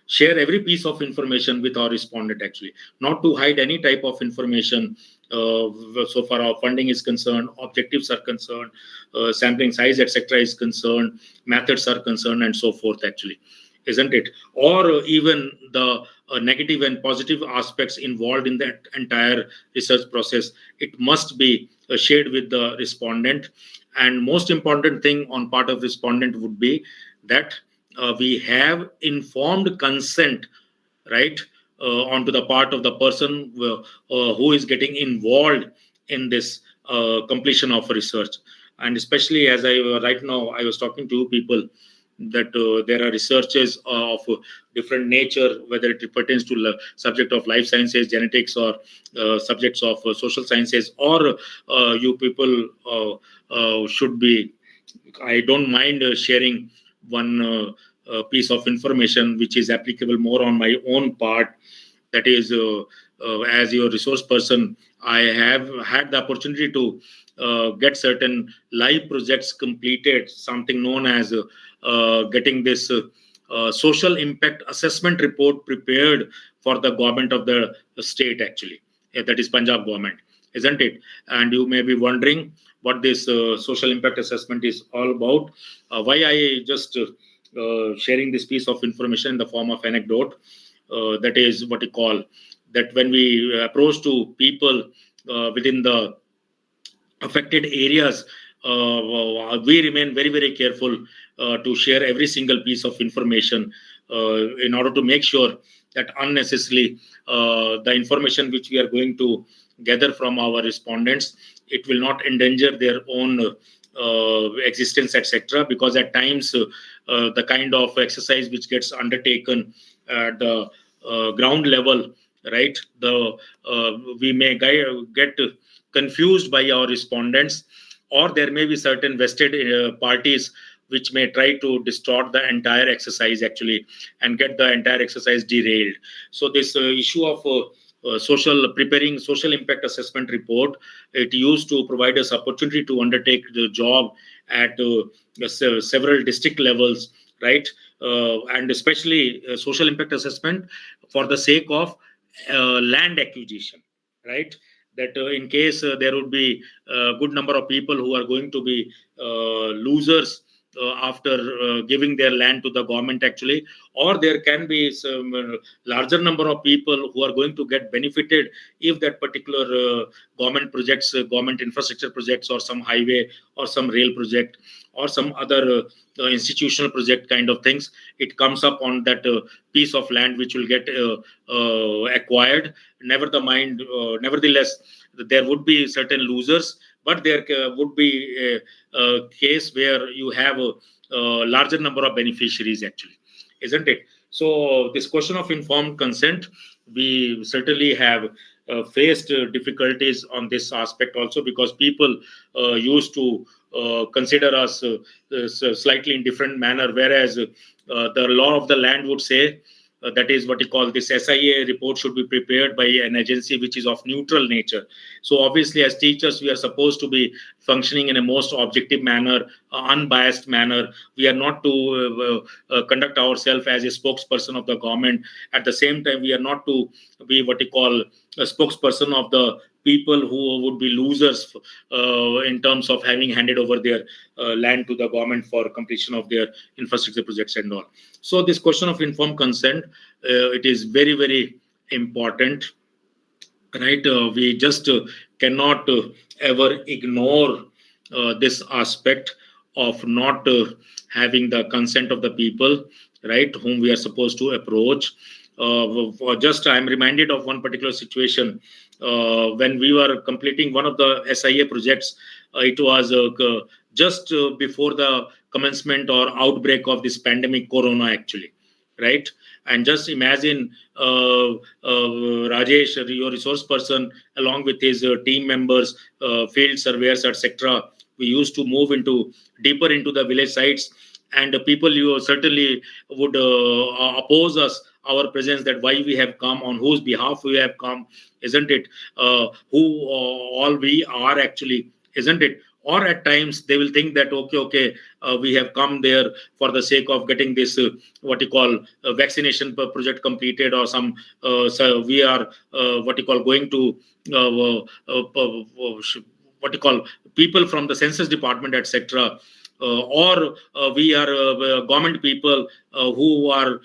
share every piece of information with our respondent, actually, not to hide any type of information so far our funding is concerned, objectives are concerned, sampling size, etc., is concerned, methods are concerned, and so forth, actually, isn't it? Or even the negative and positive aspects involved in that entire research process, it must be shared with the respondent. And most important thing on part of respondent would be that we have informed consent, right, onto the part of the person who is getting involved in this completion of research. And especially as I right now I was talking to people that there are researches of different nature, whether it pertains to subject of life sciences, genetics, or subjects of social sciences, or you people should be, I don't mind sharing one piece of information which is applicable more on my own part. That is as your resource person, I have had the opportunity to get certain live projects completed, something known as getting this social impact assessment report prepared for the government of the state, actually. That is Punjab government, isn't it? And you may be wondering what this social impact assessment is all about. Why I just sharing this piece of information in the form of anecdote. That is what you call that when we approach to people within the affected areas, we remain very, very careful to share every single piece of information in order to make sure that unnecessarily the information which we are going to gather from our respondents, it will not endanger their own existence, etc. Because at times the kind of exercise which gets undertaken at the ground level, right? We may get confused by our respondents, or there may be certain vested parties which may try to distort the entire exercise, actually, and get the entire exercise derailed. So this issue of preparing social impact assessment report, it used to provide us opportunity to undertake the job at several district levels, right? And especially social impact assessment for the sake of land acquisition, right? That in case there would be a good number of people who are going to be losers after giving their land to the government, actually, or there can be some larger number of people who are going to get benefited if that particular government projects, government infrastructure projects, or some highway or some rail project or some other institutional project kind of things, it comes up on that piece of land which will get acquired. Nevertheless, there would be certain losers, but there would be a case where you have a larger number of beneficiaries, actually, isn't it? So this question of informed consent, we certainly have faced difficulties on this aspect also, because people used to consider us slightly in different manner, whereas the law of the land would say that is what you call this SIA report should be prepared by an agency which is of neutral nature. So obviously, as teachers, we are supposed to be functioning in a most objective manner, unbiased manner. We are not to conduct ourselves as a spokesperson of the government. At the same time, we are not to be what you call a spokesperson of the people who would be losers in terms of having handed over their land to the government for completion of their infrastructure projects and all. So this question of informed consent, it is very, very important, right? We just cannot ever ignore this aspect of not having the consent of the people, right, whom we are supposed to approach. I'm reminded of one particular situation when we were completing one of the SIA projects. It was just before the commencement or outbreak of this pandemic, Corona, actually, right? And just imagine Rajesh, your resource person, along with his team members, field surveyors, etc. We used to move deeper into the village sites, and people you certainly would oppose us, our presence, that why we have come, on whose behalf we have come, isn't it? Who all we are, actually, isn't it? Or at times they will think that okay, we have come there for the sake of getting this what you call vaccination project completed, or some so we are what you call going to what you call people from the census department, etc. Or we are government people who are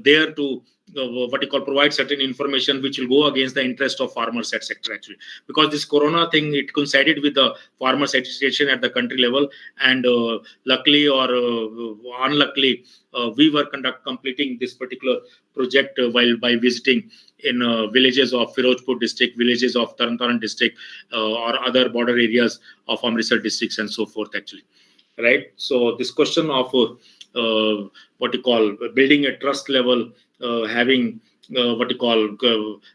there to what you call provide certain information which will go against the interest of farmers, etc. Actually, because this Corona thing, it coincided with the farmer situation at the country level, and luckily or unluckily, we were completing this particular project while by visiting in villages of Firozpur district, villages of Taran district, or other border areas of Amritsar districts and so forth, actually. Right. So this question of what you call building a trust level, having what you call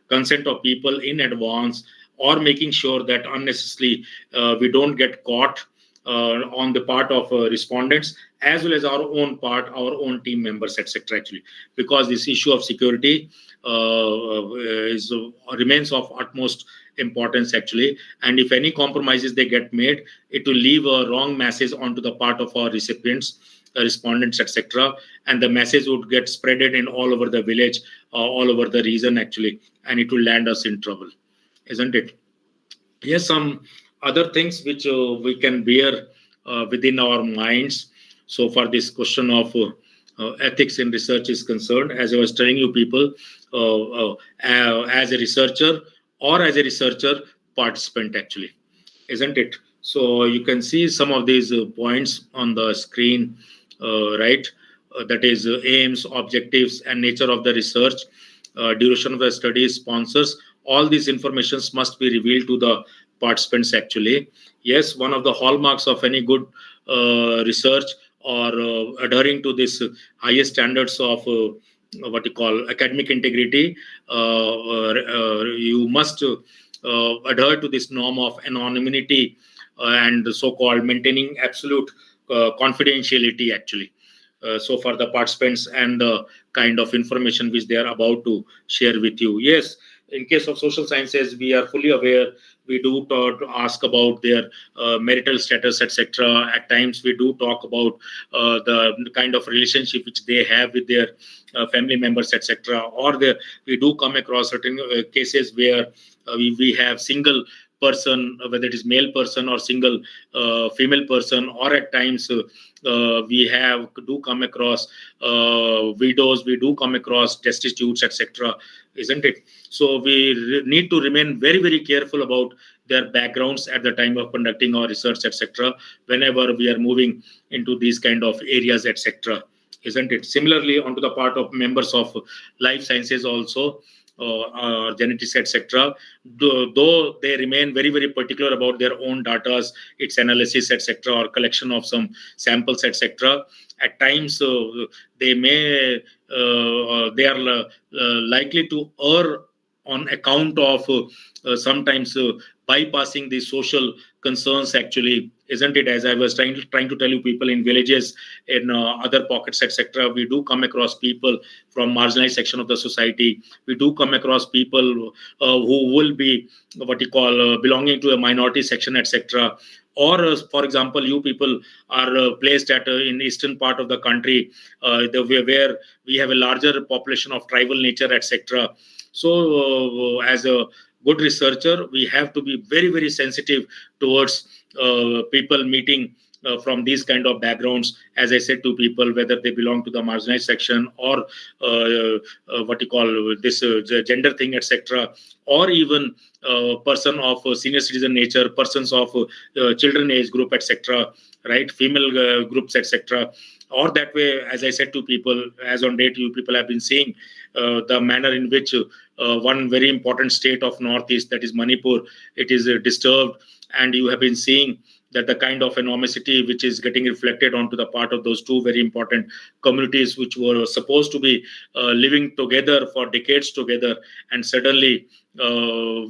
consent of people in advance, or making sure that unnecessarily we don't get caught on the part of respondents, as well as our own part, our own team members, etc. Actually, because this issue of security remains of utmost importance actually, and if any compromises they get made, it will leave a wrong message onto the part of our recipients, respondents, etc., and the message would get spreaded in all over the village, all over the region actually, and it will land us in trouble, isn't it? Yes, some other things which we can bear within our minds. So far, this question of ethics in research is concerned, as I was telling you, people, as a researcher or as a researcher participant, actually, isn't it? So you can see some of these points on the screen, right? That is aims, objectives, and nature of the research, duration of the study, sponsors. All these informations must be revealed to the participants. Actually, yes, one of the hallmarks of any good research or adhering to this highest standards of what you call academic integrity, you must adhere to this norm of anonymity and so-called maintaining absolute confidentiality actually, so for the participants and the kind of information which they are about to share with you. Yes, in case of social sciences, we are fully aware. We do ask about their marital status, etc. At times, we do talk about the kind of relationship which they have with their family members, etc. Or we do come across certain cases where we have single person, whether it is male person or single female person, or at times we do come across widows, we do come across destitutes, etc. Isn't it? So we need to remain very, very careful about their backgrounds at the time of conducting our research, etc. Whenever we are moving into these kind of areas, etc. Isn't it? Similarly, onto the part of members of life sciences also, genetics, etc. Though they remain very, very particular about their own data, its analysis, etc., or collection of some samples, etc. At times, they are likely to err on account of sometimes bypassing the social concerns actually, isn't it? As I was trying to tell you, people in villages, in other pockets, etc., we do come across people from marginalized section of the society. We do come across people who will be what you call belonging to a minority section, etc. Or for example, you people are placed at in eastern part of the country, where we have a larger population of tribal nature, etc. So as a good researcher, we have to be very, very sensitive towards people meeting from these kind of backgrounds. As I said to people, whether they belong to the marginalized section or what you call this gender thing, etc., or even person of senior citizen nature, persons of children age group, etc., right, female groups, etc. Or that way, as I said to people, as on date, you people have been seeing the manner in which one very important state of Northeast, that is Manipur, it is disturbed, and you have been seeing that the kind of enormity which is getting reflected onto the part of those two very important communities which were supposed to be living together for decades together, and suddenly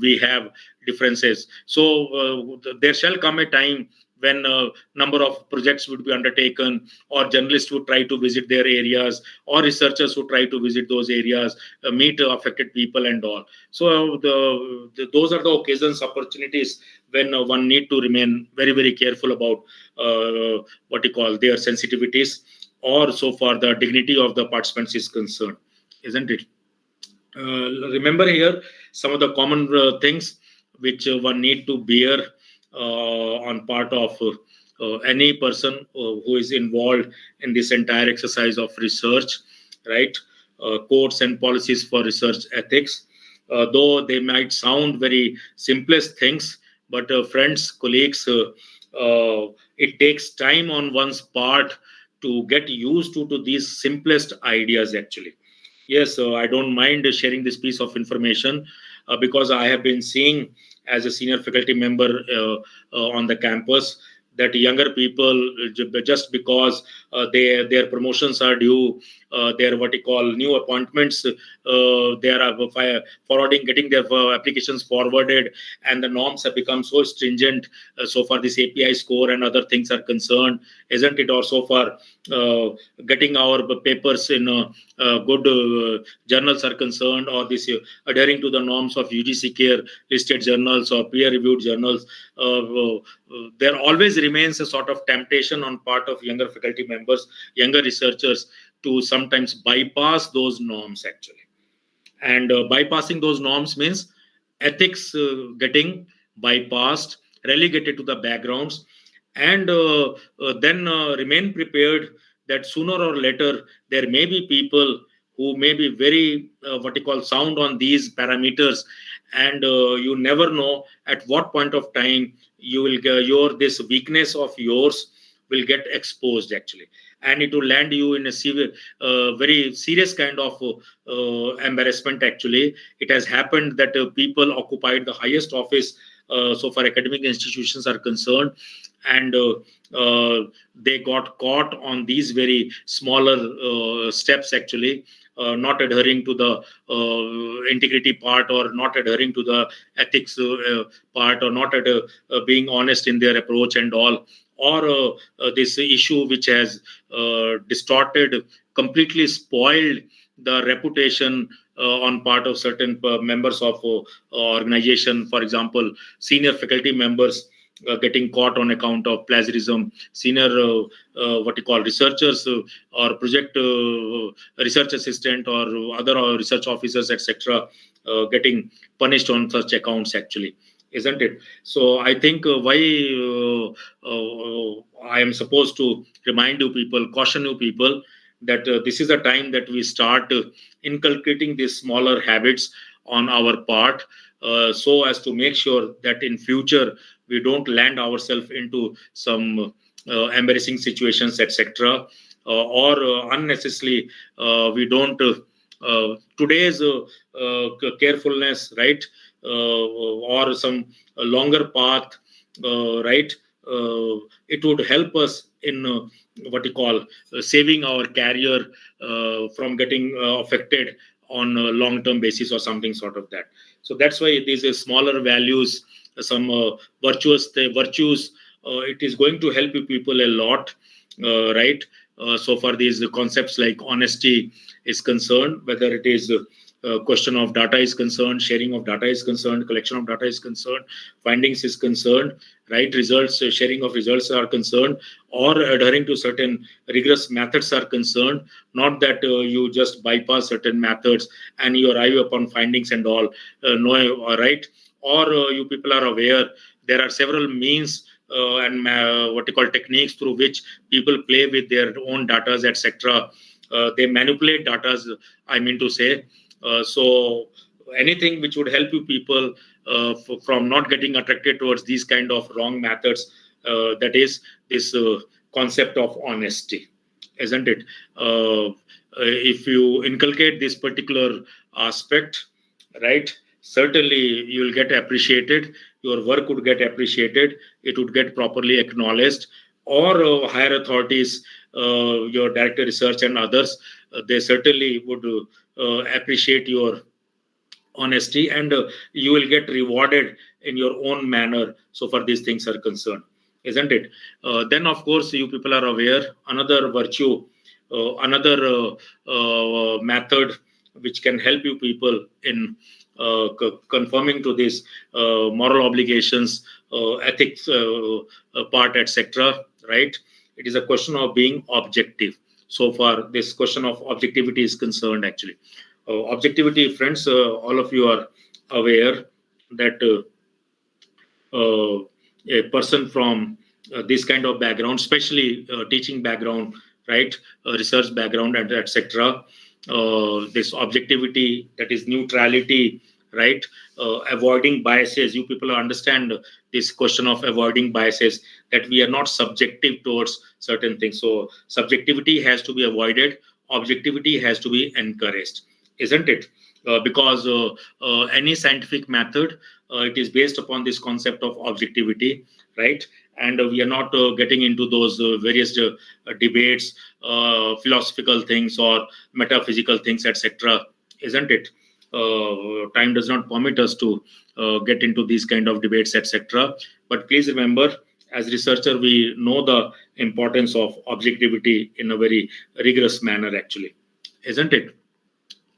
we have differences. So there shall come a time when a number of projects would be undertaken, or journalists would try to visit their areas, or researchers would try to visit those areas, meet affected people and all. So those are the occasions, opportunities when one need to remain very, very careful about what you call their sensitivities, or so far the dignity of the participants is concerned, isn't it? Remember here some of the common things which one need to bear on part of any person who is involved in this entire exercise of research, right? Codes and policies for research ethics, though they might sound very simplest things, but friends, colleagues, it takes time on one's part to get used to these simplest ideas actually. Yes, I don't mind sharing this piece of information because I have been seeing as a senior faculty member on the campus that younger people, just because their promotions are due, their what you call new appointments, they are forwarding, getting their applications forwarded, and the norms have become so stringent so far this API score and other things are concerned, isn't it? Or so far getting our papers in good journals are concerned, or this adhering to the norms of UGC care listed journals or peer reviewed journals, there always remains a sort of temptation on part of younger faculty members, younger researchers, to sometimes bypass those norms actually. And bypassing those norms means ethics getting bypassed, relegated to the backgrounds, and then remain prepared that sooner or later there may be people who may be very what you call sound on these parameters, and you never know at what point of time you will your this weakness of yours will get exposed actually, and it will land you in a severe very serious kind of embarrassment actually. It has happened that people occupied the highest office so far academic institutions are concerned, and they got caught on these very smaller steps actually, not adhering to the integrity part, or not adhering to the ethics part, or not being honest in their approach and all, or this issue which has distorted, completely spoiled the reputation on part of certain members of organization. For example, senior faculty members getting caught on account of plagiarism, senior what you call researchers or project research assistant or other research officers, etc., getting punished on such accounts actually, isn't it? So I think why I am supposed to remind you people, caution you people, that this is a time that we start inculcating these smaller habits on our part, so as to make sure that in future we don't land ourselves into some embarrassing situations, etc., or unnecessarily we don't today's carefulness, right, or some longer path, right, it would help us in what you call saving our career from getting affected on a long-term basis or something sort of that. So that's why these smaller values, some virtues, it is going to help you people a lot, right? So far these concepts like honesty is concerned, whether it is question of data is concerned, sharing of data is concerned, collection of data is concerned, findings is concerned, right, results, sharing of results are concerned, or adhering to certain rigorous methods are concerned, not that you just bypass certain methods and you arrive upon findings and all, no, right? Or you people are aware there are several means and what you call techniques through which people play with their own data, etc. They manipulate data, I mean to say. So anything which would help you people from not getting attracted towards these kind of wrong methods, that is this concept of honesty, isn't it? If you inculcate this particular aspect, right, certainly you will get appreciated, your work would get appreciated, it would get properly acknowledged, or higher authorities, your director research and others, they certainly would appreciate your honesty, and you will get rewarded in your own manner so far these things are concerned, isn't it? Then of course you people are aware another virtue, another method which can help you people in conforming to these moral obligations, ethics part, etc., right? It is a question of being objective. So far this question of objectivity is concerned actually. Objectivity, friends, all of you are aware that a person from this kind of background, especially teaching background, right, research background, and etc., this objectivity, that is neutrality, right, avoiding biases. You people understand this question of avoiding biases, that we are not subjective towards certain things. So subjectivity has to be avoided, objectivity has to be encouraged, isn't it? because any scientific method, it is based upon this concept of objectivity, right? And we are not getting into those various debates, philosophical things or metaphysical things, etc., isn't it? Time does not permit us to get into these kind of debates, etc. But please remember, as researcher, we know the importance of objectivity in a very rigorous manner, actually, isn't it?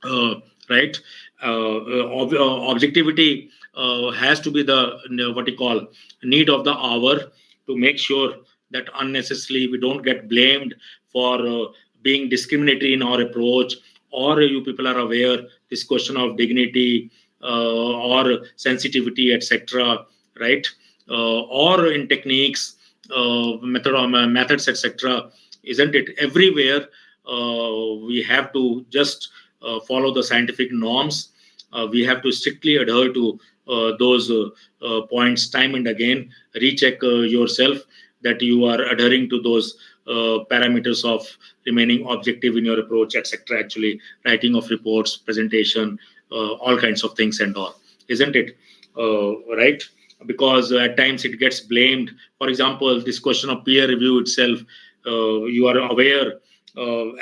uh, right? Objectivity has to be the what you call need of the hour, to make sure that unnecessarily we don't get blamed for being discriminatory in our approach, or you people are aware this question of dignity or sensitivity, etc., right? Or in techniques, methods, etc., isn't it? Everywhere we have to just follow the scientific norms. We have to strictly adhere to those points time and again. Recheck yourself that you are adhering to those parameters of remaining objective in your approach, etc. Actually, writing of reports, presentation, all kinds of things and all, isn't it? Right? Because at times it gets blamed. For example, this question of peer review itself, you are aware,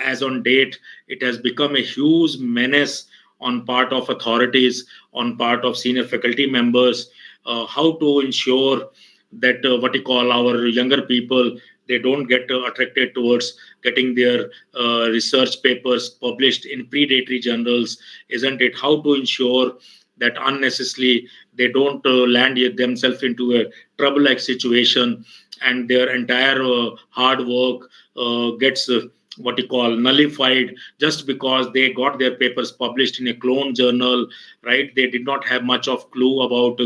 as on date, it has become a huge menace on part of authorities, on part of senior faculty members, how to ensure that what you call our younger people, they don't get attracted towards getting their research papers published in predatory journals, isn't it? How to ensure that unnecessarily they don't land themselves into a trouble-like situation, and their entire hard work gets what you call nullified just because they got their papers published in a clone journal, right? They did not have much of clue about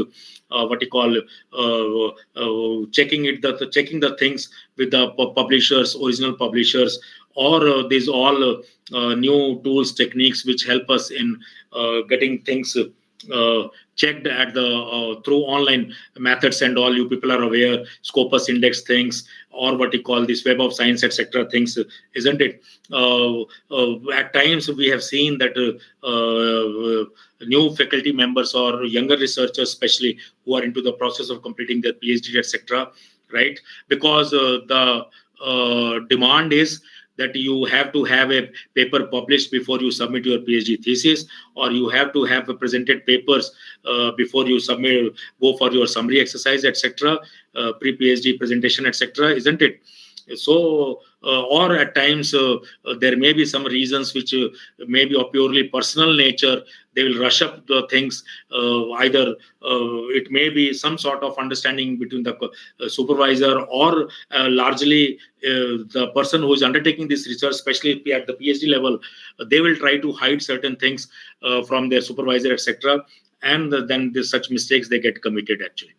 what you call checking the things with the publishers, original publishers, or these all new tools, techniques which help us in getting things checked at the through online methods and all. You people are aware, Scopus index things, or what you call this Web of Science, etc. things, isn't it? At times we have seen that new faculty members or younger researchers, especially who are into the process of completing their PhD, etc., right? Because the demand is that you have to have a paper published before you submit your PhD thesis, or you have to have presented papers before you submit, go for your summary exercise, etc., pre-PhD presentation, etc., isn't it? So, or at times there may be some reasons which may be of purely personal nature. They will rush up the things. Either it may be some sort of understanding between the supervisor, or largely the person who is undertaking this research, especially at the PhD level, they will try to hide certain things from their supervisor, etc. And then such mistakes they get committed, actually.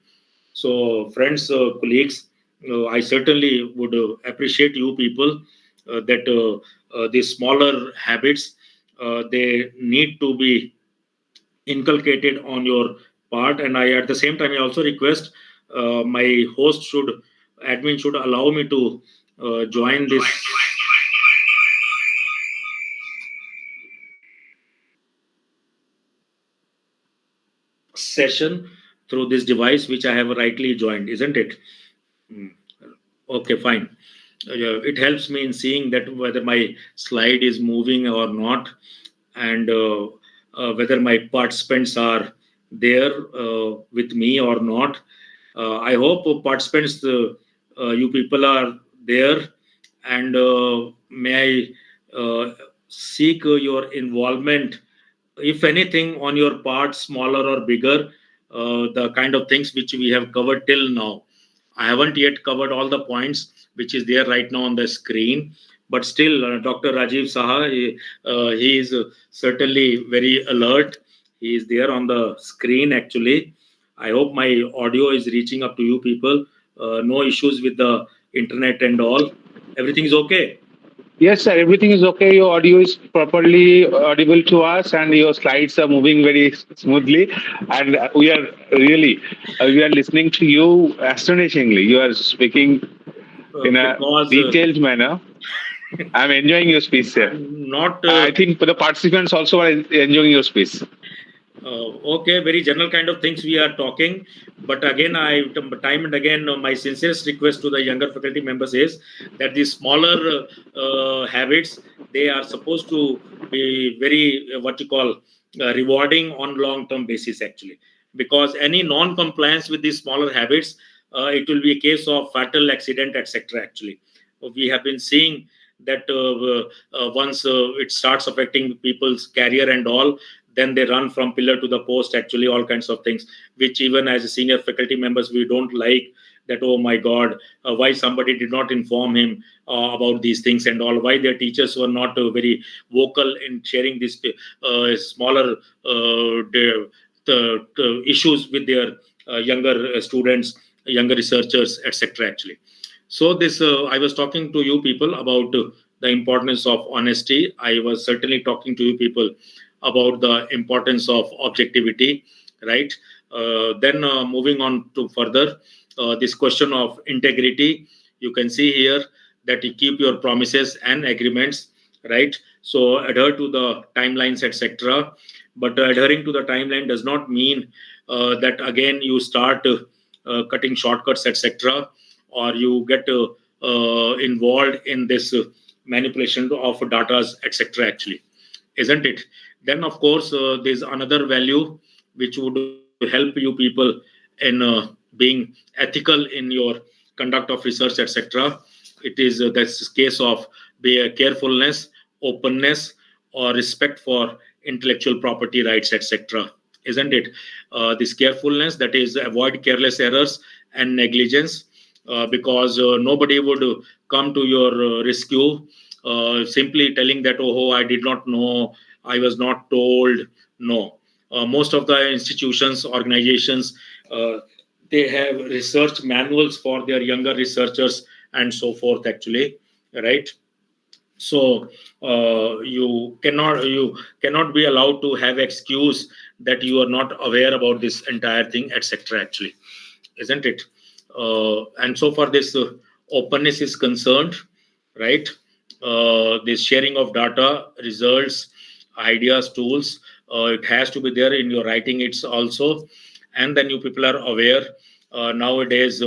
So, friends, colleagues, I certainly would appreciate you people that these smaller habits, they need to be inculcated on your part. And I, at the same time, I also request my admin should allow me to join this session through this device which I have rightly joined, isn't it? Okay, fine. It helps me in seeing that whether my slide is moving or not, and whether my participants are there with me or not. I hope participants, you people are there, and may I seek your involvement, if anything, on your part, smaller or bigger, the kind of things which we have covered till now. I haven't yet covered all the points which is there right now on the screen, but still, Dr. Rajiv Saha, he is certainly very alert. He is there on the screen, actually. I hope my audio is reaching up to you people. No issues with the internet and all. Everything is okay. Yes, sir. Everything is okay. Your audio is properly audible to us, and your slides are moving very smoothly. And we are really, we are listening to you astonishingly. You are speaking in a Because detailed manner. I'm enjoying your speech, sir. Not I think the participants also are enjoying your speech. okay, very general kind of things we are talking. But again, time and again, my sincerest request to the younger faculty members is that these smaller habits, they are supposed to be very what you call rewarding on long term basis actually, because any non compliance with these smaller habits, it will be a case of fatal accident, etc. Actually, we have been seeing that once it starts affecting people's career and all, then they run from pillar to the post, actually all kinds of things, which even as a senior faculty members we don't like, that oh my god, why somebody did not inform him about these things and all, why their teachers were not very vocal in sharing these smaller the issues with their younger students, younger researchers, etc. Actually, so this I was talking to you people about the importance of honesty. I was certainly talking to you people about the importance of objectivity, right? Then moving on to further, this question of integrity. You can see here that you keep your promises and agreements, right? So adhere to the timelines, etc. But adhering to the timeline does not mean that again you start cutting shortcuts, etc., or you get involved in this manipulation of data, etc. Actually, isn't it? Then, of course, there's another value which would help you people in being ethical in your conduct of research, etc. It is that's case of carefulness, openness, or respect for intellectual property rights, etc. Isn't it? This carefulness, that is, avoid careless errors and negligence, because nobody would come to your rescue simply telling that, oh, I did not know, I was not told. No. Most of the institutions, organizations, they have research manuals for their younger researchers and so forth, actually, right? So you cannot be allowed to have excuse that you are not aware about this entire thing, etc. Actually, isn't it? And so far this openness is concerned, right? This sharing of data, results, ideas, tools, it has to be there in your writing. It's also, and then you people are aware. Nowadays,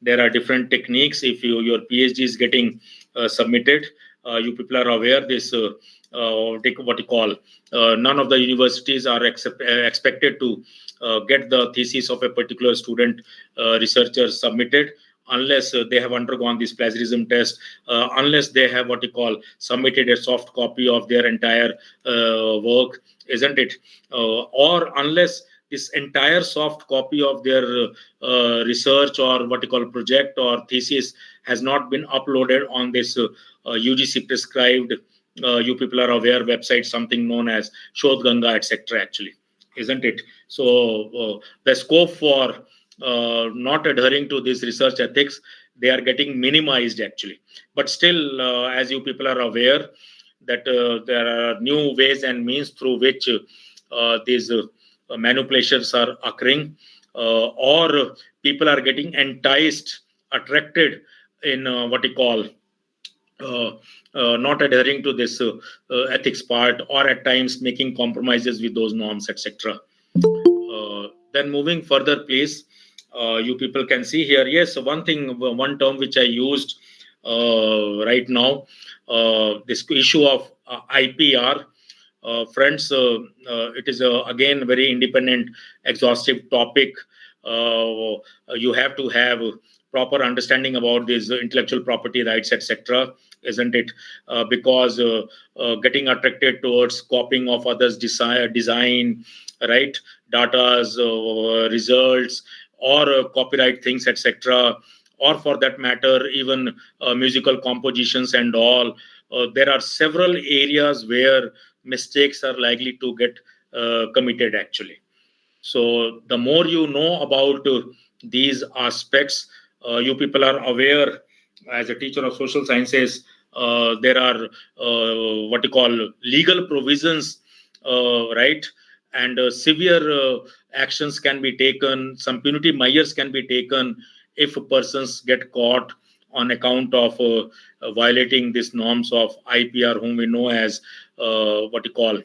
there are different techniques. If your PhD is getting submitted, you people are aware this. Take what you call. None of the universities are expected to get the thesis of a particular student researcher submitted unless they have undergone this plagiarism test, unless they have what you call submitted a soft copy of their entire work, isn't it? Or unless this entire soft copy of their research or what you call project or thesis has not been uploaded on this UGC prescribed, you people are aware, website, something known as Shodh Ganga, etc. Actually, isn't it? So the scope for not adhering to this research ethics, they are getting minimized actually. But still, as you people are aware, that there are new ways and means through which these manipulations are occurring, or people are getting enticed, attracted in what you call uh, not adhering to this ethics part, or at times making compromises with those norms, etc. Then moving further, please, you people can see here. Yes, one thing, one term which I used right now, this issue of IPR. Friends, it is again very independent, exhaustive topic. You have to have proper understanding about these intellectual property rights, etc. Isn't it? Because getting attracted towards copying of others' design, right? Data's results, or copyright things, etc., or for that matter, even musical compositions and all. There are several areas where mistakes are likely to get committed actually. So the more you know about these aspects, you people are aware. As a teacher of social sciences, there are what you call legal provisions, right? And severe actions can be taken. Some punitive measures can be taken if persons get caught on account of violating these norms of IPR, whom we know as what you call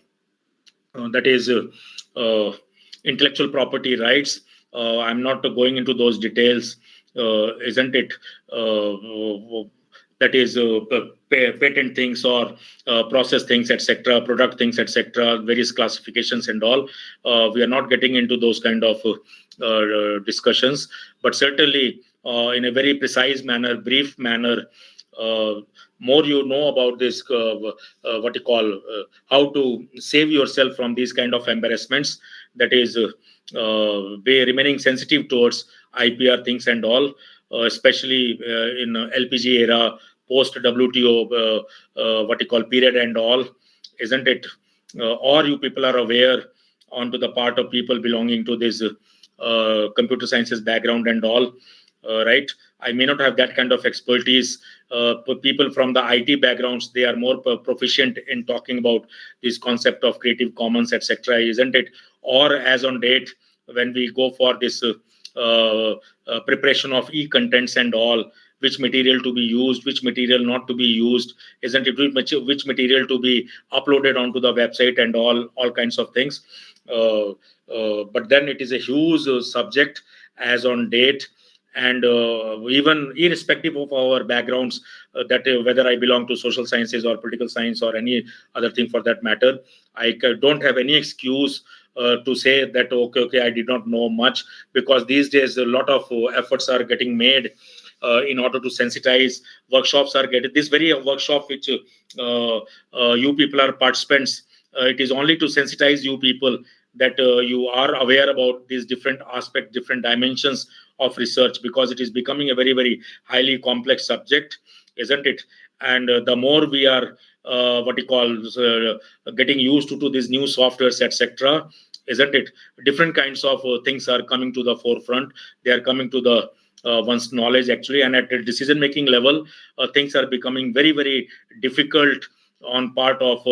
that is intellectual property rights. I'm not going into those details, isn't it? That is patent things or process things, etc., product things, etc., various classifications and all. We are not getting into those kind of discussions, but certainly in a very precise manner, brief manner, more you know about this, what you call, how to save yourself from these kind of embarrassments, that is be remaining sensitive towards IPR things and all, especially in LPG era, post WTO, what you call period and all, isn't it? Or you people are aware onto the part of people belonging to this computer sciences background and all, right? I may not have that kind of expertise. People from the IT backgrounds, they are more proficient in talking about this concept of Creative Commons, etc., isn't it? Or as on date, when we go for this preparation of e-contents and all, which material to be used, which material not to be used, isn't it? Which material to be uploaded onto the website and all kinds of things. But then it is a huge subject as on date, and even irrespective of our backgrounds, that whether I belong to social sciences or political science or any other thing for that matter, I don't have any excuse to say that okay, I did not know much, because these days a lot of efforts are getting made in order to sensitize. Workshops are getting this very workshop which you people are participants. It is only to sensitize you people that you are aware about these different aspects, different dimensions of research, because it is becoming a very, very highly complex subject, isn't it? And the more we are what you call getting used to these new softwares, etc., isn't it? Different kinds of things are coming to the forefront. They are coming to the one's knowledge actually, and at the decision making level, things are becoming very, very difficult on part of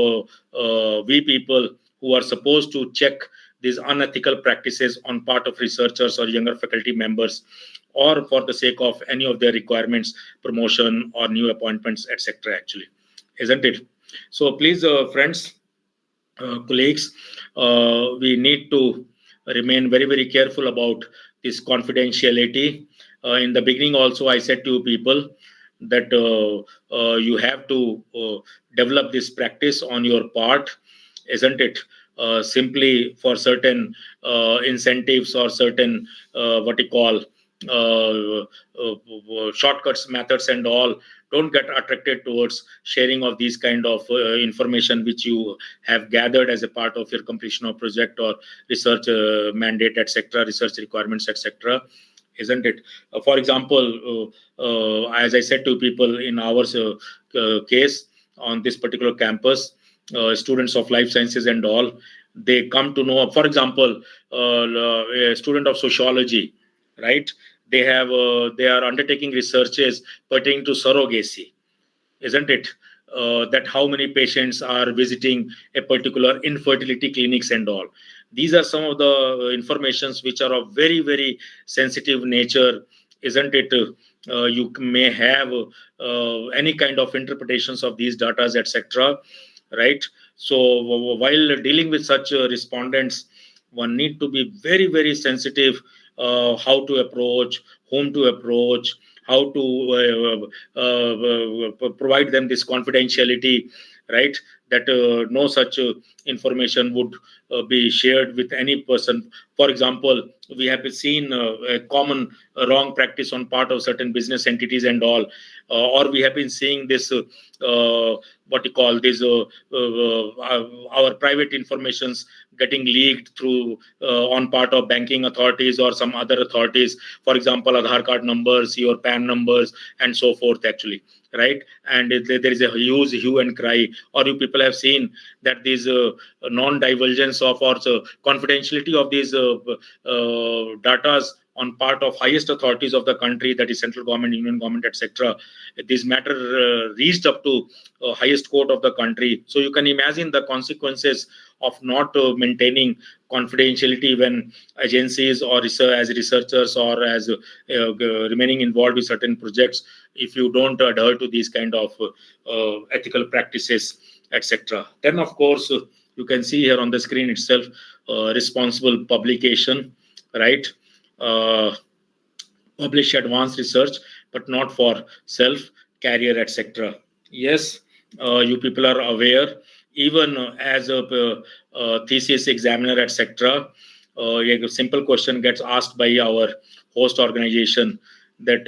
we people who are supposed to check these unethical practices on part of researchers or younger faculty members, or for the sake of any of their requirements, promotion or new appointments, etc., actually, isn't it? So please, friends, colleagues, we need to remain very, very careful about this confidentiality. In the beginning also, I said to people that you have to develop this practice on your part, isn't it? Simply for certain incentives or certain what you call shortcuts, methods and all. Don't get attracted towards sharing of these kind of information which you have gathered as a part of your completion of project or research mandate, etc., research requirements, etc., isn't it? For example, as I said to people in our case on this particular campus, students of life sciences and all, they come to know, for example, a student of sociology, right? They are undertaking researches pertaining to surrogacy, isn't it? That how many patients are visiting a particular infertility clinics and all. These are some of the informations which are of very, very sensitive nature, isn't it? You may have any kind of interpretations of these data, etc., right? So while dealing with such respondents, one need to be very, very sensitive how to approach, whom to approach, how to provide them this confidentiality, right? That no such information would be shared with any person. For example, we have seen a common wrong practice on part of certain business entities and all, or we have been seeing this what you call this our private informations getting leaked through on part of banking authorities or some other authorities. For example, Aadhaar card numbers, your PAN numbers, and so forth, actually, right? And there is a huge hue and cry. Or you people have seen that these non-divulgence of or confidentiality of these datas on part of highest authorities of the country, that is central government, union government, etc. This matter reached up to highest court of the country. So you can imagine the consequences of not maintaining confidentiality when agencies or as researchers or as remaining involved with certain projects, if you don't adhere to these kind of ethical practices, etc. Then, of course, you can see here on the screen itself, responsible publication, right? Publish advanced research, but not for self, career, etc. Yes, you people are aware, even as a thesis examiner, etc. A simple question gets asked by our host organization that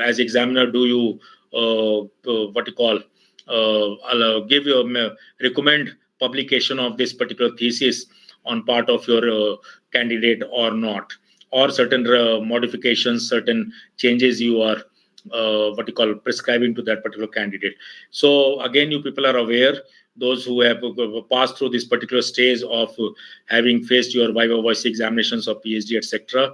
as examiner, do you what you call give you recommend publication of this particular thesis on part of your candidate or not, or certain modifications, certain changes you are what you call prescribing to that particular candidate. So again, you people are aware, those who have passed through this particular stage of having faced your viva voice examinations of PhD, etc.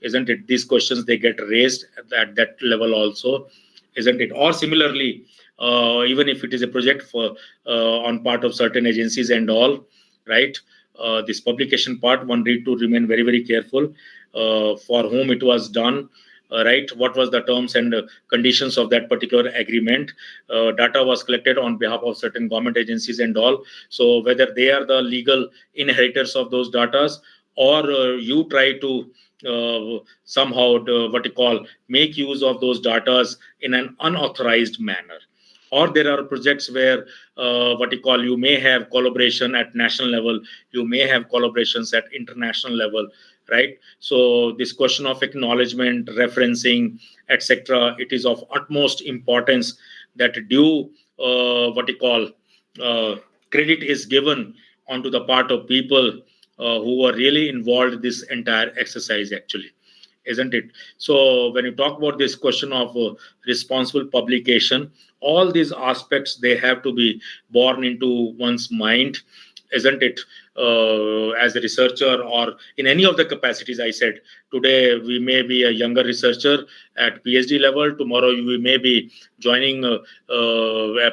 Isn't it? These questions, they get raised at that level also, isn't it? Or similarly, even if it is a project for on part of certain agencies and all, right? This publication part, one need to remain very, very careful for whom it was done, right? What was the terms and conditions of that particular agreement? Data was collected on behalf of certain government agencies and all. So whether they are the legal inheritors of those data, or you try to somehow what you call make use of those data in an unauthorized manner. Or there are projects where what you call you may have collaboration at national level, you may have collaborations at international level, right? So this question of acknowledgement, referencing, etc., it is of utmost importance that due what you call credit is given onto the part of people who are really involved in this entire exercise, actually, isn't it? So when you talk about this question of responsible publication, all these aspects, they have to be born into one's mind, isn't it? As a researcher or in any of the capacities, I said, today we may be a younger researcher at PhD level, tomorrow we may be joining a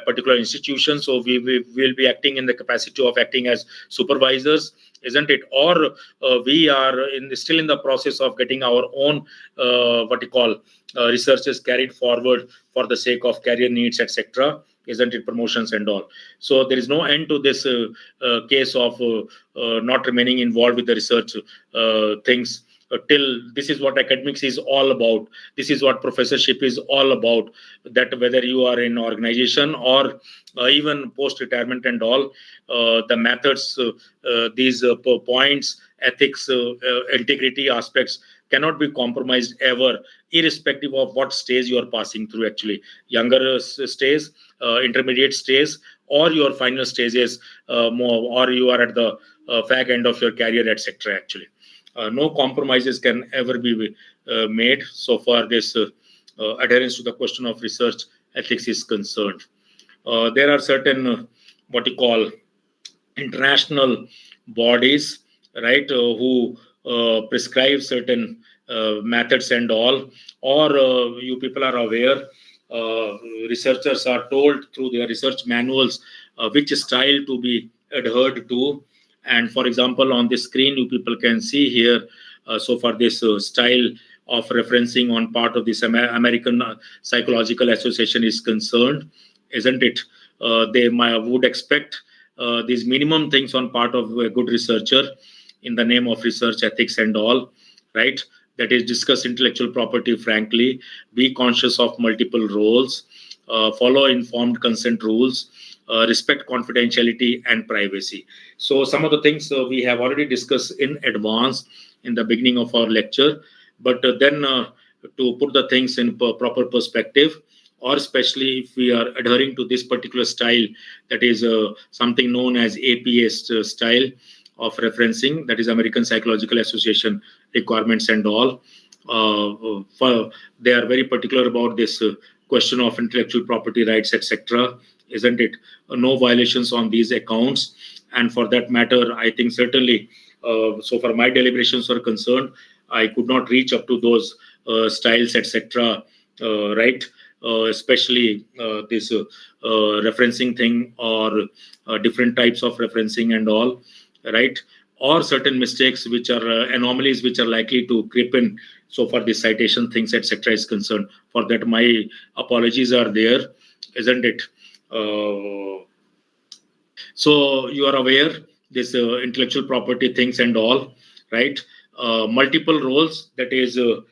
particular institution, so we will be acting in the capacity of acting as supervisors, isn't it? Or we are still in the process of getting our own what you call researches carried forward for the sake of career needs, etc., isn't it? Promotions and all. So there is no end to this case of not remaining involved with the research things till this is what academics is all about. This is what professorship is all about, that whether you are in organization or even post-retirement and all, the methods, these points, ethics, integrity aspects cannot be compromised ever, irrespective of what stage you are passing through, actually. Younger stage, intermediate stage, or your final stages, more, or you are at the fag end of your career, etc., actually. No compromises can ever be made so far this adherence to the question of research ethics is concerned. There are certain what you call international bodies, right, who prescribe certain methods and all, or you people are aware, researchers are told through their research manuals which style to be adhered to. And for example, on the screen, you people can see here, so far this style of referencing on part of this American Psychological Association is concerned, isn't it? They would expect these minimum things on part of a good researcher in the name of research ethics and all, right? That is, discuss intellectual property frankly, be conscious of multiple roles, follow informed consent rules, respect confidentiality and privacy. So some of the things we have already discussed in advance in the beginning of our lecture, but then to put the things in proper perspective, or especially if we are adhering to this particular style, that is something known as APS style of referencing, that is American Psychological Association requirements and all. They are very particular about this question of intellectual property rights, etc., isn't it? No violations on these accounts. And for that matter, I think certainly, so far my deliberations are concerned, I could not reach up to those styles, etc., right? Especially this referencing thing, or different types of referencing and all, right? or certain mistakes which are anomalies which are likely to creep in so far the citation things etc is concerned. For that my apologies are there, isn't it? So you are aware this intellectual property things and all, right? Multiple roles, that is you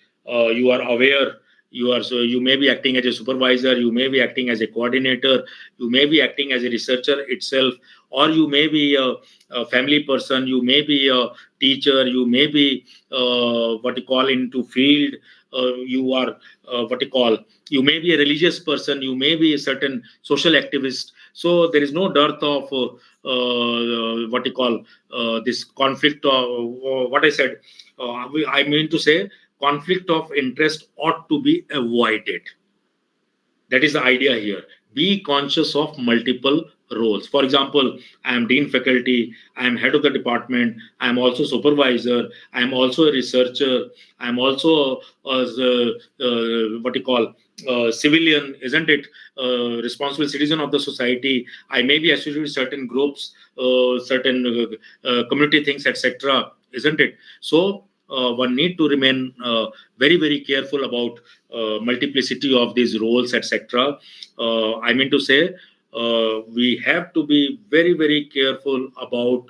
are aware, you may be acting as a supervisor, you may be acting as a coordinator, you may be acting as a researcher itself, or you may be a family person, you may be a teacher, you may be what you call into field, you are what you call, you may be a religious person, you may be a certain social activist. So there is no dearth of what you call this conflict of what I said. I mean to say conflict of interest ought to be avoided. That is the idea here. Be conscious of multiple roles. For example, I am dean faculty, I am head of the department, I am also supervisor, I am also a researcher, I am also what you call civilian, isn't it? Responsible citizen of the society. I may be associated with certain groups, certain community things, etc. Isn't it? So one need to remain very very careful about multiplicity of these roles, etc. I mean to say we have to be very very careful about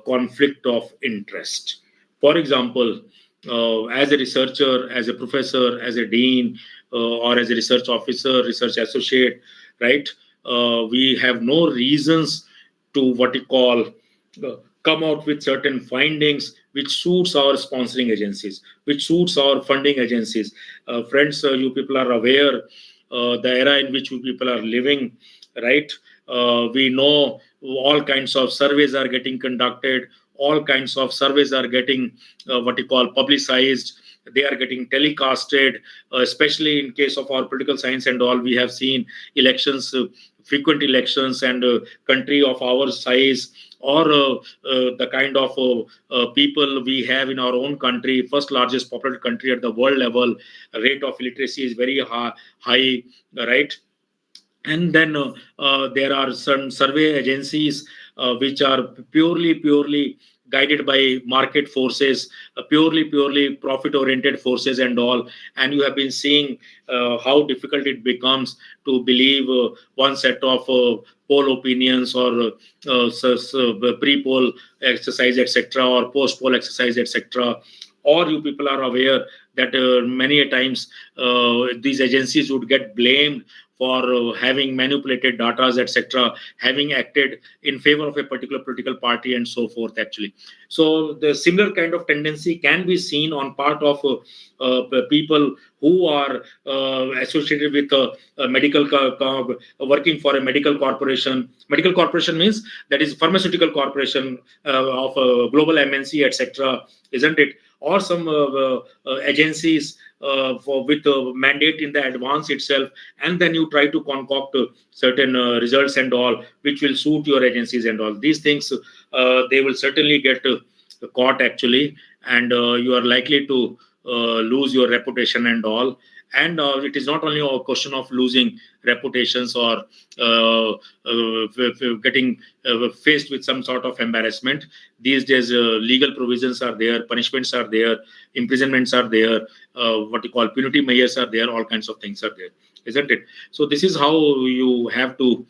conflict of interest. For example, as a researcher, as a professor, as a dean, or as a research officer, research associate, right? We have no reasons to what you call come out with certain findings which suits our sponsoring agencies, which suits our funding agencies. Friends, you people are aware the era in which you people are living, right? We know all kinds of surveys are getting conducted, all kinds of surveys are getting what you call publicized, they are getting telecasted, especially in case of our political science and all. We have seen elections, frequent elections, and country of our size, or the kind of people we have in our own country, first largest populated country at the world level, rate of illiteracy is very high, right? And then there are some survey agencies which are purely guided by market forces, purely profit oriented forces and all. And you have been seeing how difficult it becomes to believe one set of poll opinions, or pre-poll exercise etc., or post-poll exercise etc. Or you people are aware that many a times these agencies would get blamed for having manipulated data, etc., having acted in favor of a particular political party and so forth, actually. So the similar kind of tendency can be seen on part of people who are associated with a medical working for a medical corporation. Medical corporation means that is pharmaceutical corporation of global MNC, etc., isn't it? Or some agencies with mandate in the advance itself, and then you try to concoct certain results and all which will suit your agencies and all these things. They will certainly get caught, actually, and you are likely to lose your reputation and all. And it is not only a question of losing reputations or getting faced with some sort of embarrassment. These days legal provisions are there, punishments are there, imprisonments are there, what you call punitive measures are there, all kinds of things are there, isn't it? So this is how you have to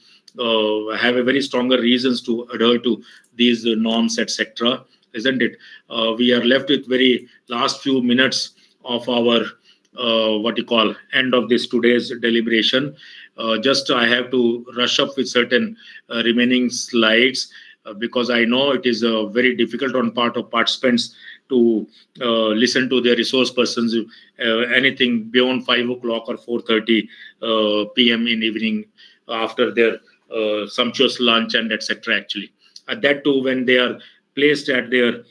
have a very stronger reasons to adhere to these norms, etc., isn't it? We are left with very last few minutes of our what you call end of this today's deliberation. Just I have to rush up with certain remaining slides because I know it is very difficult on part of participants to listen to their resource persons anything beyond 5 o'clock or 4:30 p.m. in evening after their sumptuous lunch and etc. Actually, that too when they are placed at their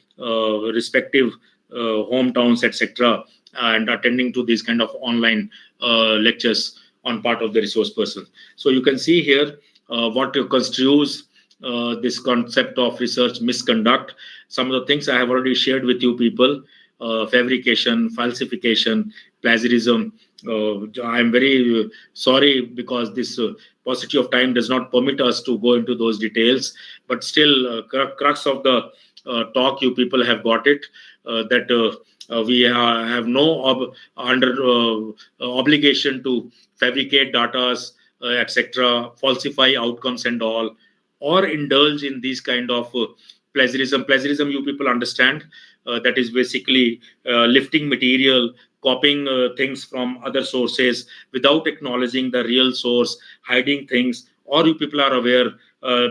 respective hometowns, etc., and attending to these kind of online lectures on part of the resource person. So you can see here what constitutes this concept of research misconduct. Some of the things I have already shared with you people: fabrication, falsification, plagiarism. I am very sorry because this paucity of time does not permit us to go into those details. But still, crux of the talk, you people have got it, that we have no obligation to fabricate datas, etc., falsify outcomes and all, or indulge in these kind of plagiarism. Plagiarism, you people understand, that is basically lifting material, copying things from other sources without acknowledging the real source, hiding things, or you people are aware,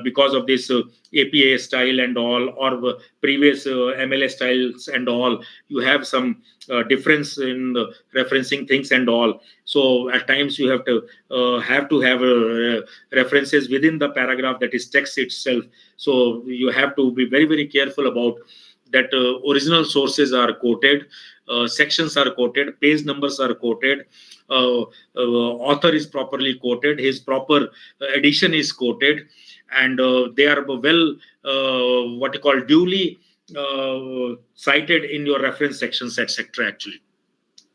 because of this APA style and all, or previous MLA styles and all, you have some difference in referencing things and all. So at times you have to have references within the paragraph, that is text itself. So you have to be very, very careful about that. Original sources are quoted, sections are quoted, page numbers are quoted, author is properly quoted, his proper edition is quoted, and they are well, what you call, duly cited in your reference sections, etc., actually,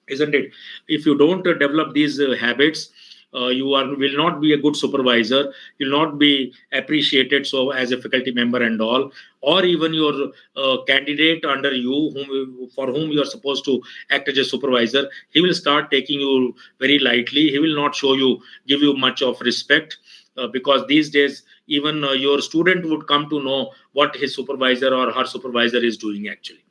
isn't it? If you don't develop these habits, you will not be a good supervisor, you'll not be appreciated so as a faculty member and all, or even your candidate under you, for whom you are supposed to act as a supervisor, he will start taking you very lightly, he will not give you much of respect, because these days even your student would come to know what his supervisor or her supervisor is doing, actually,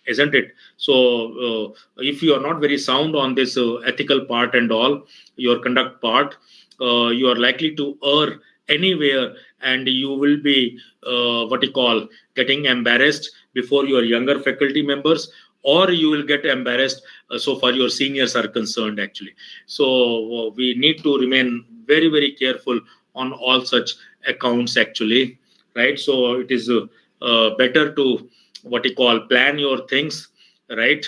isn't it? So if you are not very sound on this ethical part and all, your conduct part, you are likely to err anywhere, and you will be what you call, getting embarrassed before your younger faculty members, or you will get embarrassed so far your seniors are concerned, actually. So we need to remain very, very careful on all such accounts, actually, right? So it is better to, what you call, plan your things, right?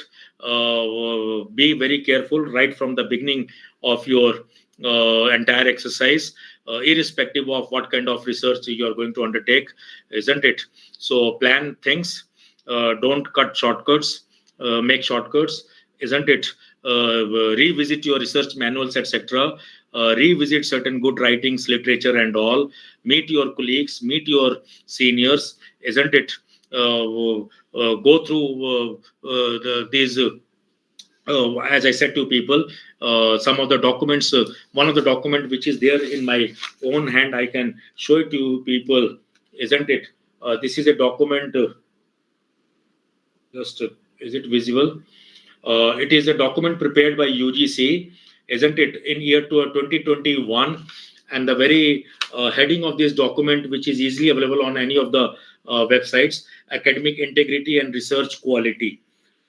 Be very careful right from the beginning of your entire exercise, irrespective of what kind of research you are going to undertake, isn't it? So plan things, don't cut shortcuts, make shortcuts, isn't it? Revisit your research manuals, etc., revisit certain good writings, literature and all, meet your colleagues, meet your seniors, isn't it? Go through these, as I said to people, some of the documents. One of the document which is there in my own hand, I can show it to you people, isn't it? This is a document. Just is it visible? It is a document prepared by UGC, isn't it, in year 2021, and the very heading of this document, which is easily available on any of the websites, academic integrity and research quality,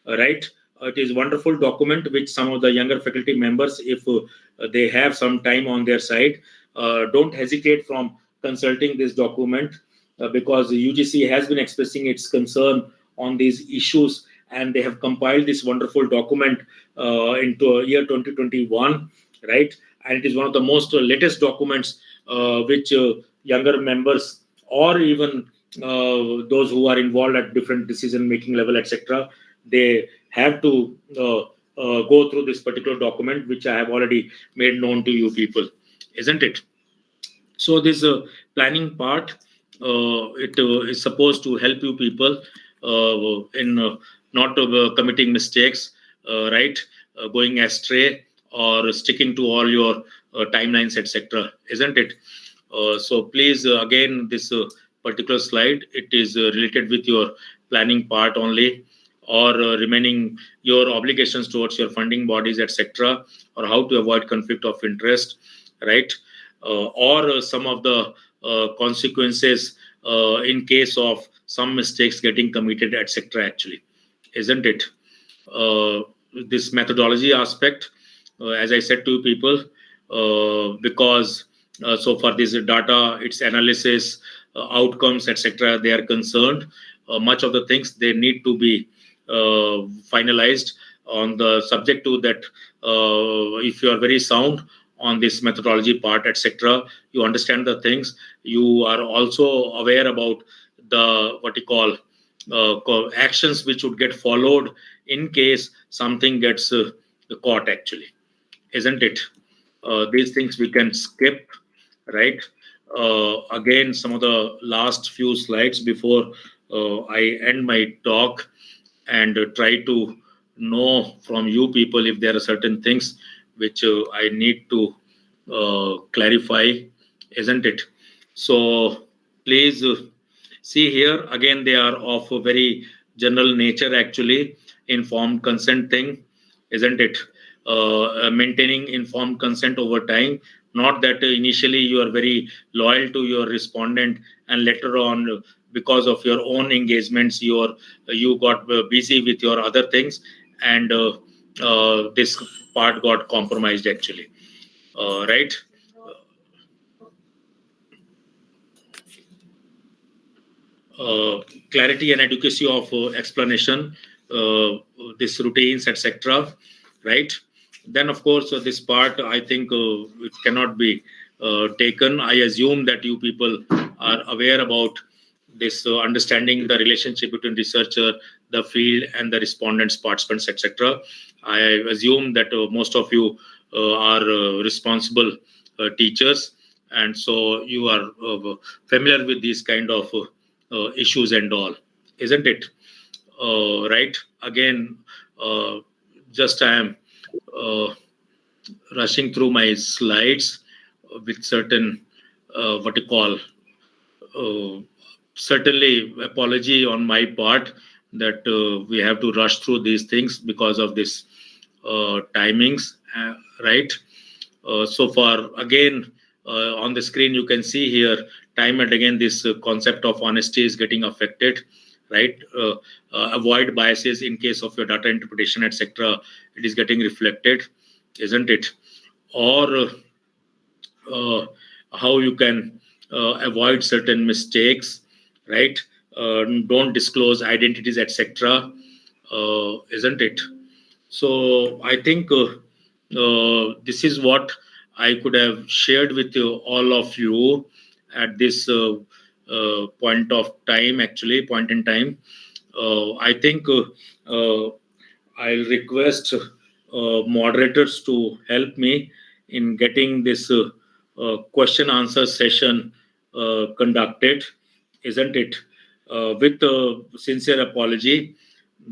right? It is wonderful document which some of the younger faculty members, if they have some time on their side, don't hesitate from consulting this document, because UGC has been expressing its concern on these issues, and they have compiled this wonderful document into year 2021, right? And it is one of the most latest documents which younger members, or even those who are involved at different decision making level, etc., they have to go through this particular document, which I have already made known to you people, isn't it? So this planning part, it is supposed to help you people in not committing mistakes, right? Going astray, or sticking to all your timelines, etc., isn't it? So please, again, this particular slide, it is related with your planning part only, or remaining your obligations towards your funding bodies, etc., or how to avoid conflict of interest, right? Or some of the consequences in case of some mistakes getting committed, etc., actually, isn't it? uh, this methodology aspect, as I said to people, because so far this data, its analysis, outcomes, etc., they are concerned, much of the things they need to be finalized on the subject to that. If you are very sound on this methodology part, etc., you understand the things, you are also aware about the, what you call, actions which would get followed in case something gets caught, actually, isn't it? These things we can skip, right? Again, some of the last few slides before I end my talk and try to know from you people if there are certain things which I need to clarify, isn't it? So please see here again, they are of a very general nature actually. Informed consent thing, isn't it? Maintaining informed consent over time, not that initially you are very loyal to your respondent and later on because of your own engagements you got busy with your other things and this part got compromised actually, right? Clarity and adequacy of explanation, this routines, etc. Right? Then, of course, this part I think it cannot be taken. I assume that you people are aware about this, understanding the relationship between researcher, the field, and the respondents, participants, etc. I assume that most of you are responsible teachers, and so you are familiar with these kind of issues and all, isn't it? Right? Again, just I am rushing through my slides with certain what you call certainly apology on my part that we have to rush through these things because of this timings, right? So far, again, on the screen, you can see here time and again this concept of honesty is getting affected, right? Avoid biases in case of your data interpretation, etc. It is getting reflected, isn't it? Or how you can avoid certain mistakes, right? Don't disclose identities, etc. Isn't it? So I think this is what I could have shared with you, all of you at this point of time, actually, point in time. I think I'll request moderators to help me in getting this question answer session conducted, isn't it? With sincere apology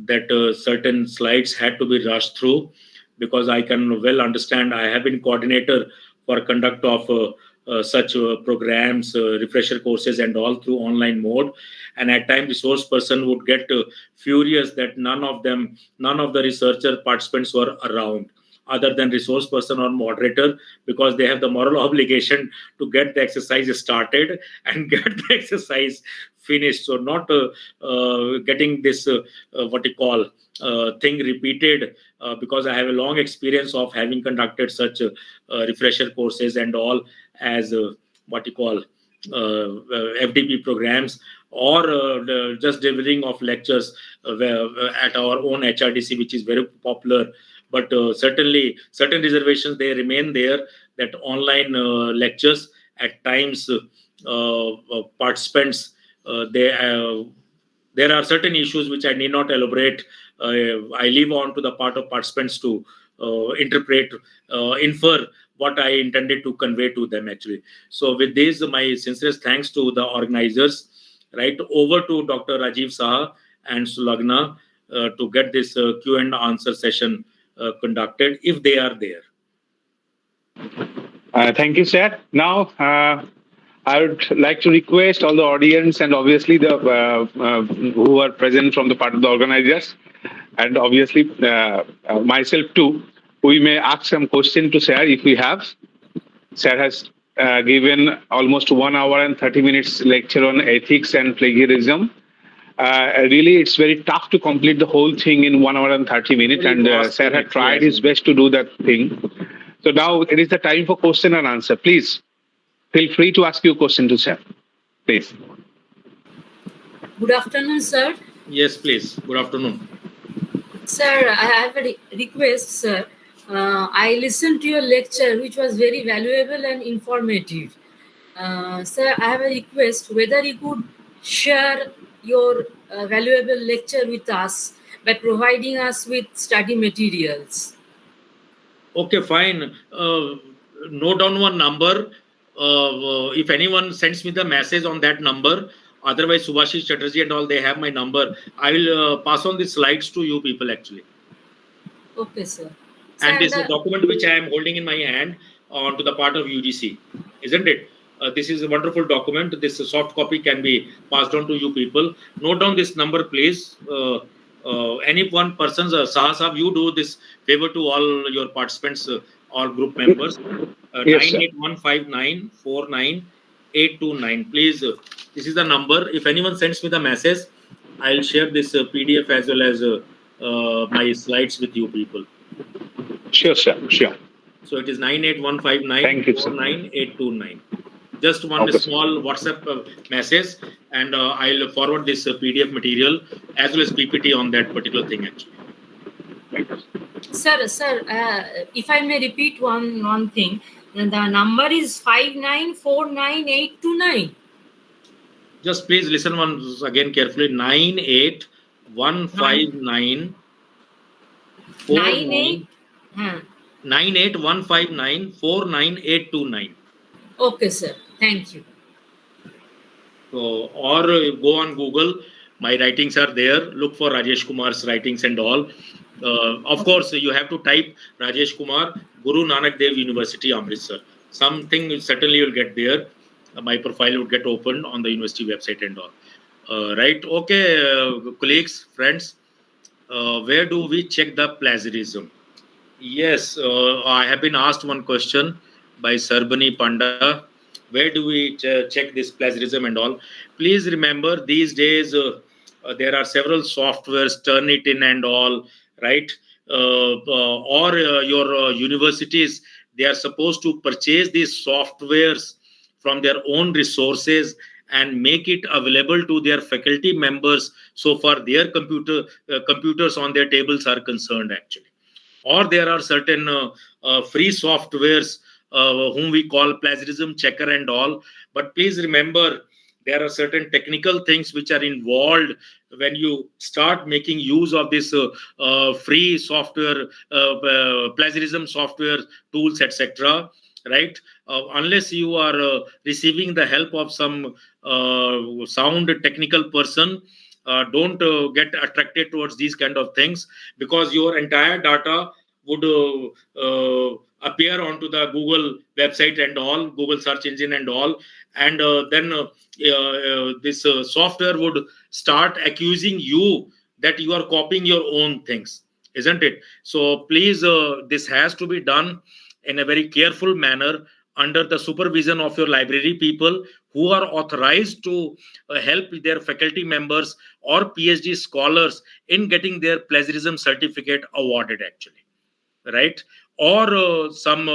that certain slides had to be rushed through because I can well understand. I have been coordinator for conduct of such programs, refresher courses and all through online mode, and at times resource person would get furious that none of the researcher participants were around other than resource person or moderator, because they have the moral obligation to get the exercise started and get the exercise finished. So not getting this what you call thing repeated, because I have a long experience of having conducted such refresher courses and all as what you call FDP programs, or just delivering of lectures at our own HRDC, which is very popular. But certainly certain reservations they remain there, that online lectures at times participants there are certain issues which I need not elaborate. I leave on to the part of participants to interpret, infer what I intended to convey to them actually. So with this, my sincerest thanks to the organizers. Right, over to Dr. Rajiv Saha and Sulagna to get this Q and answer session conducted, if they are there. Thank you, sir. Now, I would like to request all the audience and obviously the who are present from the part of the organizers, and obviously myself too, we may ask some question to sir if we have. Sir has given almost 1 hour and 30 minutes lecture on ethics and plagiarism. Really, it's very tough to complete the whole thing in 1 hour and 30 minutes, and sir had tried his best to do that thing. So now it is the time for question and answer. Please feel free to ask your question to sir. Please. Good afternoon, sir. Yes, please. Good afternoon. Sir, I have a request, sir. I listened to your lecture, which was very valuable and informative. Sir, I have a request whether you could share your valuable lecture with us by providing us with study materials. Okay, fine. Note down one number. If anyone sends me the message on that number, Otherwise, Subhashish Chatterjee and all, they have my number. I will pass on the slides to you people actually. Okay, sir. Sir, And and this the document which I am holding in my hand onto the part of UGC, isn't it? This is a wonderful document. This soft copy can be passed on to you people. Note down this number, please. Any one person, Sahasab, you do this favor to all your participants, all group members. Yes, sir. 9815949829. Please, this is the number. If anyone sends me the message, I'll share this PDF as well as my slides with you people. Sure, sir. Sure. So it is Thank you, sir. 9815949829. Just one Okay, sir. small WhatsApp message, and I'll forward this PDF material as well as PPT on that particular thing actually. Thank you. sir, if I may repeat one thing, the number is 5949829. Just please listen once again carefully. 98159 98. 98159499829. Okay, sir. Thank you. So, or go on Google. My writings are there. Look for Rajesh Kumar's writings and all. Of course, you have to type Rajesh Kumar, Guru Nanak Dev University, Amritsar. Something certainly you'll get there. My profile would get opened on the university website and all. Right? Okay, colleagues, friends. Where do we check the plagiarism? Yes, I have been asked one question by Sarbani Panda. Where do we check this plagiarism and all? Please remember, these days there are several softwares, Turnitin and all, right? Or your universities, they are supposed to purchase these softwares from their own resources and make it available to their faculty members so far their computers on their tables are concerned actually. Or there are certain free softwares whom we call plagiarism checker and all. But please remember, there are certain technical things which are involved when you start making use of this free software, plagiarism software tools, etc. Right? Unless you are receiving the help of some sound technical person, don't get attracted towards these kind of things, because your entire data would appear onto the Google website and all, Google search engine and all, and then this software would start accusing you that you are copying your own things, isn't it? So please, this has to be done in a very careful manner under the supervision of your library people who are authorized to help their faculty members or PhD scholars in getting their plagiarism certificate awarded actually, right? Or some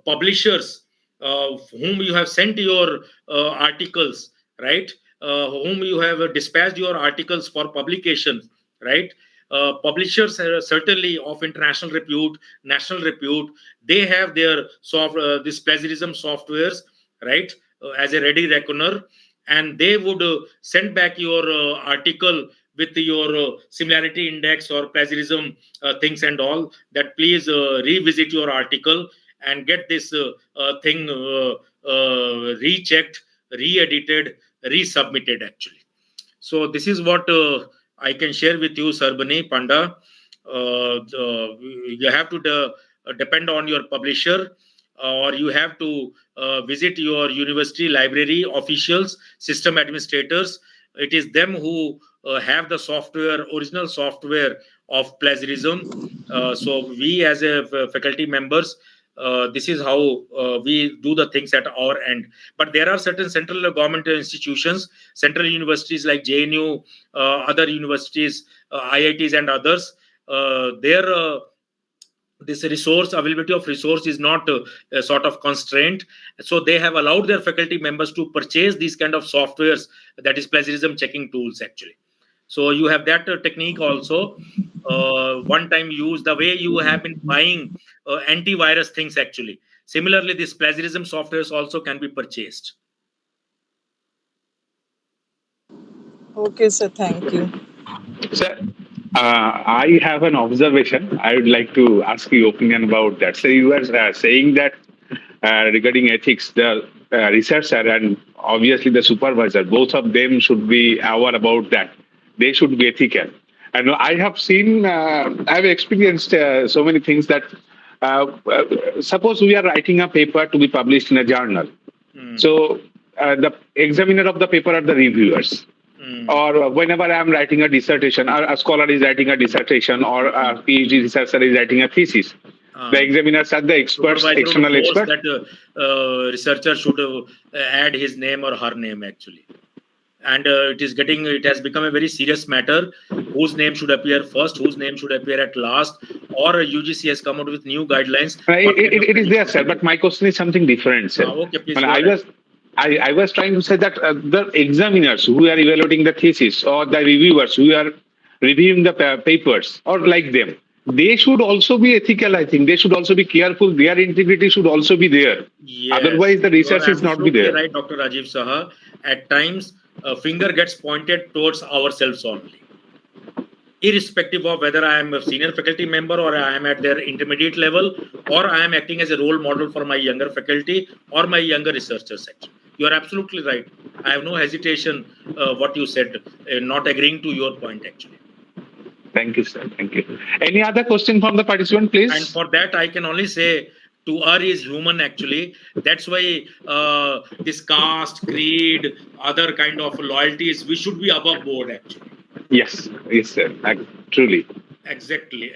publishers whom you have sent your articles, right? Whom you have dispatched your articles for publication, right? Publishers certainly of international repute, national repute, they have their this plagiarism softwares, right? As a ready reckoner, and they would send back your article with your similarity index or plagiarism things and all, that please revisit your article and get this thing rechecked, re-edited, resubmitted actually. So this is what I can share with you, Sarbani Panda. You have to depend on your publisher, or you have to visit your university library officials, system administrators. It is them who have the software, original software of plagiarism. So we as a faculty members, this is how we do the things at our end. But there are certain central government institutions, central universities like JNU, other universities, IITs and others. Their this resource, availability of resource is not a sort of constraint, so they have allowed their faculty members to purchase these kind of softwares, that is plagiarism checking tools actually. So you have that technique also, one time use, the way you have been buying antivirus things actually. Similarly, this plagiarism softwares also can be purchased. Okay, sir. Thank you. Sir, I have an observation. I would like to ask your opinion about that. So you were saying that regarding ethics, the researcher and obviously the supervisor, both of them should be aware about that. They should be ethical. And I have seen, I've experienced so many things that suppose we are writing a paper to be published in a journal. So the examiner of the paper are the reviewers. Or whenever I'm writing a dissertation, or a scholar is writing a dissertation, or a PhD researcher is writing a thesis, the examiners are the experts, Supervisor external would force experts. that researcher should add his name or her name actually. And it has become a very serious matter. Whose name should appear first, whose name should appear at last, or UGC has come out with new guidelines. It is there, sir, but my question is something different, sir. Okay, please And go ahead. I was trying to say that the examiners who are evaluating the thesis, or the reviewers who are reviewing the papers, or like them, they should also be ethical. I think they should also be careful. Their integrity should also be there. Yes, Otherwise, the research you are is not be absolutely there. right, Dr. Rajiv Saha. At times, a finger gets pointed towards ourselves only, irrespective of whether I am a senior faculty member or I am at their intermediate level, or I am acting as a role model for my younger faculty or my younger researchers. Actually, you are absolutely right. I have no hesitation what you said, not agreeing to your point actually. Thank you, sir. Thank you. Any other question from the participant, please? And for that, I can only say, to err is human actually. That's why this caste, creed, other kind of loyalties, we should be above board actually. Yes, sir. Truly. Exactly.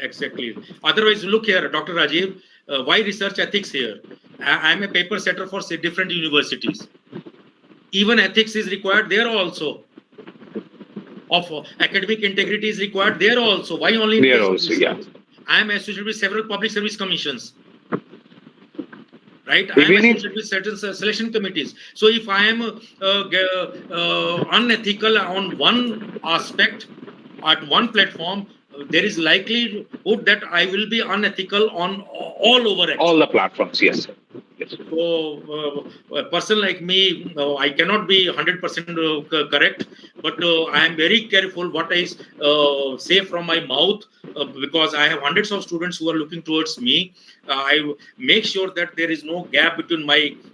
Otherwise, look here, Dr. Rajiv, why research ethics here? I'm a paper setter for different universities. Even ethics is required there also. Of academic integrity is required there also. Why only in there also? Yeah. I am associated with several public service commissions. Right, I am associated with certain selection committees. So if I am unethical on one aspect at one platform, there is likelihood that I will be unethical on all over. Actually. All the platforms, yes, sir. Yes. So a person like me, I cannot be 100% correct, but I am very careful what I say from my mouth, because I have hundreds of students who are looking towards me. I make sure that there is no gap between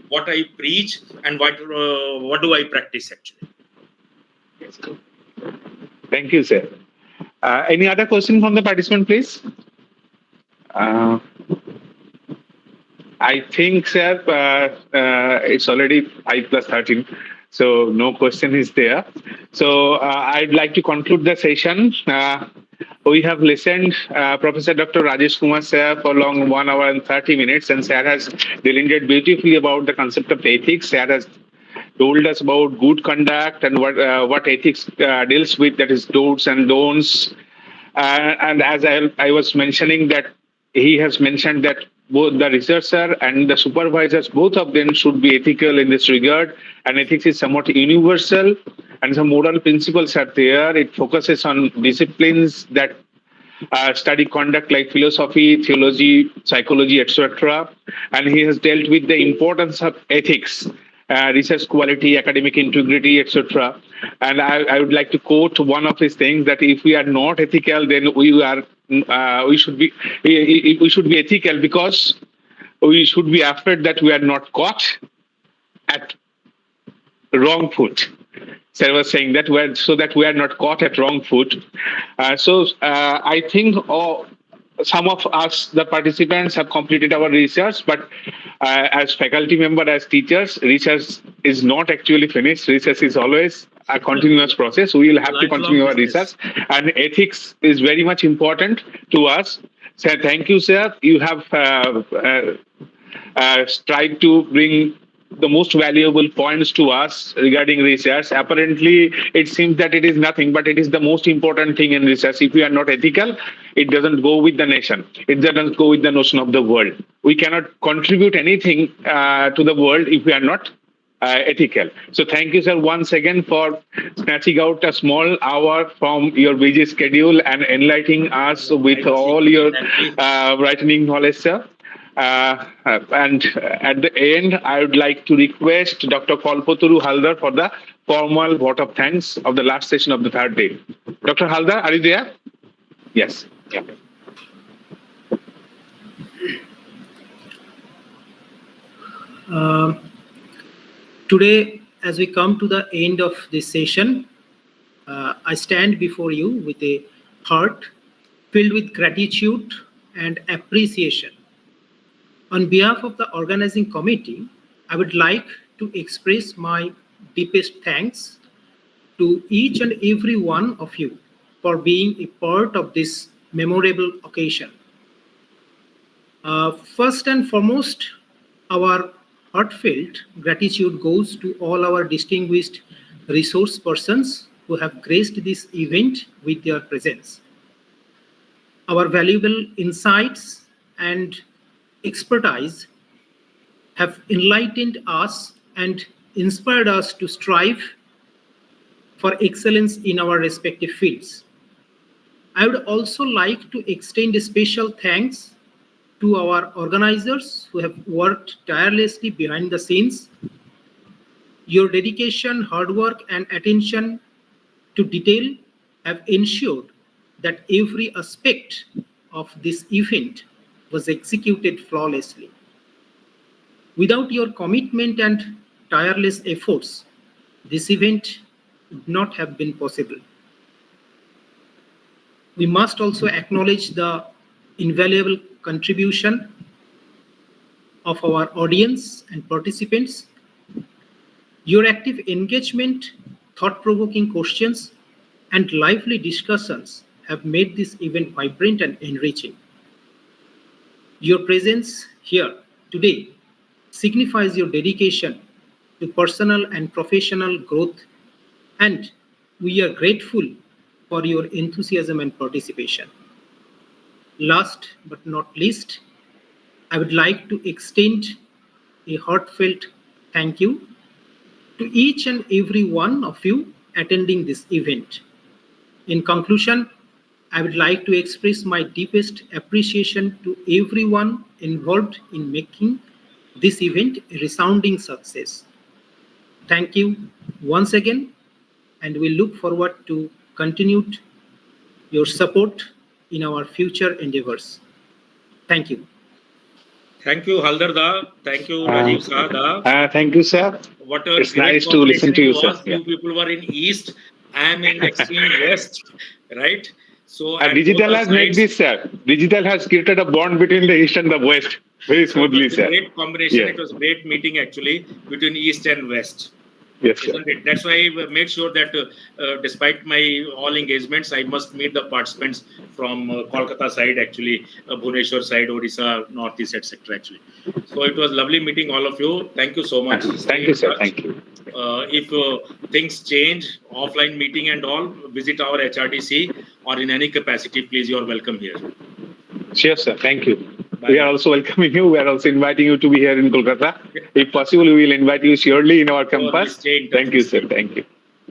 what I preach and what do I practice actually. Yes. Thank you, sir. Any other question from the participant, please? I think, sir, it's already 5+13, so no question is there. So I'd like to conclude the session. We have listened Professor Dr. Rajesh Kumar sir for long 1 hour and 30 minutes, and sir has delineated beautifully about the concept of ethics. Sir has told us about good conduct and what ethics deals with, that is do's and don'ts. And as I was mentioning, that he has mentioned that both the researcher and the supervisors, both of them should be ethical in this regard. And ethics is somewhat universal, and some moral principles are there. It focuses on disciplines that study conduct like philosophy, theology, psychology, etc. And he has dealt with the importance of ethics, research quality, academic integrity, etc. And I would like to quote one of his things, that if we are not ethical, then we should be ethical, because we should be afraid that we are not caught at wrong foot. Sir was saying that so that we are not caught at wrong foot. So I think some of us, the participants, have completed our research, but as faculty member, as teachers, research is not actually finished. Research is always a continuous process. We will have to continue our research, and ethics is very much important to us. So thank you, sir. You have tried to bring the most valuable points to us regarding research. Apparently, it seems that it is nothing, but it is the most important thing in research. If we are not ethical, it doesn't go with the nation. It doesn't go with the notion of the world. We cannot contribute anything to the world if we are not ethical. So thank you, sir, once again for snatching out a small hour from your busy schedule and enlightening us with all your brightening knowledge, sir. And at the end, I would like to request Dr. Kalpataru Haldar for the formal vote of thanks of the last session of the third day. Dr. Haldar, are you there? Yes. Yeah. Today, as we come to the end of this session, I stand before you with a heart filled with gratitude and appreciation. On behalf of the organizing committee, I would like to express my deepest thanks to each and every one of you for being a part of this memorable occasion. First and foremost, our heartfelt gratitude goes to all our distinguished resource persons who have graced this event with their presence. Our valuable insights and expertise have enlightened us and inspired us to strive for excellence in our respective fields. I would also like to extend a special thanks to our organizers who have worked tirelessly behind the scenes. Your dedication, hard work, and attention to detail have ensured that every aspect of this event was executed flawlessly. Without your commitment and tireless efforts, this event would not have been possible. We must also acknowledge the invaluable contribution of our audience and participants. Your active engagement, thought-provoking questions, and lively discussions have made this event vibrant and enriching. Your presence here today signifies your dedication to personal and professional growth, and we are grateful for your enthusiasm and participation. Last but not least, I would like to extend a heartfelt thank you to each and every one of you attending this event. In conclusion, I would like to express my deepest appreciation to everyone involved in making this event a resounding success. Thank you once again, and we look forward to continued your support in our future endeavors. Thank you. Thank you, Haldar Da. Thank you, Rajiv Sah Da. Thank you, sir. What a It's great nice to listen to you, combination it sir. was. You people were in East, I am in extreme West, right? So And at digital both has the made sides, this, sir. Digital has created a bond between the East and the West very so it smoothly, was a sir. great combination. Yeah. It was a great meeting actually between East and West. Yes, sir. Isn't it? That's why I made sure that despite my all engagements, I must meet the participants from Kolkata side, actually, Bhubaneswar side, Odisha, Northeast, etc. Actually, so it was lovely meeting all of you. Thank you so much. Stay Thank in you, sir. touch. Thank you. If things change, offline meeting and all, visit our HRDC or in any capacity, please, you are welcome here. Sure, sir. Thank you. Bye. We are also welcoming you. We are also inviting you to be here in Kolkata. If possible, we will invite you surely in our Sure, we'll campus. stay in touch. Thank you, sir. Thank you.